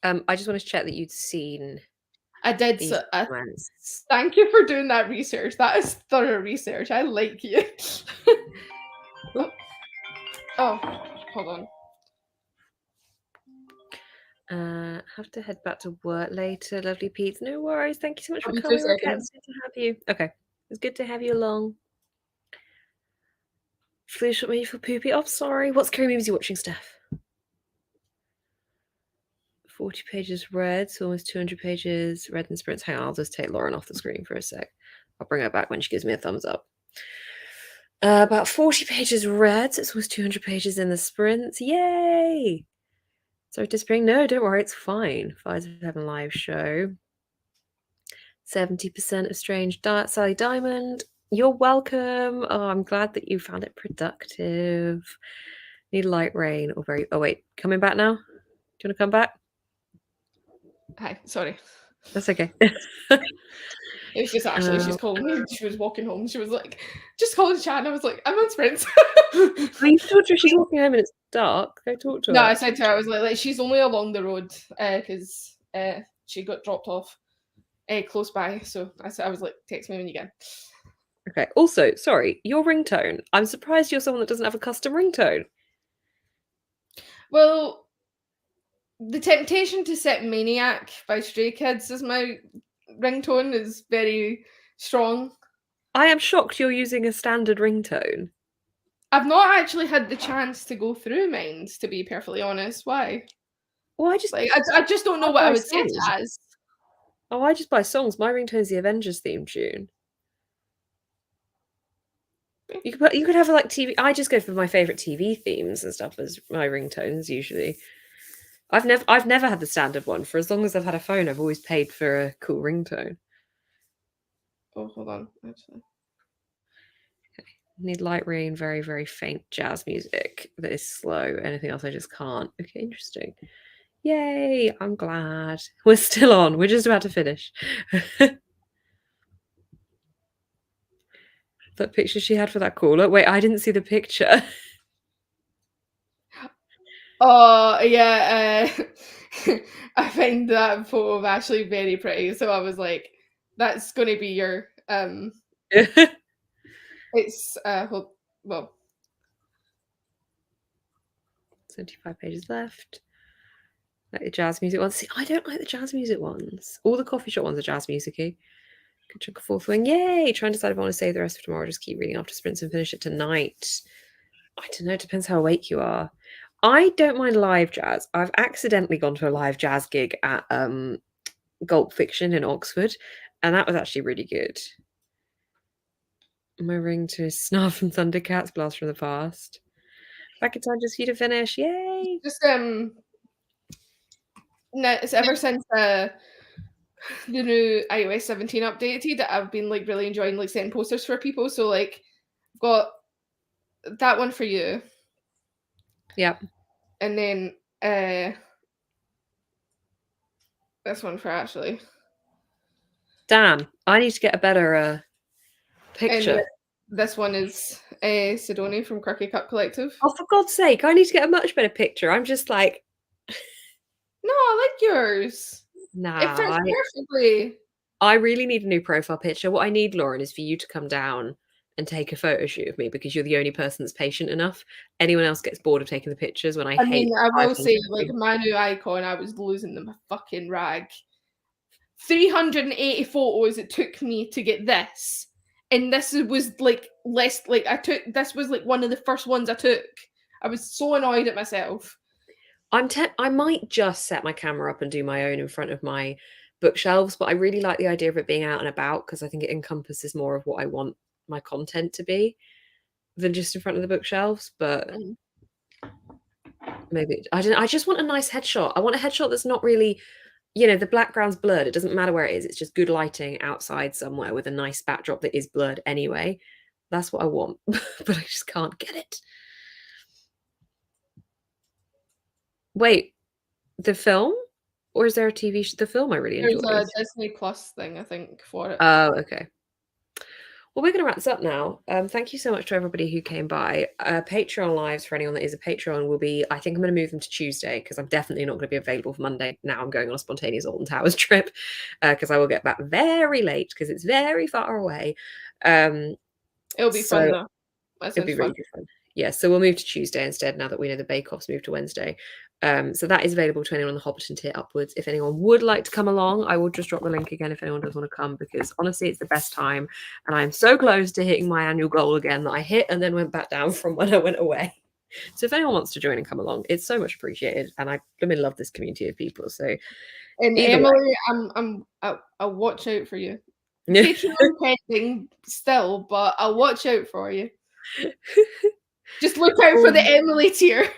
I just want to check that you'd seen. I did. So, thank you for doing that research. That is thorough research. I like you. Oh, hold on. Have to head back to work later. Lovely Pete. No worries. Thank you so much for coming. It's good to have you. Okay. It's good to have you along. Flesh what made you feel poopy. Oh, sorry. What scary movies are you watching, Steph? 40 pages read, so almost 200 pages read in sprints. Hang on, I'll just take Lauren off the screen for a sec. I'll bring her back when she gives me a thumbs up. About 40 pages read, so it's almost 200 pages in the sprints. Yay! Sorry, disappearing. No, don't worry, it's fine. Fires of Heaven live show. 70% of Strange Sally Diamond. You're welcome. Oh, I'm glad that you found it productive. Need light rain or very. Oh, wait, coming back now? Do you want to come back? Hi, sorry. That's okay. It was just actually, she's calling me. She was walking home. She was like, just calling to chat. And I was like, I'm on sprints. You told her she's walking home and it's dark. Go talk to her. No, I said to her, I was like she's only along the road because she got dropped off close by. So I was like, text me when you get. Okay. Also, sorry, your ringtone. I'm surprised you're someone that doesn't have a custom ringtone. Well, the temptation to set Maniac by Stray Kids as my ringtone is very strong. I am shocked you're using a standard ringtone. I've not actually had the chance to go through mine, to be perfectly honest. Why? Well, I just don't know what I would set it as. Oh, I just buy songs. My ringtone's the Avengers theme tune. You could have like TV. I just go for my favorite TV themes and stuff as my ringtones usually. I've never had the standard one. For as long as I've had a phone, I've always paid for a cool ringtone. Oh, hold on, actually. Okay. Need light rain, very, very faint jazz music that is slow. Anything else I just can't. Okay, interesting. Yay, I'm glad. We're still on. We're just about to finish. That picture she had for that caller. Wait, I didn't see the picture. Oh, yeah. I find that photo of Ashley very pretty. So I was like, that's going to be your... It's... well... 75 pages left. Like the jazz music ones. See, I don't like the jazz music ones. All the coffee shop ones are jazz music-y. Good chunk of fourth wing. Yay! Try and decide if I want to save the rest for tomorrow. Just keep reading after sprints and finish it tonight. I don't know. It depends how awake you are. I don't mind live jazz. I've accidentally gone to a live jazz gig at Gulp Fiction in Oxford, and that was actually really good. My ring to Snarf and Thundercats, Blast from the Past. Back in time just for you to finish. Yay! Just no, it's ever since the new iOS 17 updated, I've been like really enjoying like setting posters for people. So like, I've got that one for you, Yep. and then this one for Ashley. Damn, I need to get a better And picture. this one is Sidonie from Quirky Cup Collective. Oh, for God's sake, I need to get a much better picture. I'm just like, No, I like yours. It fits nah, perfectly. I really need a new profile picture. What I need, Lauren, is for you to come down and take a photo shoot of me because you're the only person that's patient enough. Anyone else gets bored of taking the pictures when I I hate mean, I will 500 say, like, my new icon, I was losing the fucking rag. 380 photos it took me to get this. And this was like less, like, this was like one of the first ones I took. I was so annoyed at myself. I might just set my camera up and do my own in front of my bookshelves, but I really like the idea of it being out and about because I think it encompasses more of what I want my content to be than just in front of the bookshelves. But maybe I just want a nice headshot. I want a headshot that's not really, the background's blurred. It doesn't matter where it is. It's just good lighting outside somewhere with a nice backdrop that is blurred anyway. That's what I want, but I just can't get it. Wait, the film? Or is there a TV show? The film I really enjoyed. There's a Disney Plus thing, I think, for it. Oh, okay. Well, we're going to wrap this up now. Thank you so much to everybody who came by. Patreon lives for anyone that is a Patreon will be, I think I'm going to move them to Tuesday because I'm definitely not going to be available for Monday. Now I'm going on a spontaneous Alton Towers trip because I will get back very late because it's very far away. It'll be fun though. It'll be really good fun. Yeah, so we'll move to Tuesday instead now that we know the Bake Off's moved to Wednesday. So that is available to anyone on the Hobbiton tier upwards. If anyone would like to come along, I will just drop the link again if anyone does want to come because honestly, it's the best time. And I'm so close to hitting my annual goal again that I hit and then went back down from when I went away. So if anyone wants to join and come along, it's so much appreciated. And I love this community of people. So and Emily, I'll watch out for you. Patreon pending still, but I'll watch out for you. Just look out for the Emily tier.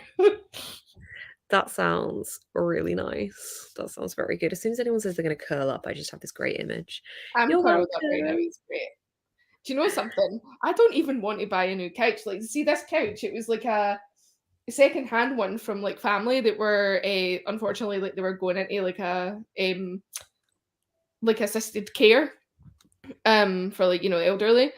That sounds really nice. That sounds very good. As soon as anyone says they're going to curl up, I just have this great image. I'm curled up right now. It's great. Do you know something? I don't even want to buy a new couch. Like, see this couch? It was like a second-hand one from like family that were unfortunately like they were going into like assisted care for like elderly.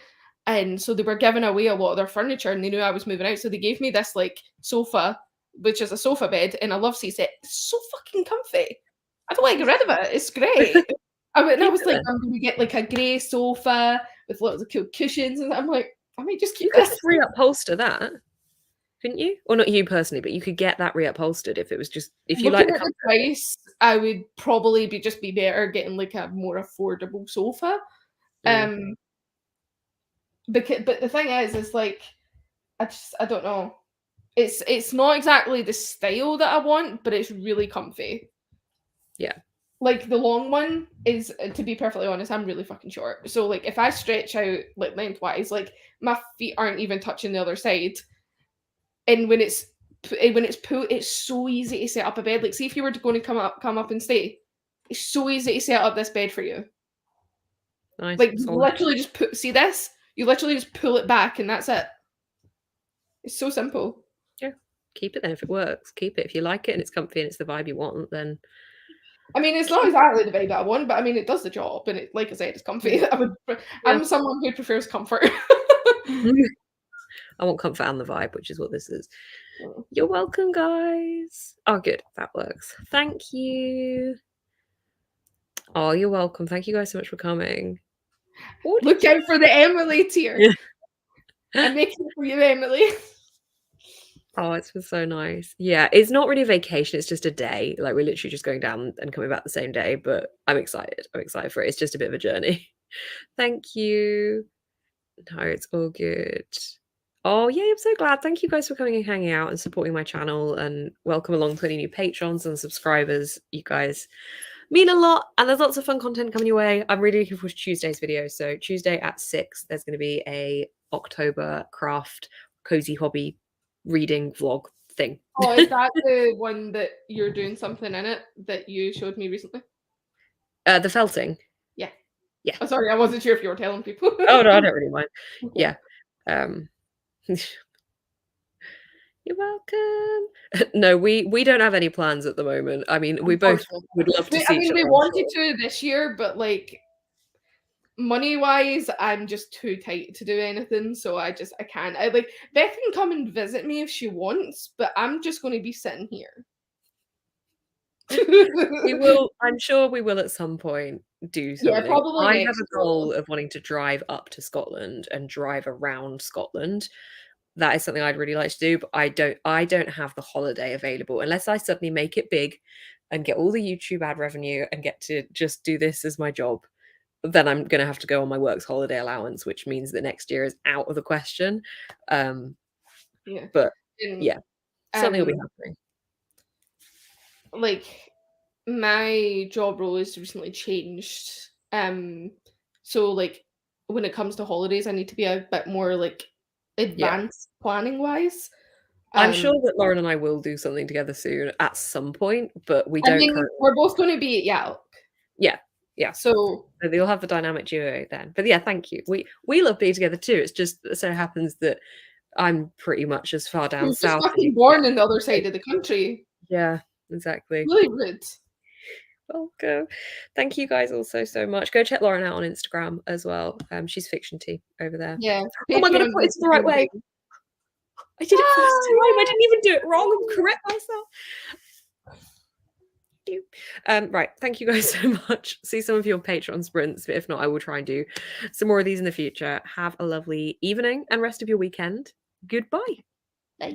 And so they were giving away a lot of their furniture and they knew I was moving out. So they gave me this like sofa, which is a sofa bed, and a love seat set. It's so fucking comfy. I don't want to get rid of it. It's great. I was like, I'm going to get like a grey sofa with lots of cool cushions. And I'm like, I might just keep this. You could reupholster that, couldn't you? Or not you personally, but you could get that reupholstered if it was just, if you like the price, I would probably be better getting like a more affordable sofa. But the thing is like I don't know. It's not exactly the style that I want, but it's really comfy. Yeah. Like the long one is, to be perfectly honest, I'm really fucking short. So like if I stretch out like lengthwise, like my feet aren't even touching the other side. And when it's pulled, it's so easy to set up a bed. Like see if you were going to come up and stay, it's so easy to set up this bed for you. Nice. Like literally just see this. You literally just pull it back and that's it. It's so simple. Yeah. Keep it then if it works. Keep it. If you like it and it's comfy and it's the vibe you want, then I mean it's not exactly the vibe that I want, but I mean it does the job and it, like I said, it's comfy. I'm someone who prefers comfort. I want comfort and the vibe, which is what this is. You're welcome, guys. Oh, good. That works. Thank you. Oh, you're welcome. Thank you guys so much for coming. Look out for the Emily tier. Yeah. I'm making it for you, Emily. Oh, it's been so nice. Yeah, it's not really a vacation. It's just a day. Like we're literally just going down and coming back the same day, but I'm excited. I'm excited for it. It's just a bit of a journey. Thank you. No, it's all good. Oh, yeah, I'm so glad. Thank you guys for coming and hanging out and supporting my channel, and welcome along to any new patrons and subscribers. You guys mean a lot, and there's lots of fun content coming your way. I'm really looking forward to Tuesday's video. So Tuesday at 6, there's going to be a October craft cozy hobby reading vlog thing. Oh, is that the one that you're doing something in it that you showed me recently? The felting. Yeah. Yeah. Oh, sorry, I wasn't sure if you were telling people. Oh no, I don't really mind. Okay. Yeah. You're welcome. No, we don't have any plans at the moment. I mean, we both would love to see each other. We wanted to this year, but like money-wise, I'm just too tight to do anything, so I can't. I like Beth can come and visit me if she wants, but I'm just going to be sitting here. We will. I'm sure we will at some point do something. Yeah, probably I next have a goal of wanting to drive up to Scotland and drive around Scotland. That is something I'd really like to do, but I don't have the holiday available unless I suddenly make it big and get all the YouTube ad revenue and get to just do this as my job. Then I'm going to have to go on my work's holiday allowance, which means that next year is out of the question. Yeah. But And, yeah, something will be happening. Like my job role has recently changed. So like when it comes to holidays, I need to be a bit more like advanced planning wise. I'm sure that Lauren and I will do something together soon at some point, but we don't currently. We're both going to be at Yalk. Yeah. So you'll have the dynamic duo then. But yeah, thank you. We love being together too. It's just so happens that I'm pretty much as far down you're south. just fucking born in the other side of the country. Yeah, exactly. Really rude. Welcome. Thank you guys also so much. Go check Lauren out on Instagram as well. She's Fiction Tea over there. Yeah. Oh my god, I put it the right way. I did it first time. I didn't even do it wrong. I'm correct myself. Right, thank you guys so much. See some of your Patreon sprints, but if not, I will try and do some more of these in the future. Have a lovely evening and rest of your weekend. Goodbye. Bye.